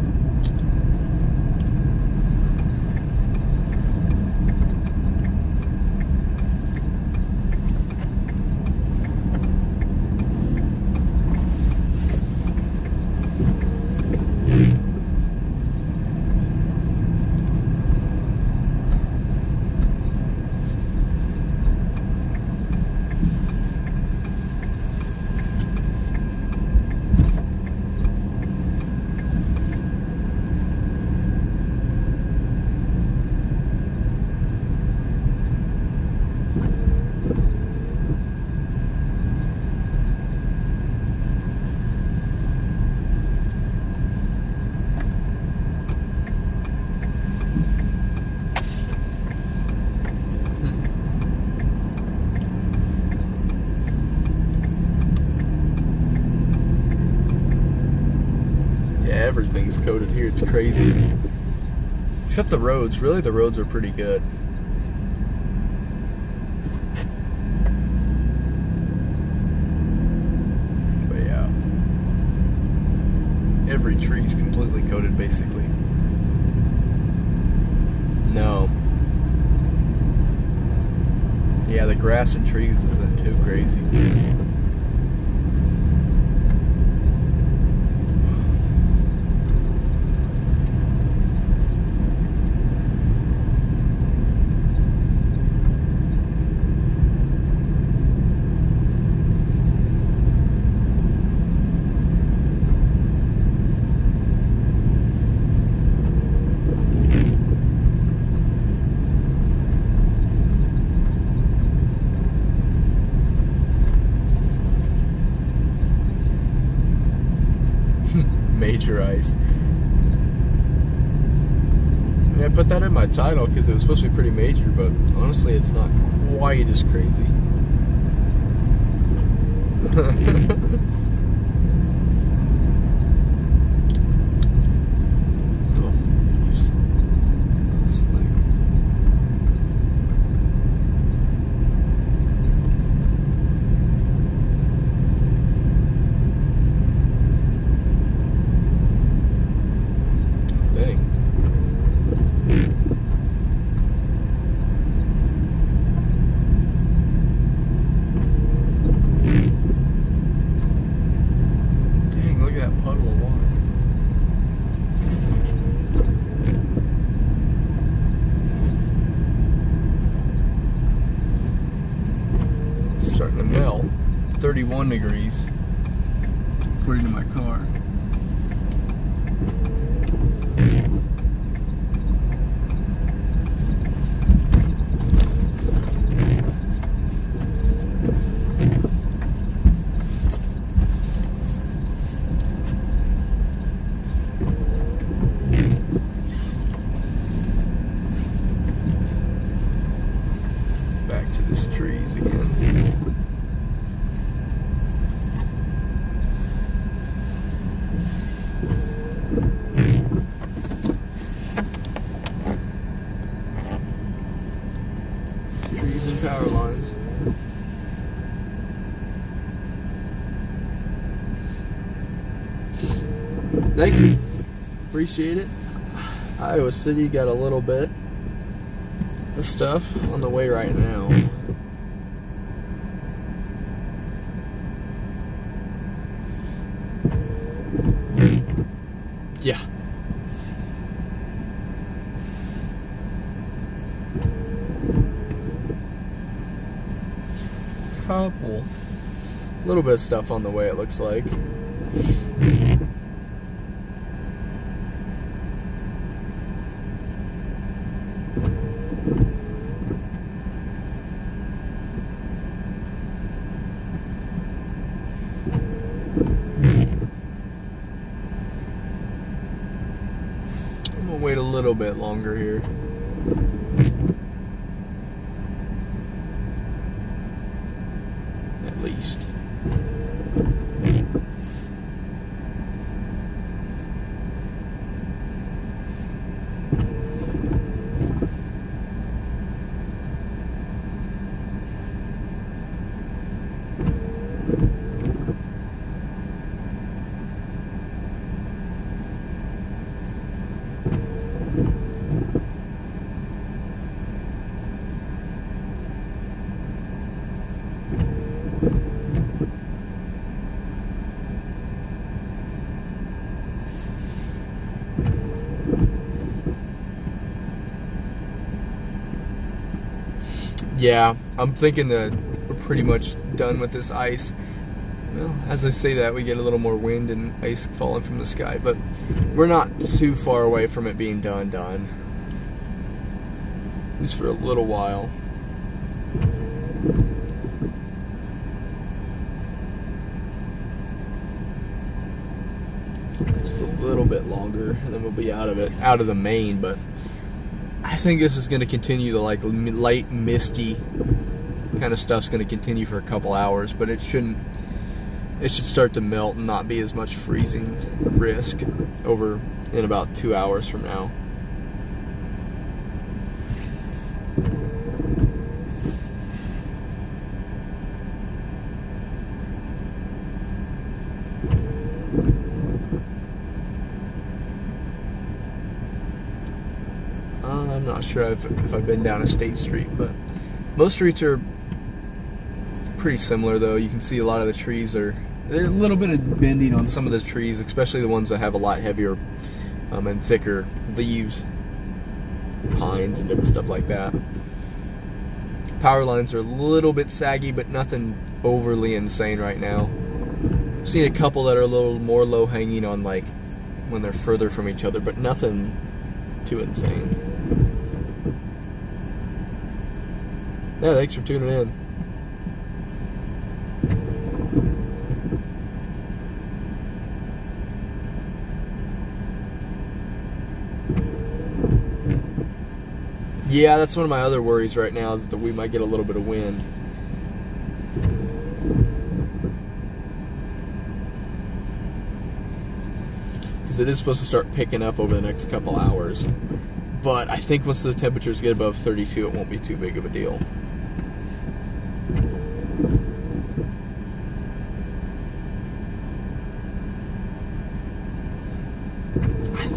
Everything's coated here, it's crazy. Except the roads. Really, the roads are pretty good. But yeah, every tree's completely coated, basically. No. Yeah, the grass and trees isn't too crazy. major ice. I put that in my title because it was supposed to be pretty major, but honestly it's not quite as crazy. Starting to melt. 31 degrees according to my car. Back to this trees again. Trees and power lines. Thank you. Appreciate it. Iowa City got a little bit of stuff on the way right now. Yeah. Couple. A little bit of stuff on the way, it looks like. I'm gonna wait a little bit longer here. At least. Yeah, I'm thinking that we're pretty much done with this ice. Well, as I say that, we get a little more wind and ice falling from the sky, but we're not too far away from it being done. At least for a little while. Just a little bit longer, and then we'll be out of it, out of the main, but I think this is going to continue. The like light misty kind of stuff's going to continue for a couple hours, but it shouldn't. It should start to melt and not be as much freezing risk over in about 2 hours from now. I'm not sure if I've been down a state street, but most streets are pretty similar though. You can see a lot of the trees there's a little bit of bending on some of the trees, especially the ones that have a lot heavier and thicker leaves, pines and different stuff like that. Power lines are a little bit saggy, but nothing overly insane right now. I've seen a couple that are a little more low hanging on like when they're further from each other, but nothing too insane. Yeah, thanks for tuning in. Yeah, that's one of my other worries right now, is that we might get a little bit of wind. Because it is supposed to start picking up over the next couple hours. But I think once the temperatures get above 32, it won't be too big of a deal.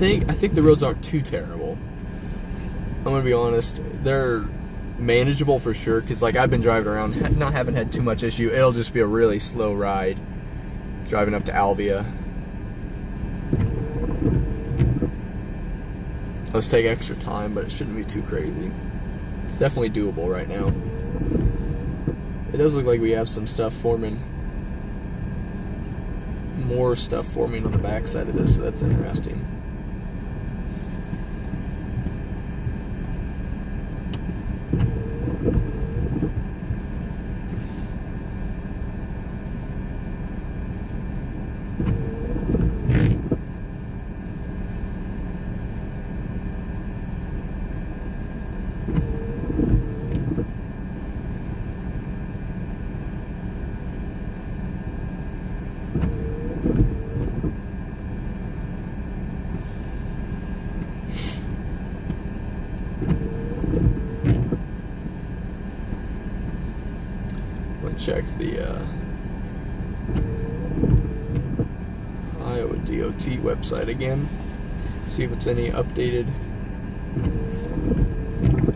I think the roads aren't too terrible. I'm gonna be honest, they're manageable for sure, because like I've been driving around, haven't had too much issue. It'll just be a really slow ride driving up to 𝘼𝙙𝙬. Let's take extra time, but it shouldn't be too crazy. Definitely doable right now. It does look like we have some stuff forming, more stuff forming on the backside of this, so that's interesting. Check the Iowa DOT website again, see if it's any updated.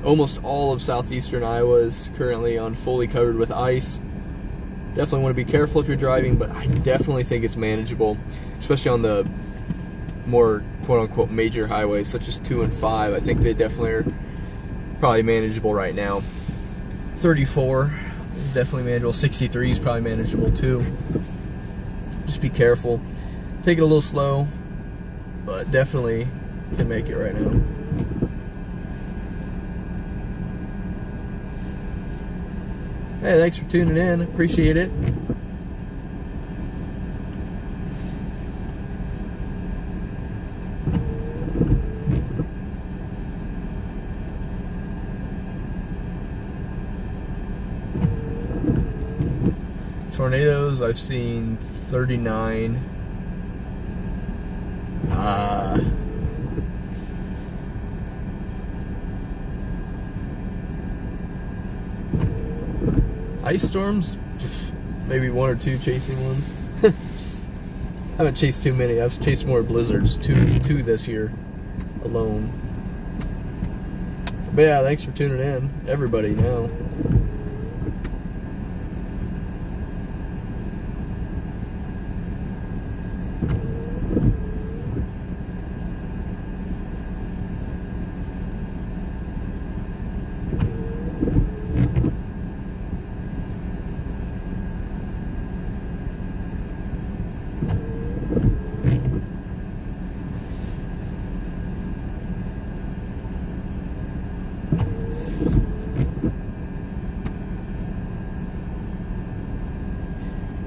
Almost all of southeastern Iowa is currently on fully covered with ice. Definitely want to be careful if you're driving, but I definitely think it's manageable, especially on the more quote-unquote major highways such as 2 and 5. I think they definitely are probably manageable right now. 34 is definitely manageable. 63 is probably manageable too. Just be careful. Take it a little slow, but definitely can make it right now. Hey, thanks for tuning in. Appreciate it. Tornadoes, I've seen 39. Ice storms, maybe 1 or 2 chasing ones. I haven't chased too many. I've chased more blizzards, two this year alone. But yeah, thanks for tuning in, everybody now.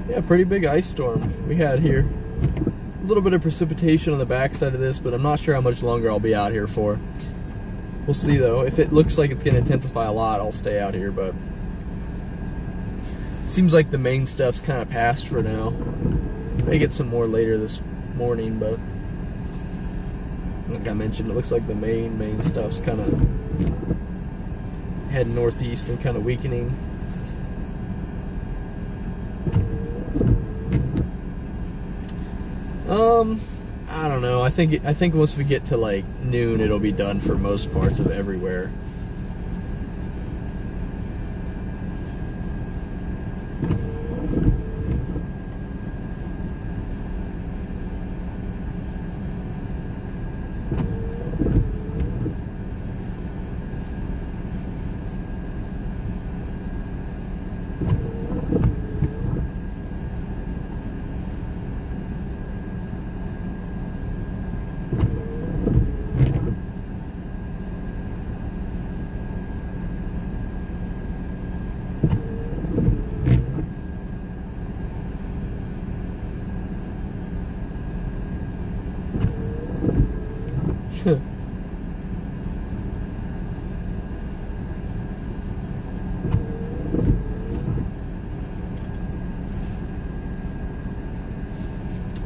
Yeah, pretty big ice storm we had here. A little bit of precipitation on the backside of this, but I'm not sure how much longer I'll be out here for. We'll see though. If it looks like it's going to intensify a lot, I'll stay out here, but seems like the main stuff's kind of past for now. May get some more later this morning, but like I mentioned, it looks like the main stuff's kind of heading northeast and kind of weakening. I don't know. I think once we get to like noon, it'll be done for most parts of everywhere.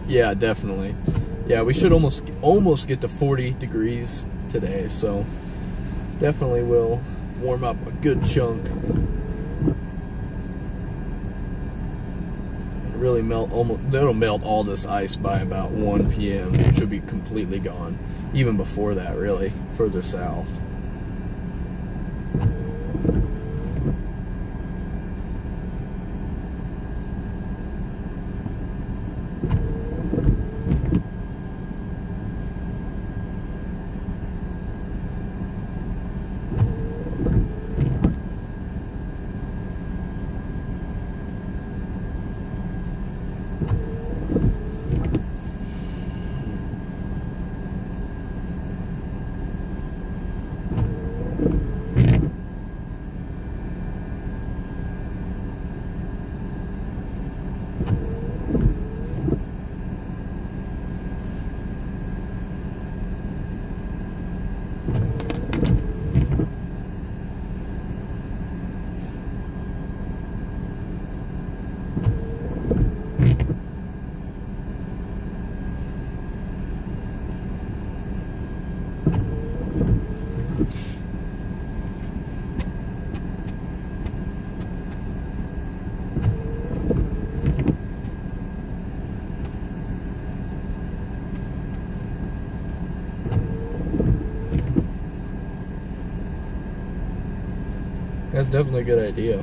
Yeah, definitely. Yeah, we should almost get to 40 degrees today, so definitely will warm up a good chunk. Really that'll melt all this ice by about 1 p.m. It should be completely gone. Even before that, really, further south. That's definitely a good idea.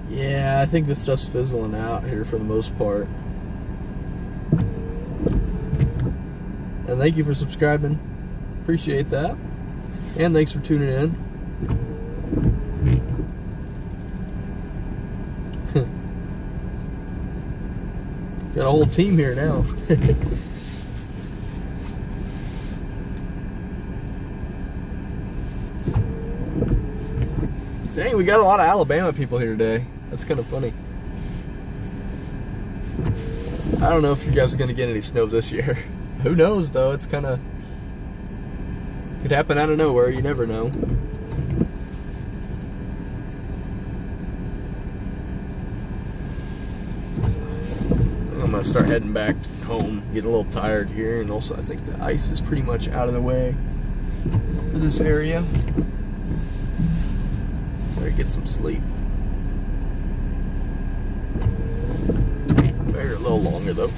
Yeah, I think this stuff's fizzling out here for the most part. And thank you for subscribing. Appreciate that. And thanks for tuning in. Got a whole team here now. Dang, we got a lot of Alabama people here today. That's kind of funny. I don't know if you guys are going to get any snow this year. Who knows, though? It's kind of... could happen out of nowhere. You never know. I'm going to start heading back home. Getting a little tired here. And also, I think the ice is pretty much out of the way for this area. Better get some sleep. Better a little longer, though.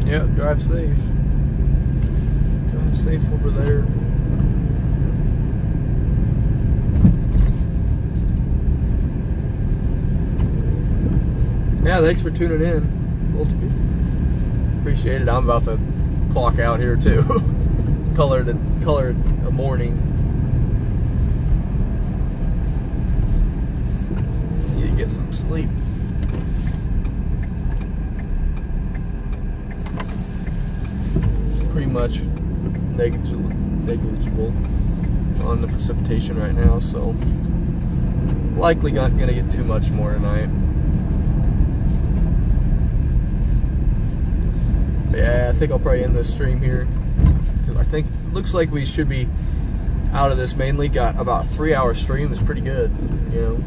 Yep, drive safe. Drive safe over there. Yeah, thanks for tuning in. Appreciate it. I'm about to clock out here too. colored a morning. Need to get some sleep. much negligible on the precipitation right now, so likely not gonna get too much more tonight. But yeah, I think I'll probably end this stream here, because I think it looks like we should be out of this mainly. Got about a 3-hour stream. It's pretty good, you know.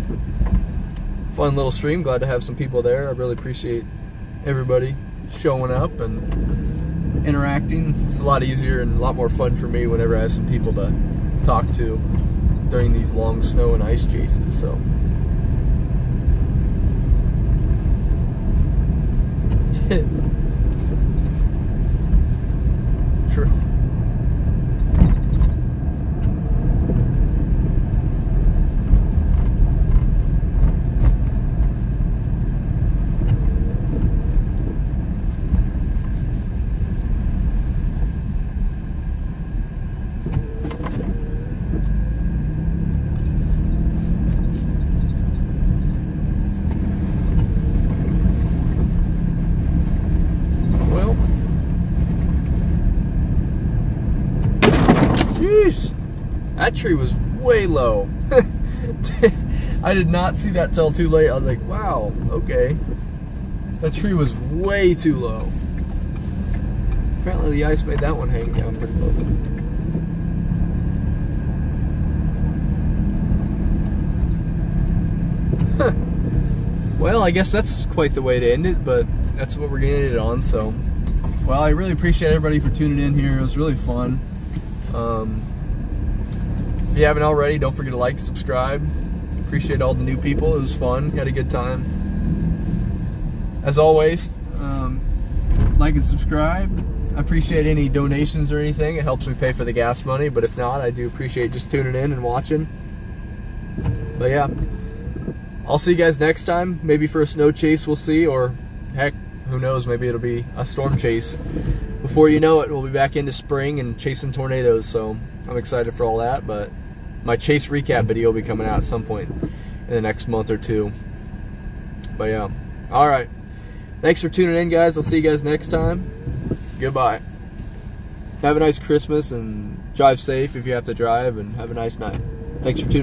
Fun little stream. Glad to have some people there. I really appreciate everybody showing up and interacting. It's a lot easier and a lot more fun for me whenever I have some people to talk to during these long snow and ice chases. So true. That tree was way low. I did not see that till too late. I was like, wow, okay. That tree was way too low. Apparently the ice made that one hang down pretty low. Well, I guess that's quite the way to end it, but that's what we're getting it on, so. Well, I really appreciate everybody for tuning in here. It was really fun. If you haven't already, don't forget to like and subscribe. Appreciate all the new people. It was fun. Had a good time. As always, like and subscribe. I appreciate any donations or anything. It helps me pay for the gas money, but if not, I do appreciate just tuning in and watching. But yeah, I'll see you guys next time. Maybe for a snow chase, we'll see, or heck, who knows, maybe it'll be a storm chase. Before you know it, we'll be back into spring and chasing tornadoes, so I'm excited for all that. But my chase recap video will be coming out at some point in the next month or two. But yeah, alright. Thanks for tuning in, guys. I'll see you guys next time. Goodbye. Have a nice Christmas and drive safe if you have to drive, and have a nice night. Thanks for tuning in.